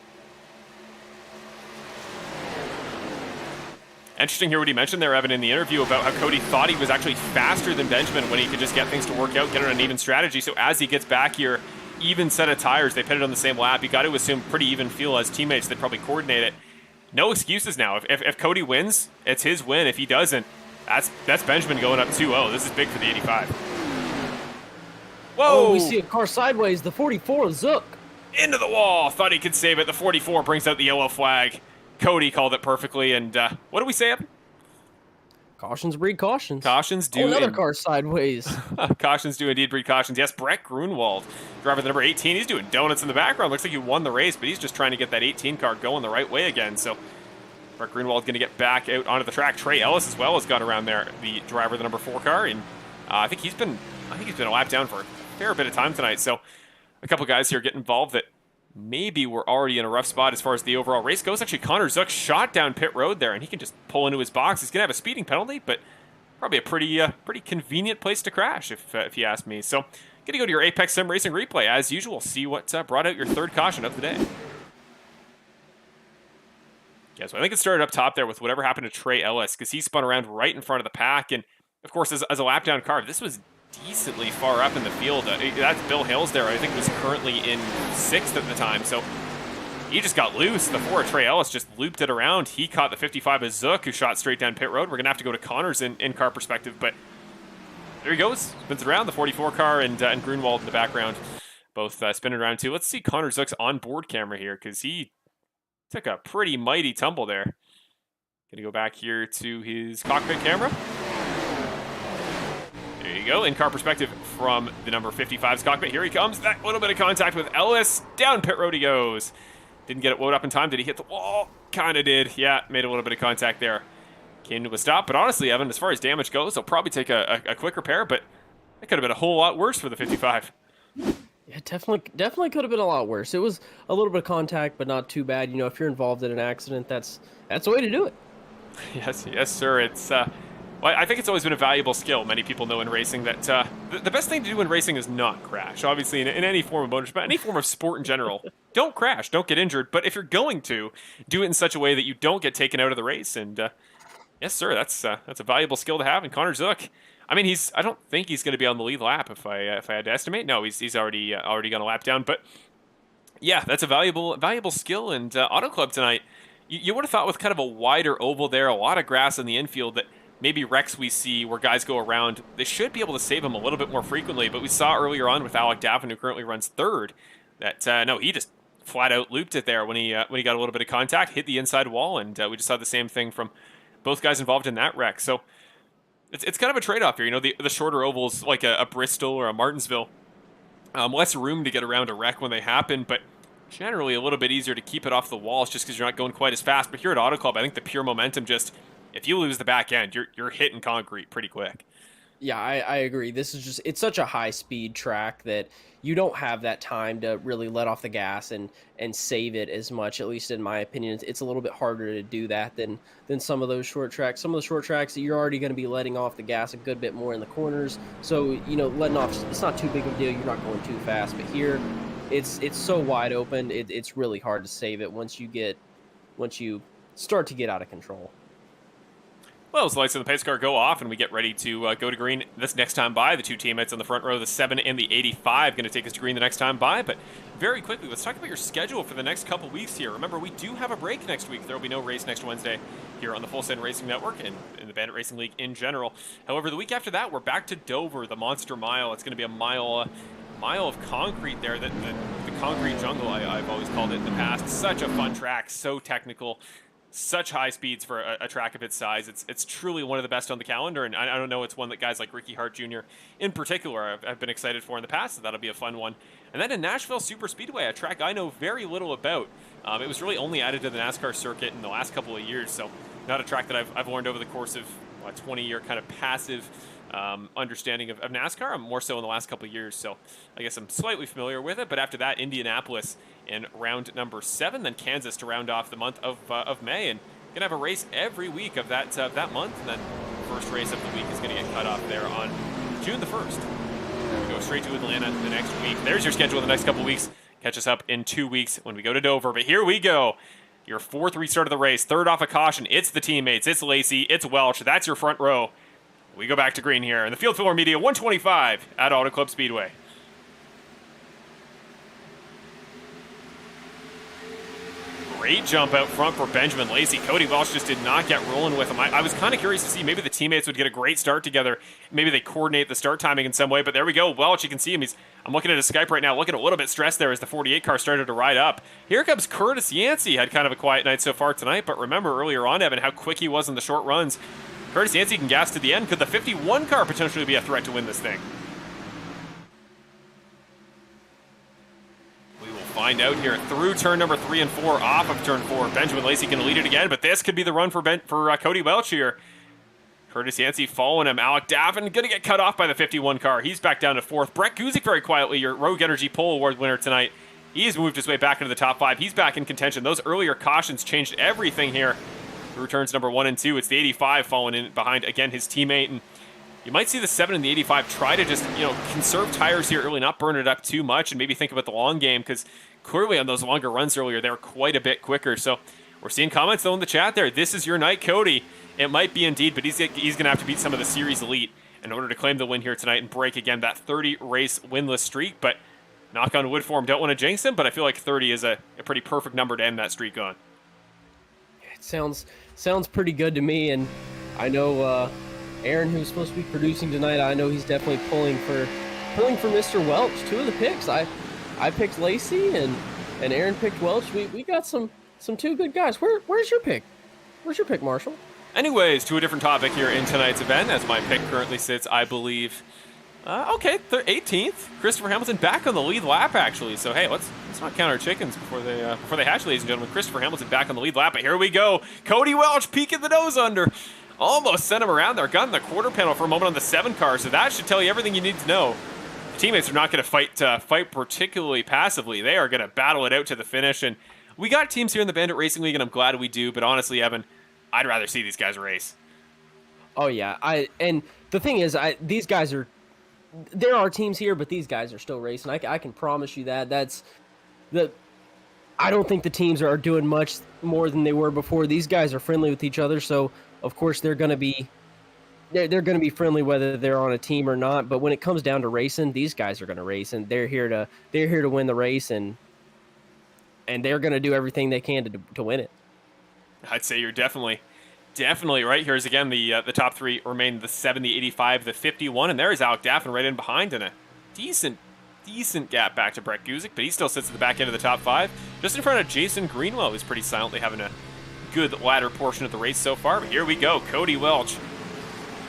S1: Interesting here what he mentioned there, Evan, in the interview about how Cody thought he was actually faster than Benjamin when he could just get things to work out, get on an even strategy. So as he gets back here, even set of tires, they pitted on the same lap. You got to assume pretty even feel as teammates. They'd probably coordinate it. No excuses now. If Cody wins, it's his win. If he doesn't, that's Benjamin going up 2-0. This is big for the 85. Whoa!
S2: Oh, we see a car sideways. The 44, Zook.
S1: Into the wall. Thought he could save it. The 44 brings out the yellow flag. Cody called it perfectly, and what do we say, Evan?
S2: Cautions breed cautions.
S1: Cautions do.
S2: Oh, another car sideways.
S1: Cautions do indeed breed cautions. Yes, Brett Grunwald, driver the number 18. He's doing donuts in the background. Looks like he won the race, but he's just trying to get that 18 car going the right way again. So Brett Grunwald going to get back out onto the track. Trey Ellis as well has got around there, the driver of the number 4 car, and I think he's been a lap down for a fair bit of time tonight. So a couple guys here get involved that maybe we're already in a rough spot as far as the overall race goes. Actually, Connor Zook shot down pit road there, and he can just pull into his box. He's going to have a speeding penalty, but probably a pretty convenient place to crash, if you ask me. So, going to go to your Apex Sim Racing replay, as usual. See what brought out your third caution of the day. Yeah, so I think it started up top there with whatever happened to Trey Ellis, because he spun around right in front of the pack, and, of course, as a lap down car, this was decently far up in the field. That's Bill Hales there. I think was currently in 6th at the time. So he just got loose. The 4 Trey Ellis just looped it around. He caught the 55 of Zook, who shot straight down pit road. We're going to have to go to Connor's in-car perspective, but there he goes. Spins it around. The 44 car and Grunwald in the background, both spinning around too. Let's see Connor Zook's onboard camera here, because he took a pretty mighty tumble there. Going to go back here to his cockpit camera. There you go, in-car perspective from the number 55's cockpit. Here he comes, that little bit of contact with Ellis. Down pit road he goes. Didn't get it loaded up in time. Did he hit the wall? Kind of did. Yeah, made a little bit of contact there. Came to a stop, but honestly, Evan, as far as damage goes, he'll probably take a quick repair, but it could have been a whole lot worse for the 55.
S2: Yeah, definitely could have been a lot worse. It was a little bit of contact, but not too bad. You know, if you're involved in an accident, that's the way to do it.
S1: Yes, sir. It's well, I think it's always been a valuable skill. Many people know in racing that the best thing to do in racing is not crash. Obviously, in any form of motorsport, any form of sport in general, don't crash, don't get injured. But if you're going to, do it in such a way that you don't get taken out of the race. And yes, sir, that's a valuable skill to have. And Connor Zook, I mean, I don't think he's going to be on the lead lap if I had to estimate. No, he's already gone a lap down. But yeah, that's a valuable skill. And Auto Club tonight, you would have thought with kind of a wider oval there, a lot of grass in the infield, that maybe wrecks we see where guys go around, they should be able to save them a little bit more frequently. But we saw earlier on with Alec Davin, who currently runs 3rd, that no, he just flat out looped it there when he got a little bit of contact, hit the inside wall, and we just saw the same thing from both guys involved in that wreck. So it's kind of a trade-off here. You know, the shorter ovals like a Bristol or a Martinsville, less room to get around a wreck when they happen, but generally a little bit easier to keep it off the walls just because you're not going quite as fast. But here at Auto Club, I think the pure momentum just, if you lose the back end, you're hitting concrete pretty quick.
S2: Yeah, I agree. This is just, it's such a high-speed track that you don't have that time to really let off the gas and save it as much, at least in my opinion. It's a little bit harder to do that than some of those short tracks. Some of the short tracks, you're already going to be letting off the gas a good bit more in the corners. So, you know, letting off, it's not too big of a deal. You're not going too fast. But here, it's so wide open, it's really hard to save it once you start to get out of control.
S1: Well, as the lights of the pace car go off and we get ready to go to green this next time by, the two teammates on the front row, the 7 and the 85, going to take us to green the next time by. But very quickly, let's talk about your schedule for the next couple weeks here. Remember, we do have a break next week. There will be no race next Wednesday here on the Full Send Racing Network and in the Bandit Racing League in general. However, the week after that, we're back to Dover, the Monster Mile. It's going to be a mile of concrete there, the concrete jungle, I've always called it in the past. Such a fun track, so technical. Such high speeds for a track of its size. It's truly one of the best on the calendar, and I don't know, it's one that guys like Ricky Hart Jr. in particular have been excited for in the past, so that'll be a fun one. And then in Nashville Super Speedway, a track I know very little about. It was really only added to the NASCAR circuit in the last couple of years, so not a track that I've learned over the course of a 20-year kind of passive understanding of NASCAR. I'm more so in the last couple of years, so I guess I'm slightly familiar with it. But after that, Indianapolis in round number 7, then Kansas to round off the month of May, and gonna have a race every week of that month. And then the first race of the week is gonna get cut off there on June the 1st. We go straight to Atlanta the next week. There's your schedule the next couple of weeks. Catch us up in 2 weeks when we go to Dover. But here we go. Your 4th restart of the race, 3rd off a caution. It's the teammates, it's Lacey, it's Welch. That's your front row. We go back to green here in the Field Filler Media 125 at Auto Club Speedway. Great jump out front for Benjamin Lacey. Cody Welch just did not get rolling with him. I was kind of curious to see maybe the teammates would get a great start together. Maybe they coordinate the start timing in some way, but there we go. Welch, you can see him. I'm looking at his Skype right now, looking a little bit stressed there as the 48 car started to ride up. Here comes Curtis Yancey. Had kind of a quiet night so far tonight, but remember earlier on, Evan, how quick he was in the short runs. Curtis Yancey can gas to the end. Could the 51 car potentially be a threat to win this thing? We will find out here through turn number 3 and 4, off of turn 4. Benjamin Lacey can lead it again, but this could be the run for Cody Welch here. Curtis Yancey following him. Alec Davin going to get cut off by the 51 car. He's back down to 4th. Brett Guzik very quietly, your Rogue Energy Pole Award winner tonight. He's moved his way back into the top 5. He's back in contention. Those earlier cautions changed everything here. Through turns number 1 and 2, it's the 85 falling in behind, again, his teammate. And you might see the 7 and the 85 try to just, conserve tires here early, not burn it up too much, and maybe think about the long game, because clearly on those longer runs earlier, they were quite a bit quicker. So we're seeing comments, though, in the chat there. This is your night, Cody. It might be indeed, but he's going to have to beat some of the series elite in order to claim the win here tonight and break, again, that 30-race winless streak. But knock on wood for him. Don't want to jinx him, but I feel like 30 is a pretty perfect number to end that streak on.
S2: It sounds pretty good to me, and I know Aaron, who's supposed to be producing tonight, I know he's definitely pulling for Mr. Welch. 2 of the picks, I picked Lacey, and Aaron picked Welch. We got some 2 good guys. Where's your pick? Where's your pick, Marshall?
S1: Anyways, to a different topic here in tonight's event, as my pick currently sits, I believe, 18th. Christopher Hamilton back on the lead lap, actually. So, hey, let's not count our chickens before they hatch, ladies and gentlemen. Christopher Hamilton back on the lead lap, but here we go. Cody Welch peeking the nose under. Almost sent him around there. Got in the quarter panel for a moment on the 7 car, so that should tell you everything you need to know. The teammates are not going to fight particularly passively. They are going to battle it out to the finish, and we got teams here in the Bandit Racing League, and I'm glad we do, but honestly, Evan, I'd rather see these guys race.
S2: Oh, yeah. And the thing is, these guys are... There are teams here, but these guys are still racing. I can promise you that. I don't think the teams are doing much more than they were before. These guys are friendly with each other, so of course they're going to be friendly whether they're on a team or not. But when it comes down to racing, these guys are going to race, and they're here to win the race, and they're going to do everything they can to win it.
S1: I'd say you're definitely right. Here's again the top 3 remain the 7, the 85, the 51, and there is Alec Daffin right in behind, and a decent gap back to Brett Guzik, but he still sits at the back end of the top 5, just in front of Jason Greenwell, who's pretty silently having a good ladder portion of the race so far. But here we go, Cody Welch.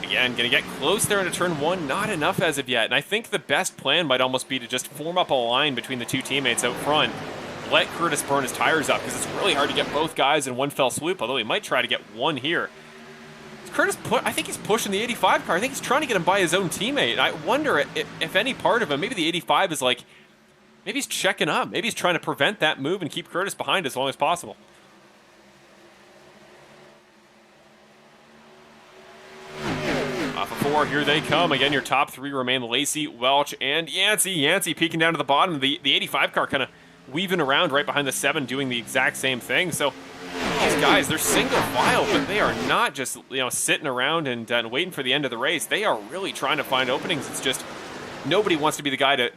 S1: Again, going to get close there into turn 1, not enough as of yet, and I think the best plan might almost be to just form up a line between the 2 teammates out front. Let Curtis burn his tires up, because it's really hard to get both guys in one fell swoop, although he might try to get one here. Curtis, I think he's pushing the 85 car. I think he's trying to get him by his own teammate. I wonder if any part of him, maybe the 85 is like, maybe he's checking up. Maybe he's trying to prevent that move and keep Curtis behind as long as possible. Off of 4, here they come. Again, your top 3 remain Lacey, Welch, and Yancey. Yancey peeking down to the bottom. The 85 car kind of weaving around right behind the 7, doing the exact same thing. So these guys, they're single file, but they are not just sitting around and waiting for the end of the race. They are really trying to find openings. It's just nobody wants to be the guy to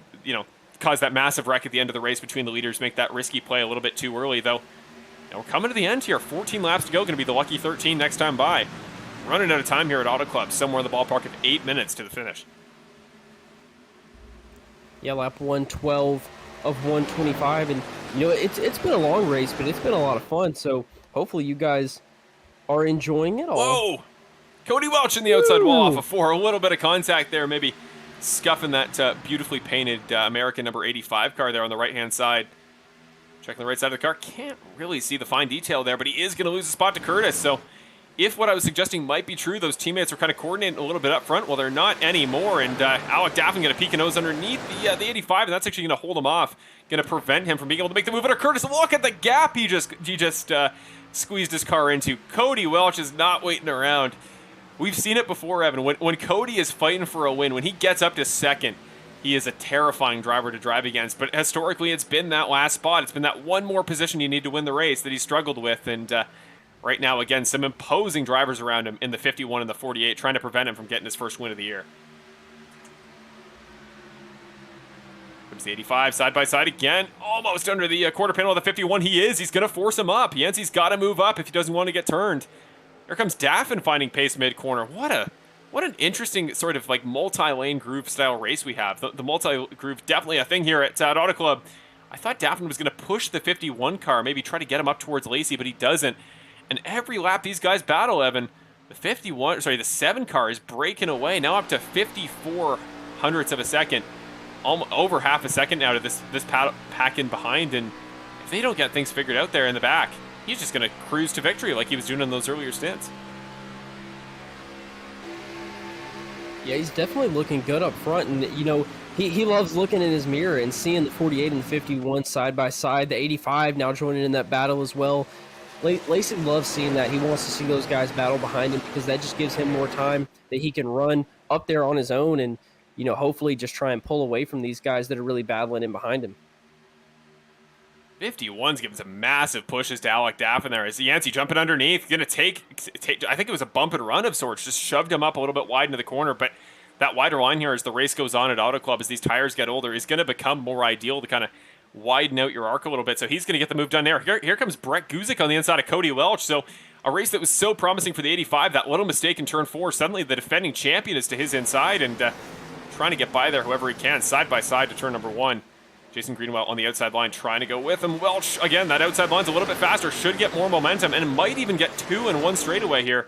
S1: cause that massive wreck at the end of the race between the leaders, make that risky play a little bit too early, though. Now we're coming to the end here. 14 laps to go. Going to be the lucky 13 next time by. Running out of time here at Auto Club, somewhere in the ballpark of 8 minutes to the finish.
S2: Yeah, lap 112 of 125, and it's been a long race, but it's been a lot of fun, so hopefully you guys are enjoying it all.
S1: Whoa! Cody Welch in the outside wall off of 4. A little bit of contact there, maybe scuffing that beautifully painted American number 85 car there on the right-hand side. Checking the right side of the car. Can't really see the fine detail there, but he is going to lose the spot to Curtis, so if what I was suggesting might be true, those teammates are kind of coordinating a little bit up front. Well, they're not anymore, and Alec Daffin going to peek a nose underneath the 85, and that's actually going to hold him off, going to prevent him from being able to make the move under Curtis. Look at the gap he just squeezed his car into. Cody Welch is not waiting around. We've seen it before, Evan. When Cody is fighting for a win, when he gets up to second, he is a terrifying driver to drive against. But historically, it's been that last spot. It's been that one more position you need to win the race that he struggled with, and right now, again, some imposing drivers around him in the 51 and the 48, trying to prevent him from getting his first win of the year. Comes the 85, side by side again, almost under the quarter panel of the 51. He's going to force him up. Yancey's got to move up if he doesn't want to get turned. Here comes Daffin finding pace mid-corner. What an interesting sort of like multi-lane groove style race we have. The multi-groove, definitely a thing here at Auto Club. I thought Daffin was going to push the 51 car, maybe try to get him up towards Lacey, but he doesn't. And every lap these guys battle, Evan, The 7 car is breaking away, now up to 54 hundredths of a second. Almost over half a second now to this pack in behind, and if they don't get things figured out there in the back, he's just going to cruise to victory like he was doing in those earlier stints.
S2: Yeah, he's definitely looking good up front, and you know, he loves looking in his mirror and seeing the 48 and the 51 side by side, the 85 now joining in that battle as well. Lacey loves seeing that. He wants to see those guys battle behind him because that just gives him more time that he can run up there on his own and, you know, hopefully just try and pull away from these guys that are really battling in behind him.
S1: 51's giving some massive pushes to Alec Daffin there. Is Yancey jumping underneath? Going to take, I think it was a bump and run of sorts, just shoved him up a little bit wide into the corner. But that wider line here as the race goes on at Auto Club, as these tires get older, is going to become more ideal to kind of widen out your arc a little bit. So he's going to get the move done there. Here comes Brett Guzik on the inside of Cody Welch. So a race that was so promising for the 85, that little mistake in turn 4, suddenly the defending champion is to his inside and trying to get by there however he can, side by side to turn number 1. Jason Greenwell on the outside line trying to go with him. Welch, again, that outside line's a little bit faster, should get more momentum, and might even get 2 in 1 straightaway here.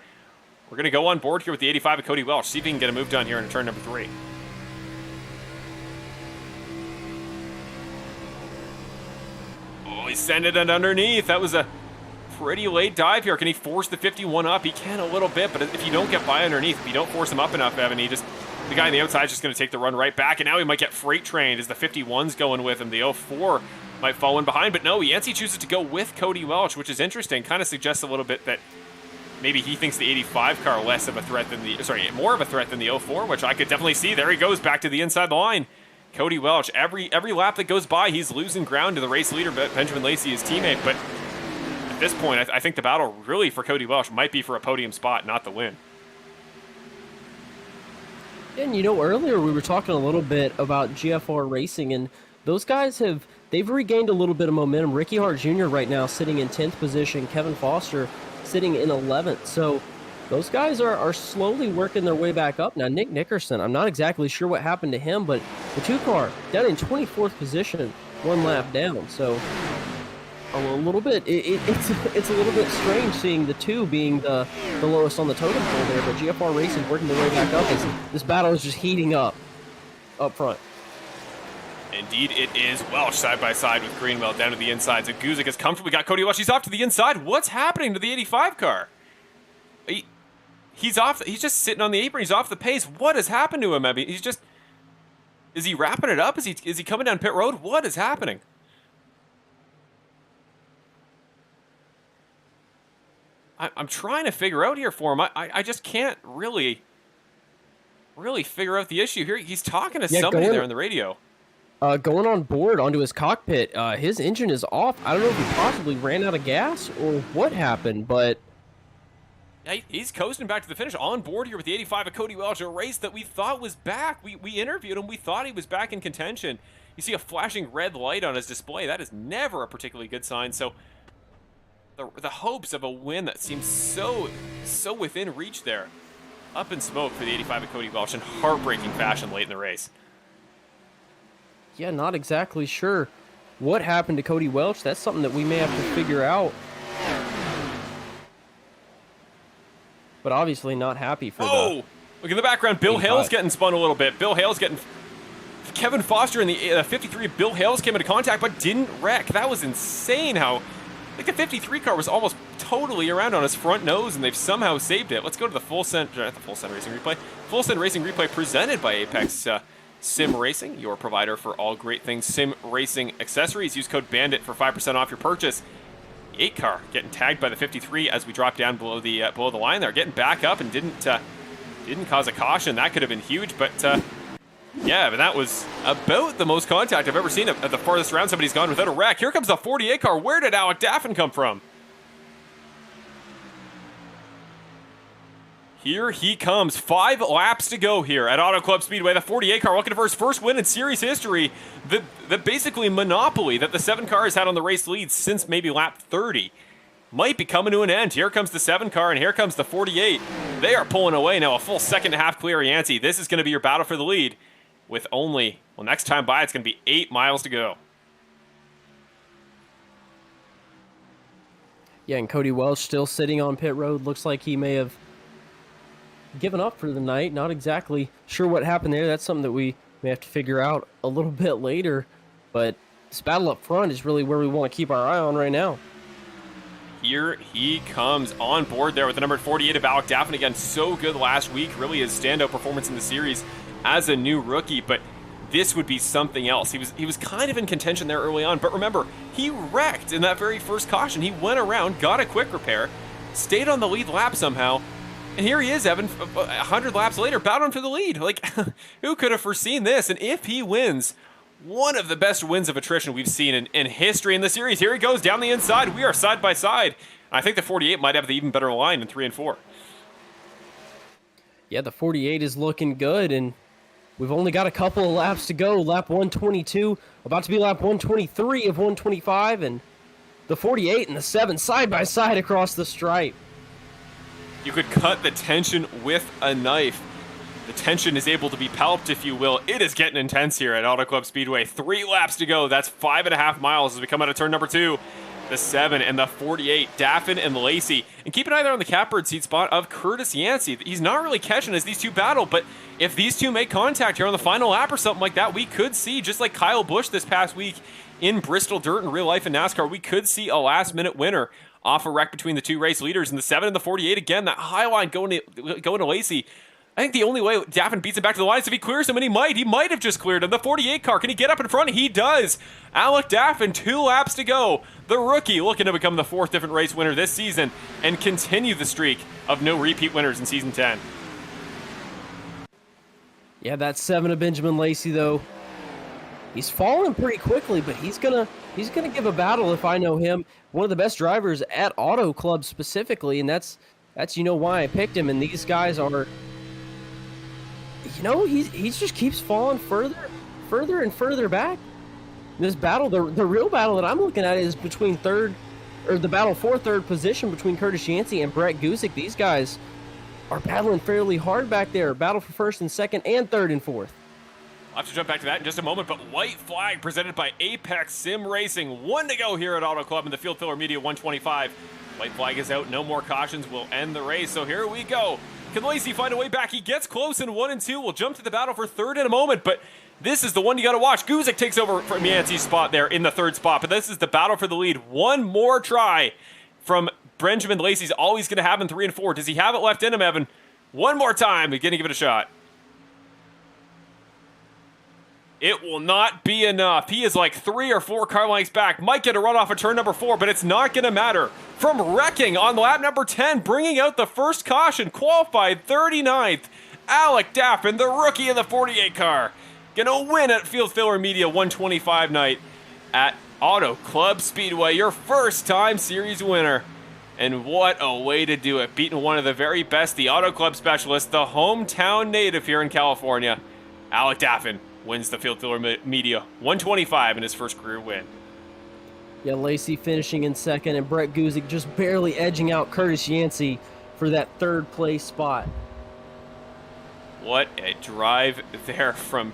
S1: We're going to go on board here with the 85 of Cody Welch, see if he can get a move done here in turn number 3. Oh, he's sending it underneath. That was a pretty late dive here. Can he force the 51 up? He can a little bit, but if you don't get by underneath, if you don't force him up enough, Evan, the guy on the outside is just going to take the run right back, and now he might get freight trained as the 51's going with him. The 04 might fall in behind, but no, Yancey chooses to go with Cody Welch, which is interesting. Kind of suggests a little bit that maybe he thinks the 85 car less of a threat than more of a threat than the 04, which I could definitely see. There he goes back to the inside the line. Cody Welch, every lap that goes by, he's losing ground to the race leader, Benjamin Lacey, his teammate. But at this point, I think the battle really for Cody Welch might be for a podium spot, not the win.
S2: And you know, earlier we were talking a little bit about GFR Racing, and those guys they've regained a little bit of momentum. Ricky Hart Jr. right now sitting in 10th position, Kevin Foster sitting in 11th. So those guys are slowly working their way back up. Now, Nick Nickerson, I'm not exactly sure what happened to him, but the 2 car down in 24th position, 1 lap down. So a little bit, it's a little bit strange seeing the 2 being the lowest on the totem pole there, but GFR Racing working their way back up as this battle is just heating up front.
S1: Indeed it is. Welch side by side with Greenwell down to the inside. So Guzik is comfortable. We got Cody Welch. He's off to the inside. What's happening to the 85 car? He's off. He's just sitting on the apron. He's off the pace. What has happened to him? I mean, is he wrapping it up? Is he coming down pit road? What is happening? I'm trying to figure out here for him. I just can't really figure out the issue here. He's talking to somebody there on the radio.
S2: Going on board onto his cockpit, his engine is off. I don't know if he possibly ran out of gas or what happened, but
S1: yeah, he's coasting back to the finish on board here with the 85 of Cody Welch, a race that we thought was back. We interviewed him. We thought he was back in contention. You see a flashing red light on his display. That is never a particularly good sign. So the hopes of a win that seems so within reach there, up in smoke for the 85 of Cody Welch in heartbreaking fashion late in the race.
S2: Yeah, not exactly sure what happened to Cody Welch. That's something that we may have to figure out. But obviously not happy for
S1: look in the background. Bill Hale's getting spun a little bit. Bill Hale's getting... Kevin Foster in the 53, Bill Hales came into contact but didn't wreck. That was insane how... the 53 car was almost totally around on his front nose, and they've somehow saved it. Let's go to the Full Send Racing Replay. Full Send Racing Replay presented by Apex Sim Racing, your provider for all great things sim racing accessories. Use code BANDIT for 5% off your purchase. The 8 car getting tagged by the 53 as we drop down below the line there, getting back up and didn't cause a caution. That could have been huge, but yeah, but that was about the most contact I've ever seen at the farthest round somebody's gone without a wreck. Here comes the 48 car. Where did Alec Daffin come from? Here he comes. 5 laps to go here at Auto Club Speedway. The 48 car looking for his first win in series history. The basically monopoly that the 7 car has had on the race lead since maybe lap 30 might be coming to an end. Here comes the 7 car, and here comes the 48. They are pulling away now. A full second and a half clear, Yancey. This is going to be your battle for the lead with only, well, next time by, it's going to be 8 miles to go.
S2: Yeah, and Cody Welch still sitting on pit road. Looks like he may have given up for the night. Not exactly sure what happened there. That's something that we may have to figure out a little bit later. But this battle up front is really where we want to keep our eye on right now.
S1: Here he comes on board there with the number 48 of Alec Daffin. Again, so good last week. Really his standout performance in the series as a new rookie. But this would be something else. He was kind of in contention there early on. But remember, he wrecked in that very first caution. He went around, got a quick repair, stayed on the lead lap somehow. And here he is, Evan, 100 laps later, battling for the lead. Like, who could have foreseen this? And if he wins, one of the best wins of attrition we've seen in history in the series. Here he goes down the inside. We are side by side. I think the 48 might have the even better line in 3 and 4.
S2: Yeah, the 48 is looking good, and we've only got a couple of laps to go. Lap 122, about to be lap 123 of 125, and the 48 and the 7 side by side across the stripe.
S1: You could cut the tension with a knife. The tension is able to be palped, if you will. It is getting intense here at Auto Club Speedway. 3 laps to go. That's 5.5 miles as we come out of turn number 2. The 7 and the 48, Daffin and Lacey. And keep an eye there on the catbird seat spot of Curtis Yancey. He's not really catching as these two battle, but if these two make contact here on the final lap or something like that, we could see, just like Kyle Busch this past week in Bristol Dirt in real life in NASCAR, we could see a last-minute winner off a wreck between the two race leaders. And the 7 and the 48, again, that high line going to Lacey. I think the only way Daffin beats him back to the line is if he clears him, and he might have just cleared him. The 48 car, can he get up in front? He does. Alec Daffin, 2 laps to go. The rookie looking to become the 4th different race winner this season and continue the streak of no repeat winners in season 10.
S2: Yeah, that 7 of Benjamin Lacey, though, he's falling pretty quickly, but he's gonna give a battle if I know him. One of the best drivers at Auto Club specifically, and that's why I picked him. And these guys are, he just keeps falling further and further back. This battle, the real battle that I'm looking at is between the battle for third position between Curtis Yancey and Brett Guzik. These guys are battling fairly hard back there. Battle for first and second and third and fourth.
S1: I'll have to jump back to that in just a moment, but white flag presented by Apex Sim Racing. 1 to go here at Auto Club in the Field Filler Media 125. White flag is out. No more cautions will end the race. So here we go. Can Lacey find a way back? He gets close in 1 and 2. We'll jump to the battle for third in a moment, but this is the one you got to watch. Guzik takes over from Yancey's spot there in the 3rd spot, but this is the battle for the lead. One more try from Benjamin Lacey's all he's going to have in 3 and 4. Does he have it left in him, Evan? One more time. He's going to give it a shot. It will not be enough. He is like 3 or 4 car lengths back. Might get a run off of turn number 4, but it's not going to matter. From wrecking on lap number 10, bringing out the first caution, qualified 39th, Alec Daffin, the rookie in the 48 car. Gonna win at Field Filler Media 125 night at Auto Club Speedway. Your first time series winner. And what a way to do it. Beating one of the very best, the Auto Club specialist, the hometown native here in California. Alec Daffin wins the Field Filler Media 125 in his first career win.
S2: Yeah, Lacey finishing in second, and Brett Guzik just barely edging out Curtis Yancey for that 3rd place spot.
S1: What a drive there from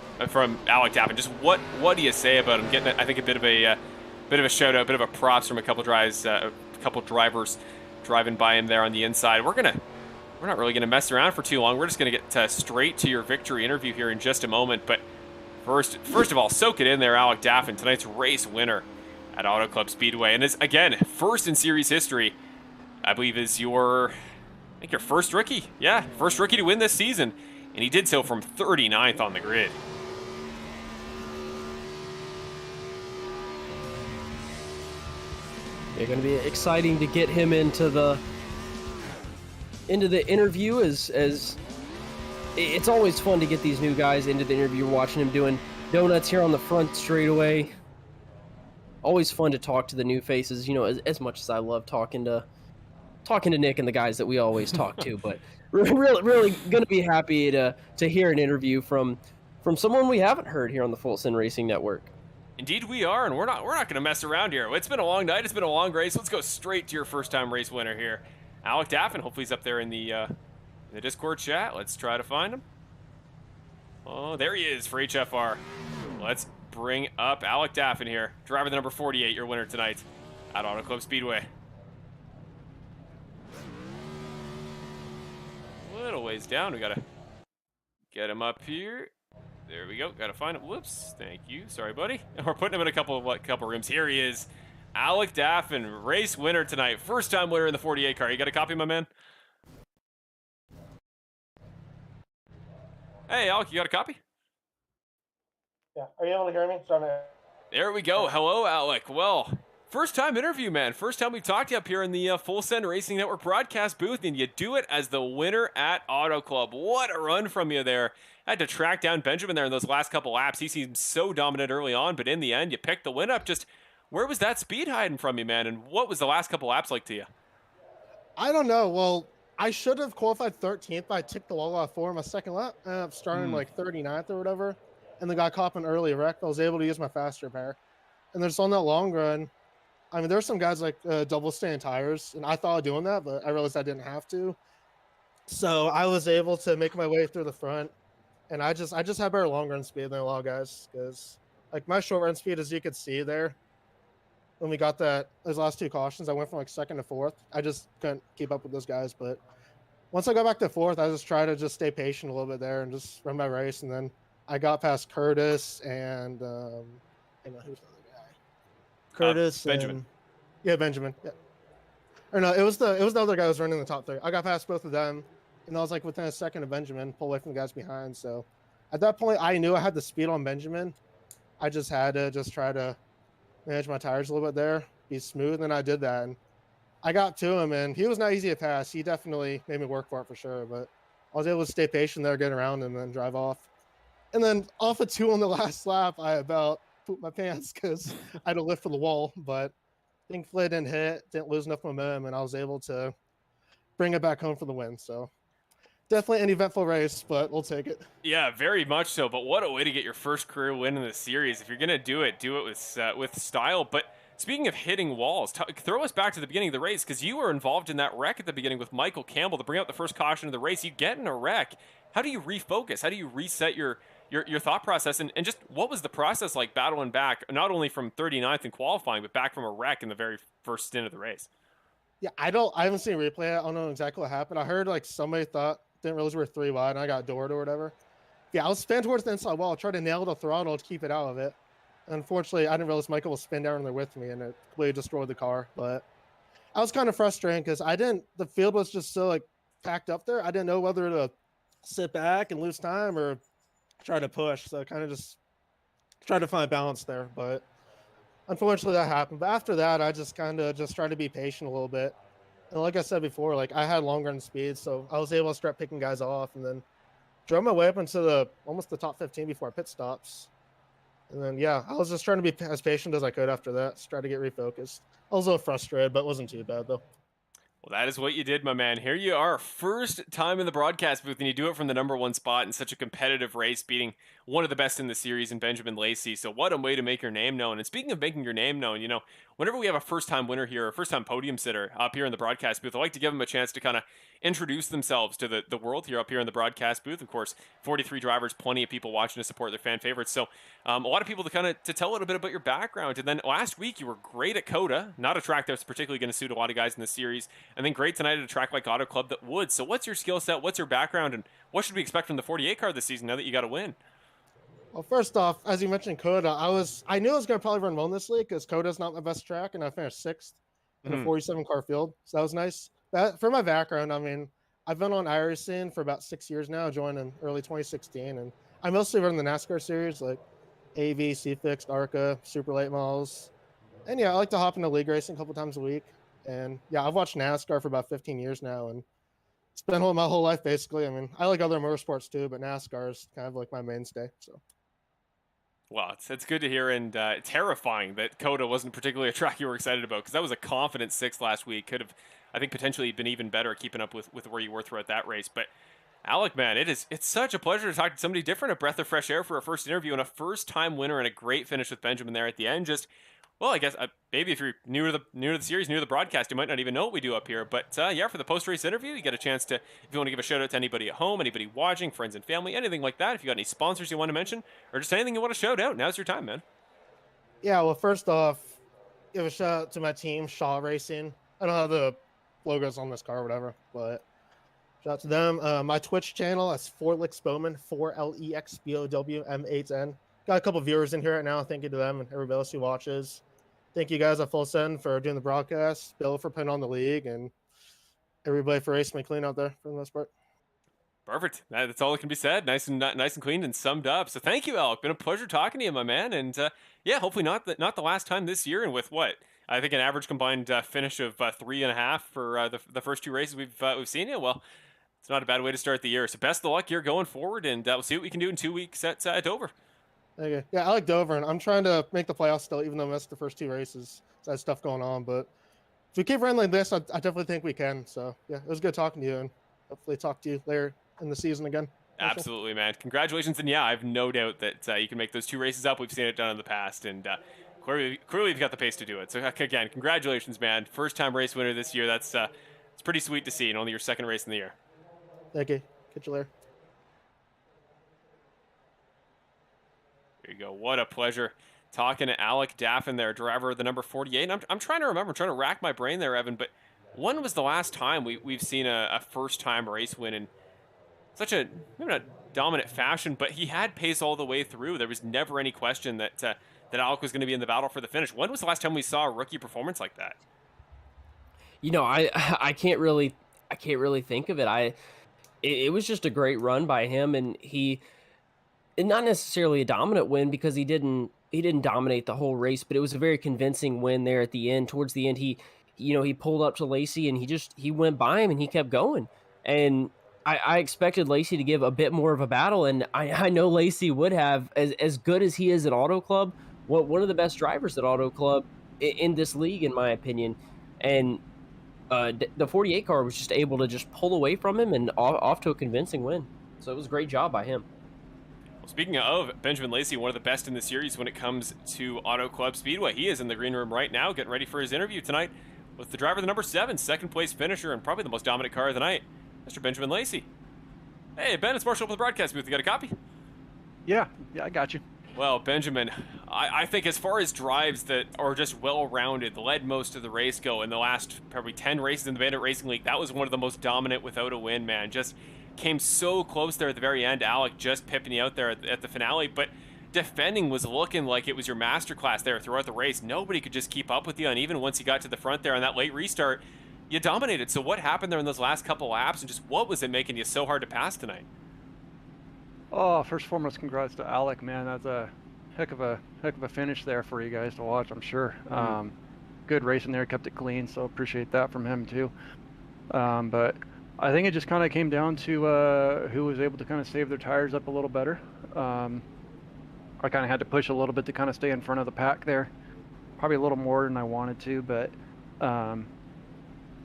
S1: Alec Daffin. Just what do you say about him? Getting, I think, a bit of a shout out, bit of a props from a couple drivers driving by him there on the inside. We're not really gonna mess around for too long. We're just gonna get straight to your victory interview here in just a moment. But first of all, soak it in there, Alec Daffin, tonight's race winner at Auto Club Speedway, and is again first in series history. I believe is your first rookie. Yeah, first rookie to win this season. And he did so from 39th on the grid.
S2: It's going to be exciting to get him into the interview. As it's always fun to get these new guys into the interview. Watching him doing donuts here on the front straightaway. Always fun to talk to the new faces. As much as I love talking to Nick and the guys that we always talk to, but really going to be happy to hear an interview from someone we haven't heard here on the Full Send Racing Network.
S1: Indeed we are, and we're not going to mess around here. It's been a long night. It's been a long race. Let's go straight to your first-time race winner here. Alec Daffin, hopefully he's up there in the Discord chat. Let's try to find him. Oh, there he is for HFR. Let's bring up Alec Daffin here. Driver the number 48, your winner tonight at Auto Club Speedway. little ways down. We got to get him up here. There we go. Got to find him. Whoops. Thank you. Sorry, buddy. We're putting him in a couple rooms. Here he is. Alec Daffin, race winner tonight. First time winner in the 48 car. You got a copy, my man? Hey, Alec, you got a copy?
S4: Yeah. Are you able to hear me?
S1: There we go. Hello, Alec. Well, first time interview, man. First time we've talked to you up here in the Full Send Racing Network broadcast booth, and you do it as the winner at Auto Club. What a run from you there. Had to track down Benjamin there in those last couple laps. He seemed so dominant early on, but in the end, you picked the win up. Just where was that speed hiding from you, man? And what was the last couple laps like to you?
S4: I don't know. Well, I should have qualified 13th, but I ticked the wall off 4 in my second lap. I ended up starting like 39th or whatever. And then got caught up in an early wreck. I was able to use my faster pair. And there's on that long run, I mean, there's some guys like double stand tires, and I thought of doing that, but I realized I didn't have to. So I was able to make my way through the front, and I just had better long run speed than a lot of guys, because like my short run speed, as you could see there, when we got those last 2 cautions, I went from like 2nd to 4th. I just couldn't keep up with those guys, but once I got back to 4th, I just tried to just stay patient a little bit there and just run my race, and then I got past Curtis and who's the other guy? Curtis,
S1: Benjamin.
S4: Benjamin. Yeah. Or no, it was the other guy who was running in the top 3. I got past both of them, and I was like within a second of Benjamin, pull away from the guys behind. So at that point, I knew I had the speed on Benjamin. I just had to just try to manage my tires a little bit there, be smooth, and I did that. And I got to him, and he was not easy to pass. He definitely made me work for it for sure, but I was able to stay patient there, get around him, and then drive off. And then off of 2 on the last lap, I about pooped my pants because I had to lift for the wall. But thankfully, I didn't hit, didn't lose enough momentum, and I was able to bring it back home for the win. So definitely an eventful race, but we'll take it.
S1: Yeah, very much so. But what a way to get your first career win in the series. If you're going to do it with style. But speaking of hitting walls, throw us back to the beginning of the race, because you were involved in that wreck at the beginning with Michael Campbell to bring out the first caution of the race. You get in a wreck. How do you refocus? How do you reset your thought process? And just what was the process like battling back, not only from 39th in qualifying, but back from a wreck in the very first stint of the race?
S4: Yeah, I haven't seen a replay. I don't know exactly what happened. I heard like somebody didn't realize we were 3 wide, and I got doored or whatever. Yeah, I was spinning towards the inside wall, tried to nail the throttle to keep it out of it. Unfortunately, I didn't realize Michael was spin down there with me, and it completely destroyed the car. But I was kind of frustrated because the field was just so like packed up there. I didn't know whether to sit back and lose time or try to push. So I kind of just tried to find balance there. But unfortunately, that happened. But after that, I just kind of just tried to be patient a little bit. And like I said before, like I had long run speed, so I was able to start picking guys off, and then drove my way up into almost the top 15 before pit stops. And then, yeah, I was just trying to be as patient as I could after that, just try to get refocused. I was a little frustrated, but it wasn't too bad, though.
S1: Well, that is what you did, my man. Here you are, first time in the broadcast booth, and you do it from the #1 spot in such a competitive race, beating one of the best in the series in Benjamin Lacey. So what a way to make your name known. And speaking of making your name known, whenever we have a first-time winner here, a first-time podium sitter up here in the broadcast booth, I like to give them a chance to kind of introduce themselves to the world here up here in the broadcast booth. Of course, 43 drivers, plenty of people watching to support their fan favorites. So a lot of people to tell a little bit about your background. And then last week, you were great at COTA, not a track that's particularly going to suit a lot of guys in the series. And then great tonight at a track like Auto Club that would. So what's your skill set? What's your background? And what should we expect from the 48 car this season now that you got a win?
S4: Well, first off, as you mentioned COTA, I knew I was going to probably run well in this league because COTA is not my best track, and I finished 6th in a 47 car field. So that was nice. That for my background, I mean, I've been on iRacing for about 6 years now, joined in early 2016, and I mostly run the NASCAR series like AV, C-Fixed, ARCA, super late models. And yeah, I like to hop into league racing a couple times a week. And yeah, I've watched NASCAR for about 15 years now, and it's been my whole life basically. I mean, I like other motorsports too, but NASCAR is kind of like my mainstay. So.
S1: Well, it's good to hear, and terrifying that COTA wasn't particularly a track you were excited about, because that was a confident 6th last week. Could have, I think, potentially been even better keeping up with where you were throughout that race. But Alec, man, it's such a pleasure to talk to somebody different, a breath of fresh air for a first interview, and a first-time winner, and a great finish with Benjamin there at the end. Well, I guess maybe if you're new to the series, new to the broadcast, you might not even know what we do up here. But yeah, for the post-race interview, you get a chance to, if you want to give a shout-out to anybody at home, anybody watching, friends and family, anything like that, if you got any sponsors you want to mention, or just anything you want to shout out, now's your time, man.
S4: Yeah, well, first off, give a shout-out to my team, Shaw Racing. I don't have the logos on this car or whatever, but Shout out to them. My Twitch channel is Forlexbowman, 4LEXBOWM8N. Got a couple viewers in here right now. Thank you to them and everybody else who watches. Thank you guys at Full Send for doing the broadcast, Bill for putting on the league, and everybody for racing me clean out there for the most part.
S1: Perfect. That's all that can be said. Nice and clean and summed up. So thank you, Alec. Been a pleasure talking to you, my man. And yeah, hopefully not the last time this year. And with what I think an average combined finish of 3.5 for the first 2 races we've seen you. Well, it's not a bad way to start the year. So best of luck here going forward, and we'll see what we can do in 2 weeks at Dover.
S4: Okay. Yeah, I like Dover, and I'm trying to make the playoffs still, even though I missed the first 2 races. So I had stuff going on, but if we keep running like this, I definitely think we can. So yeah, it was good talking to you, and hopefully talk to you later in the season again.
S1: Absolutely, man. Congratulations, and yeah, I have no doubt that you can make those 2 races up. We've seen it done in the past, and clearly you've got the pace to do it. So again, congratulations, man. First time race winner this year. That's it's pretty sweet to see, and only your 2nd race in the year.
S4: Thank you. Catch you later.
S1: There you go. What a pleasure talking to Alec Daffin there, driver of the number 48. And I'm trying to remember, I'm trying to rack my brain there, Evan, but when was the last time we've seen a first-time race win in such a, maybe not dominant fashion, but he had pace all the way through. There was never any question that Alec was going to be in the battle for the finish. When was the last time we saw a rookie performance like that?
S2: You know, I can't really think of it. It was just a great run by him, and not necessarily a dominant win because he didn't dominate the whole race, but it was a very convincing win there at the end. Towards the end, he pulled up to Lacey and he went by him and he kept going. And I expected Lacey to give a bit more of a battle, and I know Lacey would have, as good as he is at Auto Club, one of the best drivers at Auto Club in this league, in my opinion. And the 48 car was just able to just pull away from him and off to a convincing win. So it was a great job by him.
S1: Well, speaking of Benjamin Lacey, one of the best in the series when it comes to Auto Club Speedway. He is in the green room right now, getting ready for his interview tonight with the driver of the number 7, 2nd place finisher, and probably the most dominant car of the night, Mr. Benjamin Lacey. Hey, Ben, it's Marshall from the broadcast booth. You got a copy?
S5: Yeah, I got you.
S1: Well, Benjamin, I think as far as drives that are just well-rounded, led most of the race go in the last probably 10 races in the Bandit Racing League, that was one of the most dominant without a win, man. Just came so close there at the very end. Alec just pipping you out there at the finale, but defending was looking like it was your masterclass there throughout the race. Nobody could just keep up with you, and even once you got to the front there on that late restart, you dominated. So what happened there in those last couple laps, and just what was it making you so hard to pass tonight?
S5: Oh, first and foremost, congrats to Alec, man. That's a heck of a finish there for you guys to watch, I'm sure. Good racing there, kept it clean, so appreciate that from him too. But I think it just kind of came down to who was able to kind of save their tires up a little better. I kind of had to push a little bit to kind of stay in front of the pack there, probably a little more than I wanted to, but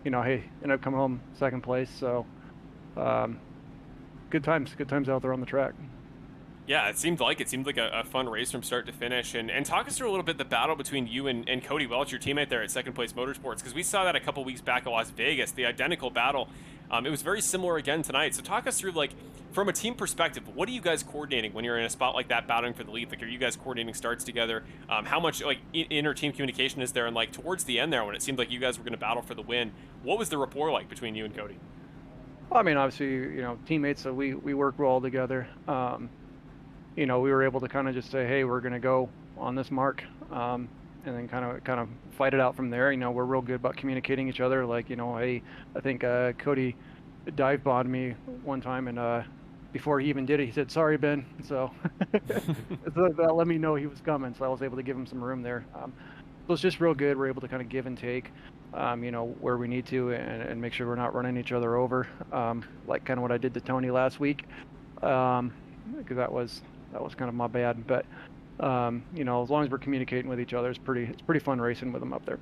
S5: you know, hey, ended up coming home 2nd place, so good times out there on the track.
S1: Yeah, it seemed like a fun race from start to finish. And talk us through a little bit the battle between you and Cody Welch, your teammate there at 2nd Place Motorsports, because we saw that a couple weeks back at Las Vegas, the identical battle. It was very similar again tonight. So talk us through, like, from a team perspective, what are you guys coordinating when you're in a spot like that battling for the lead? Like, are you guys coordinating starts together? How much, like, inter-team communication is there? And, like, towards the end there, when it seemed like you guys were going to battle for the win, what was the rapport like between you and Cody?
S5: Well, I mean, obviously, you know, teammates, so we work well together. You know, we were able to kind of just say, hey, we're going to go on this mark, and then kind of fight it out from there. You know, we're real good about communicating each other. Like, you know, hey, I think Cody dive bombed me one time, and before he even did it, he said, sorry, Ben. So that let me know he was coming, so I was able to give him some room there. So it's just real good. We're able to kind of give and take, you know, where we need to, and make sure we're not running each other over, like kind of what I did to Tony last week, because that was kind of my bad. But you know, as long as we're communicating with each other, it's pretty fun racing with them up there.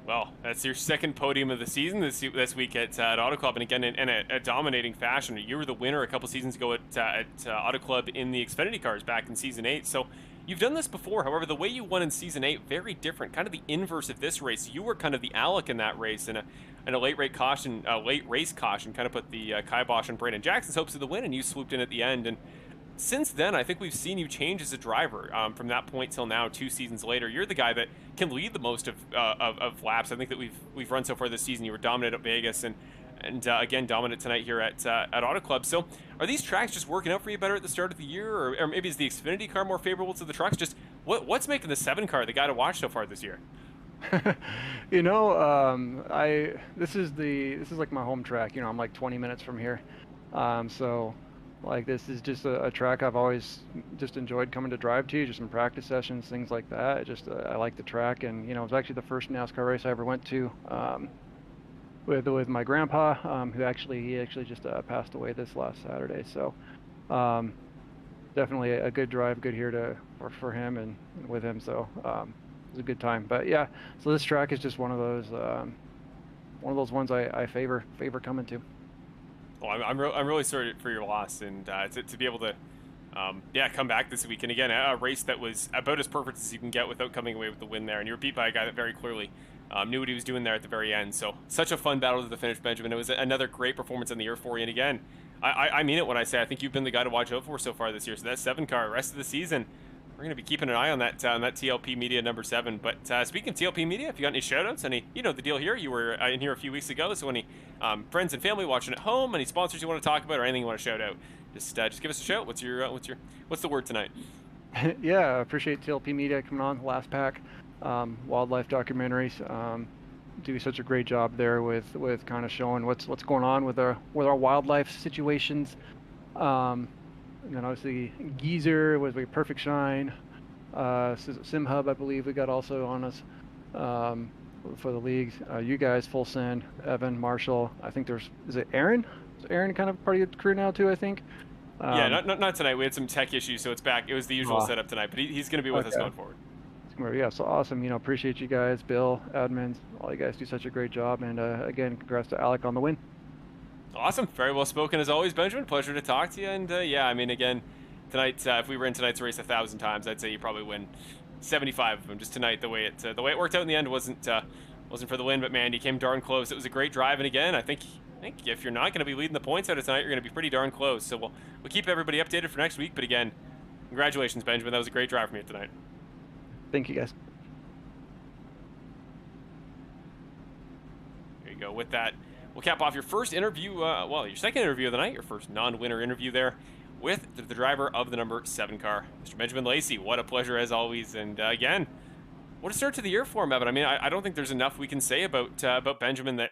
S1: Well, that's your 2nd podium of the season this week at Auto Club, and again in a dominating fashion. You were the winner a couple seasons ago at Auto Club in the Xfinity cars back in Season 8. So you've done this before. However, the way you won in Season 8, very different, kind of the inverse of this race. You were kind of the Alec in that race, in a late race caution, kind of put the kibosh on Brandon Jackson's hopes of the win, and you swooped in at the end. And since then, I think we've seen you change as a driver. From that point till now, 2 seasons later, you're the guy that can lead the most of laps. I think that we've run so far this season. You were dominant at Vegas, and and again, dominant tonight here at Auto Club. So are these tracks just working out for you better at the start of the year, or maybe is the Xfinity car more favorable to the trucks? Just what's making the 7 car the guy to watch so far this year?
S5: You know, this is like my home track. You know, I'm like 20 minutes from here, so like this is just a track I've always just enjoyed coming to drive to, just in practice sessions, things like that. I like the track, and you know, it was actually the first NASCAR race I ever went to with my grandpa, who he actually just passed away this last Saturday. So definitely a good drive, good here for him and with him. So. It was a good time, but yeah. So this track is just one of those ones I favor coming to.
S1: Well, I'm really sorry for your loss, and to be able to, come back this week. And again, a race that was about as perfect as you can get without coming away with the win there. And you were beat by a guy that very clearly knew what he was doing there at the very end. So such a fun battle to the finish, Benjamin. It was another great performance in the year for you. And again, I mean it when I say I think you've been the guy to watch out for so far this year. So that 7 car, rest of the season, we're going to be keeping an eye on that TLP Media number 7. But speaking of TLP Media, if you got any shout-outs, you know the deal here. You were in here a few weeks ago, so any friends and family watching at home, any sponsors you want to talk about, or anything you want to shout out, just give us a shout. What's the word tonight?
S5: Yeah, I appreciate TLP Media coming on, Last Pack, wildlife documentaries. Do such a great job there with kind of showing what's going on with our wildlife situations. And then obviously Geezer was like Perfect Shine, Sim Hub I believe we got also on us for the league. You guys, Full Send, Evan, Marshall. I think is it Aaron? Is Aaron kind of part of the crew now too? I think.
S1: Yeah, not tonight. We had some tech issues, so it's back. It was the usual setup tonight, but he's going to be with us going forward.
S5: Yeah, so awesome. You know, appreciate you guys, Bill, admins, all you guys do such a great job, and again, congrats to Alec on the win.
S1: Awesome. Very well spoken as always, Benjamin. Pleasure to talk to you. And again, tonight, if we were in tonight's race 1,000 times, I'd say you probably win 75 of them. Just tonight, the way it worked out in the end wasn't for the win, but man, you came darn close. It was a great drive, and again, I think if you're not going to be leading the points out of tonight, you're going to be pretty darn close. So we'll keep everybody updated for next week. But again, congratulations, Benjamin. That was a great drive from you tonight.
S5: Thank you, guys.
S1: There you go. With that, we'll cap off your first interview, your second interview of the night, your first non-winner interview there with the driver of the number 7 car, Mr. Benjamin Lacey. What a pleasure as always. And again, what a start to the year for him, Evan. I mean, I don't think there's enough we can say about Benjamin that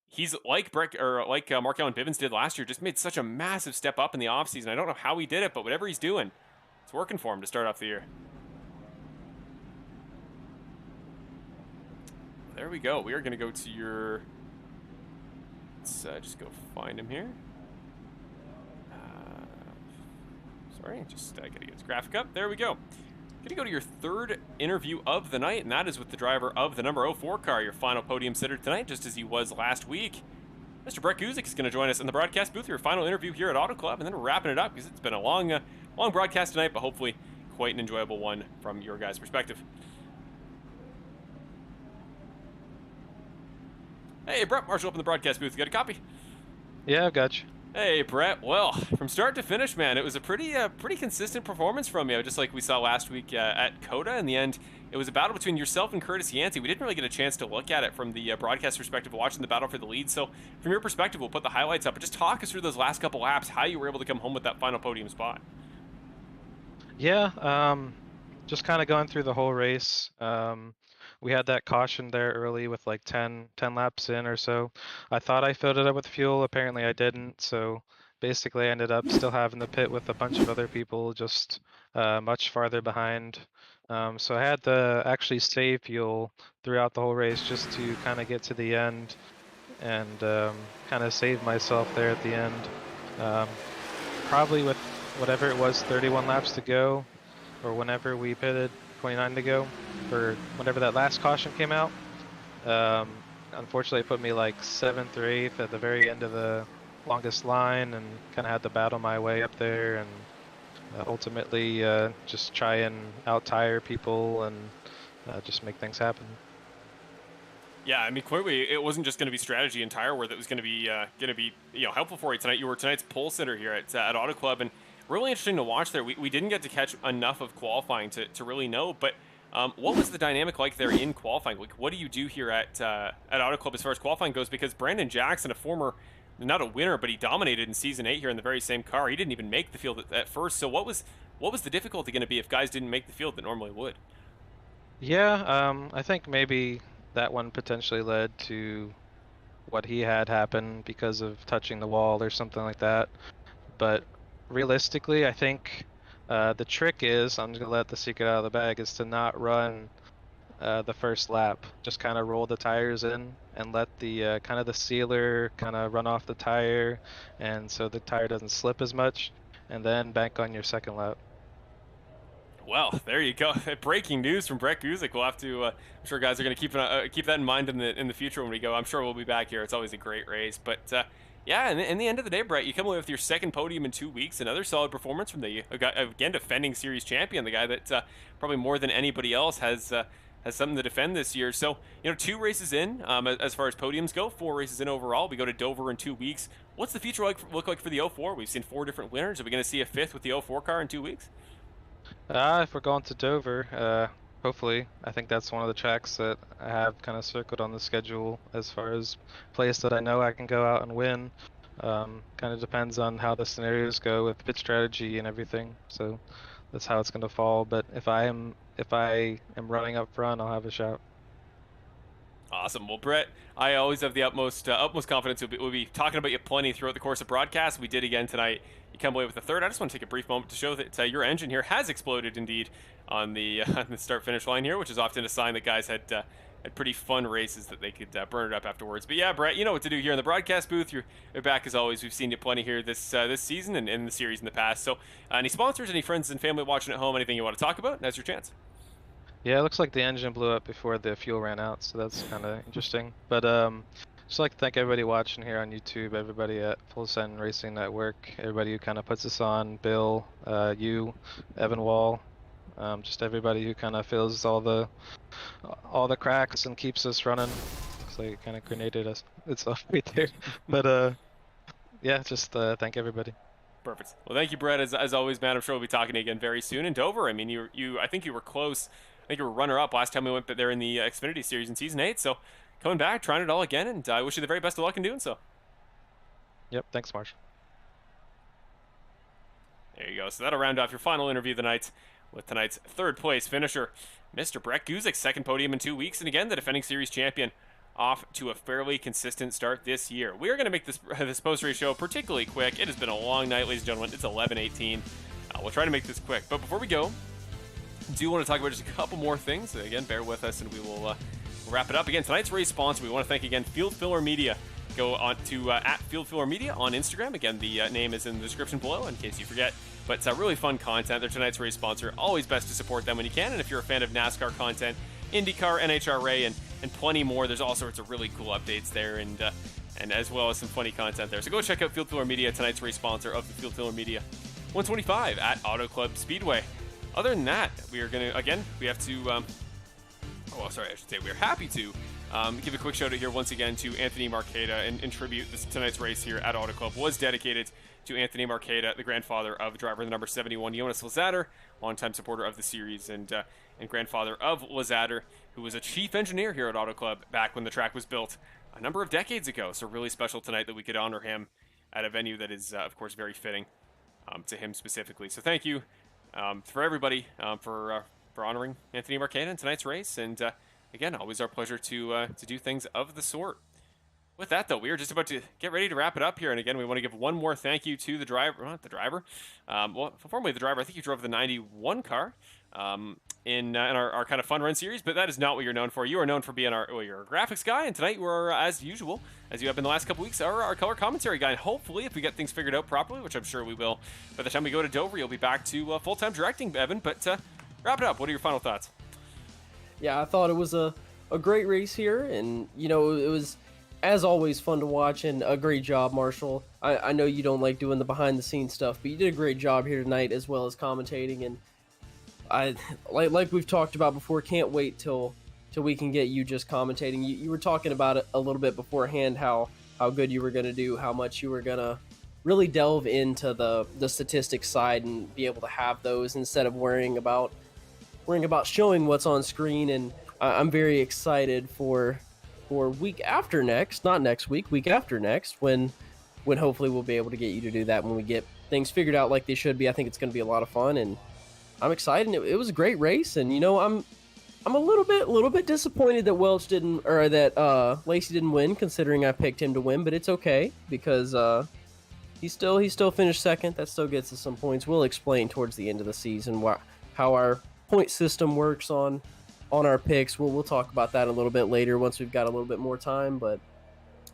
S1: he's like Mark Allen Bivens did last year, just made such a massive step up in the offseason. I don't know how he did it, but whatever he's doing, it's working for him to start off the year. There we go. We are going to go to your... Let's just go find him here. Sorry, just got to get his graphic up. There we go. Going to go to your third interview of the night, and that is with the driver of the number 04 car, your final podium sitter tonight, just as he was last week. Mr. Brett Guzik is going to join us in the broadcast booth, your final interview here at Auto Club, and then we're wrapping it up because it's been a long broadcast tonight, but hopefully quite an enjoyable one from your guys' perspective. Hey, Brett, Marshall up in the broadcast booth. You got a copy?
S6: Yeah, I've got you.
S1: Hey, Brett. Well, from start to finish, man, it was a pretty consistent performance from you, just like we saw last week at COTA. In the end, it was a battle between yourself and Curtis Yancey. We didn't really get a chance to look at it from the broadcast perspective, watching the battle for the lead. So, from your perspective, we'll put the highlights up. But just talk us through those last couple laps, how you were able to come home with that final podium spot.
S6: Yeah, just kind of going through the whole race. We had that caution there early with like 10 laps in or so. I thought I filled it up with fuel. Apparently I didn't. So basically I ended up still having the pit with a bunch of other people just much farther behind. So I had to actually save fuel throughout the whole race just to kind of get to the end and kind of save myself there at the end. Probably with whatever it was, 31 laps to go, or whenever we pitted, 29 to go, or whenever that last caution came out. Unfortunately, it put me like 7th or 8th at the very end of the longest line, and kind of had to battle my way up there, and ultimately just try and out-tire people and just make things happen.
S1: Yeah, I mean, clearly it wasn't just going to be strategy and tire wear that was going to be helpful for you tonight. You were tonight's pole sitter here at Auto Club, and really interesting to watch there. We didn't get to catch enough of qualifying to really know, but What was the dynamic like there in qualifying? Like, what do you do here at Auto Club as far as qualifying goes? Because Brandon Jackson, a former, not a winner, but he dominated in Season 8 here in the very same car. He didn't even make the field at first. So what was the difficulty going to be if guys didn't make the field that normally would?
S6: Yeah, I think maybe that one potentially led to what he had happen because of touching the wall or something like that. But realistically, I think the trick is, I'm just gonna let the secret out of the bag, is to not run the first lap. Just kind of roll the tires in and let the kind of the sealer kind of run off the tire, and so the tire doesn't slip as much, and then bank on your second lap.
S1: Well, there you go. Breaking news from Brett Guzik. We'll have to. I'm sure guys are going to keep that in mind in the future when we go. I'm sure we'll be back here. It's always a great race, but yeah. In the end of the day, Brett, you come away with your second podium in 2 weeks. Another solid performance from the again defending series champion, the guy that probably more than anybody else has something to defend this year. So 2 races in as far as podiums go, 4 races in overall. We go to Dover in 2 weeks. What's the future look like for the 04? We've seen 4 different winners. Are we going to see a 5th with the 04 car in 2 weeks?
S6: If we're going to Dover, hopefully. I think that's one of the tracks that I have kind of circled on the schedule as far as place that I know I can go out and win. Kind of depends on how the scenarios go with pit strategy and everything. So that's how it's going to fall. But if I am running up front, I'll have a shot.
S1: Awesome. Well, Brett, I always have the utmost confidence. We'll be talking about you plenty throughout the course of broadcast. We did again tonight. You come away with the third. I just want to take a brief moment to show that your engine here has exploded indeed on the start-finish line here, which is often a sign that guys had pretty fun races that they could burn it up afterwards. But yeah, Brett, you know what to do here in the broadcast booth. You're back as always. We've seen you plenty here this season and in the series in the past. So any sponsors, any friends and family watching at home, anything you want to talk about, now's your chance.
S6: Yeah, it looks like the engine blew up before the fuel ran out, so that's kind of interesting. But just like to thank everybody watching here on YouTube, everybody at Full Send Racing Network, everybody who kind of puts us on, Bill, you, Evan Wall, just everybody who kind of fills all the cracks and keeps us running. Looks like it kind of grenaded us. It's off right there. But yeah, just thank everybody.
S1: Perfect. Well, thank you, Brett. As always, man. I'm sure we'll be talking again very soon. In Dover, I mean, I think you were close. I think you were runner-up last time we went there in the Xfinity Series in Season 8. So coming back, trying it all again, and I wish you the very best of luck in doing so.
S6: Yep. Thanks, Marsh.
S1: There you go. So that'll round off your final interview of the night with tonight's third place finisher, Mr. Brett Guzik, second podium in 2 weeks, and again, the defending series champion, off to a fairly consistent start this year. We are going to make this post-race show particularly quick. It has been a long night, ladies and gentlemen. It's 11:18. We'll try to make this quick. But before we go, I do want to talk about just a couple more things. Again, bear with us, and we will wrap it up. Again, tonight's race sponsor, we want to thank again Field Filler Media. Go on to at Field Filler Media on Instagram. Again, the name is in the description below in case you forget. But it's really fun content. They're tonight's race sponsor. Always best to support them when you can. And if you're a fan of NASCAR content, IndyCar, NHRA, and plenty more, there's all sorts of really cool updates there, and as well as some funny content there. So go check out Field Filler Media, tonight's race sponsor of the Field Filler Media 125 at Auto Club Speedway. Other than that, we are going to, again, we have to, we're happy to give a quick shout out here once again to Anthony Marqueta and tribute. Tonight's race here at Auto Club was dedicated to Anthony Marqueta, the grandfather of driver number 71, Jonas Lazater, longtime supporter of the series and grandfather of Lazater, who was a chief engineer here at Auto Club back when the track was built a number of decades ago. So really special tonight that we could honor him at a venue that is, of course, very fitting to him specifically. So thank you for everybody for honoring Anthony Marqueta in tonight's race. And again, always our pleasure to do things of the sort. With that, though, we are just about to get ready to wrap it up here. And again, we want to give one more thank you to the driver, formerly the driver. I think you drove the 91 car in our kind of fun run series, but that is not what you're known for. You are known for being you're a graphics guy, and tonight you are, as usual, as you have been the last couple weeks, our color commentary guy. And hopefully, if we get things figured out properly, which I'm sure we will, by the time we go to Dover, you'll be back to full-time directing, Evan. But wrap it up. What are your final thoughts?
S2: Yeah, I thought it was a great race here, and it was, as always, fun to watch, and a great job, Marshall. I know you don't like doing the behind-the-scenes stuff, but you did a great job here tonight, as well as commentating, and I like we've talked about before, can't wait till we can get you just commentating. You were talking about it a little bit beforehand, how good you were going to do, how much you were going to really delve into the statistics side and be able to have those instead of worrying about worrying about showing what's on screen, and I'm very excited for week after next, not next week after next, when hopefully we'll be able to get you to do that when we get things figured out like they should be. I think it's going to be a lot of fun, and I'm excited. It was a great race, and I'm a little bit disappointed that Welch didn't, or that Lacey didn't win, considering I picked him to win. But it's okay because he still finished second. That still gets us some points. We'll explain towards the end of the season how our point system works on our picks. We'll talk about that a little bit later once we've got a little bit more time. But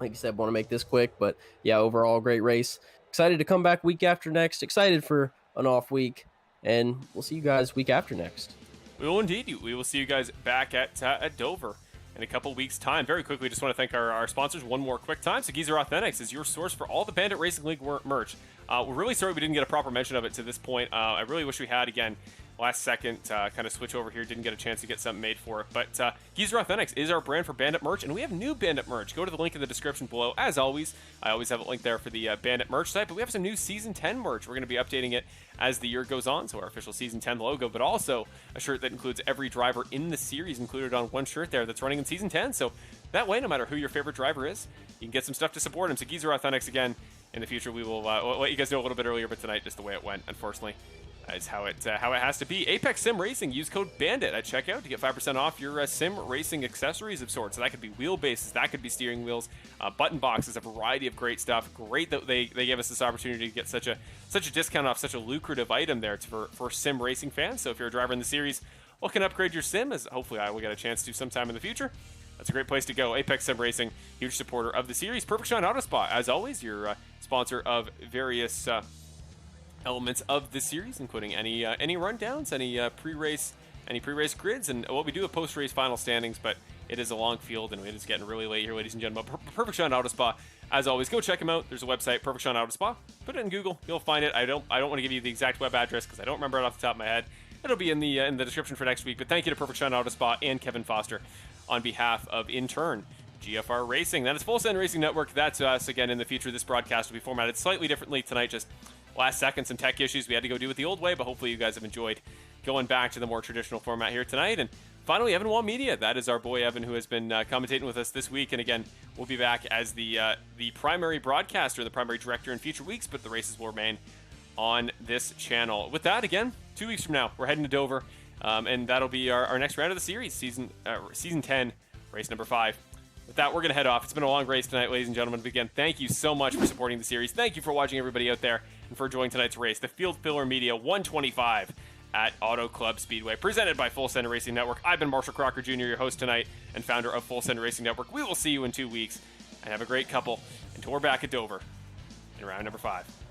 S2: like you said, want to make this quick. But yeah, overall great race. Excited to come back week after next. Excited for an off week, and we'll see you guys week after next.
S1: We will indeed. We will see you guys back at Dover in a couple weeks' time. Very quickly, just want to thank our sponsors one more quick time. So Geezer Authentics is your source for all the Bandit Racing League merch. We're really sorry we didn't get a proper mention of it to this point. I really wish we had. Again, last second kind of switch over here, didn't get a chance to get something made for it. But Geezer Authentics is our brand for Bandit merch, and we have new Bandit merch. Go to the link in the description below. As always, I always have a link there for the Bandit merch site, but we have some new Season 10 merch. We're going to be updating it as the year goes on, so our official Season 10 logo, but also a shirt that includes every driver in the series included on one shirt there that's running in Season 10. So that way, no matter who your favorite driver is, you can get some stuff to support him. So Geezer Authentics, again, in the future, we will let you guys know a little bit earlier, but tonight, just the way it went, unfortunately, is how it has to be. Apex Sim Racing, use code BANDIT at checkout to get 5% off your sim racing accessories of sorts. So that could be wheelbases, that could be steering wheels, button boxes, a variety of great stuff. Great that they gave us this opportunity to get such a discount off such a lucrative item there for sim racing fans. So if you're a driver in the series, well, can upgrade your sim, as hopefully I will get a chance to sometime in the future. That's a great place to go. Apex Sim Racing, huge supporter of the series. Perfect Shine Auto Spa, as always, your sponsor of various elements of the series, including any rundowns, any pre-race grids, and what we do a post-race final standings. But it is a long field, and it is getting really late here, ladies and gentlemen. Perfect Shine Auto Spa, as always, go check them out. There's a website, Perfect Shine Auto Spa. Put it in Google, you'll find it. I don't want to give you the exact web address because I don't remember it off the top of my head. It'll be in the description for next week. But thank you to Perfect Shine Auto Spa and Kevin Foster on behalf of, in turn, GFR Racing. That is Full Send Racing Network. That's us. Again, in the future, this broadcast will be formatted slightly differently tonight. Just last second, some tech issues we had to go do it the old way, but hopefully you guys have enjoyed going back to the more traditional format here tonight. And finally, Evan Wall Media. That is our boy Evan, who has been commentating with us this week. And again, we'll be back as the primary broadcaster, the primary director in future weeks, but the races will remain on this channel. With that, again, 2 weeks from now, we're heading to Dover, and that'll be our next round of the series, season 10, race number 5. With that, we're going to head off. It's been a long race tonight, ladies and gentlemen. But again, thank you so much for supporting the series. Thank you for watching, everybody out there, and for enjoying tonight's race, the Field Filler Media 125 at Auto Club Speedway, presented by Full Send Racing Network. I've been Marshall Crocker Jr., your host tonight and founder of Full Send Racing Network. We will see you in 2 weeks, and have a great couple until we're back at Dover in round number 5.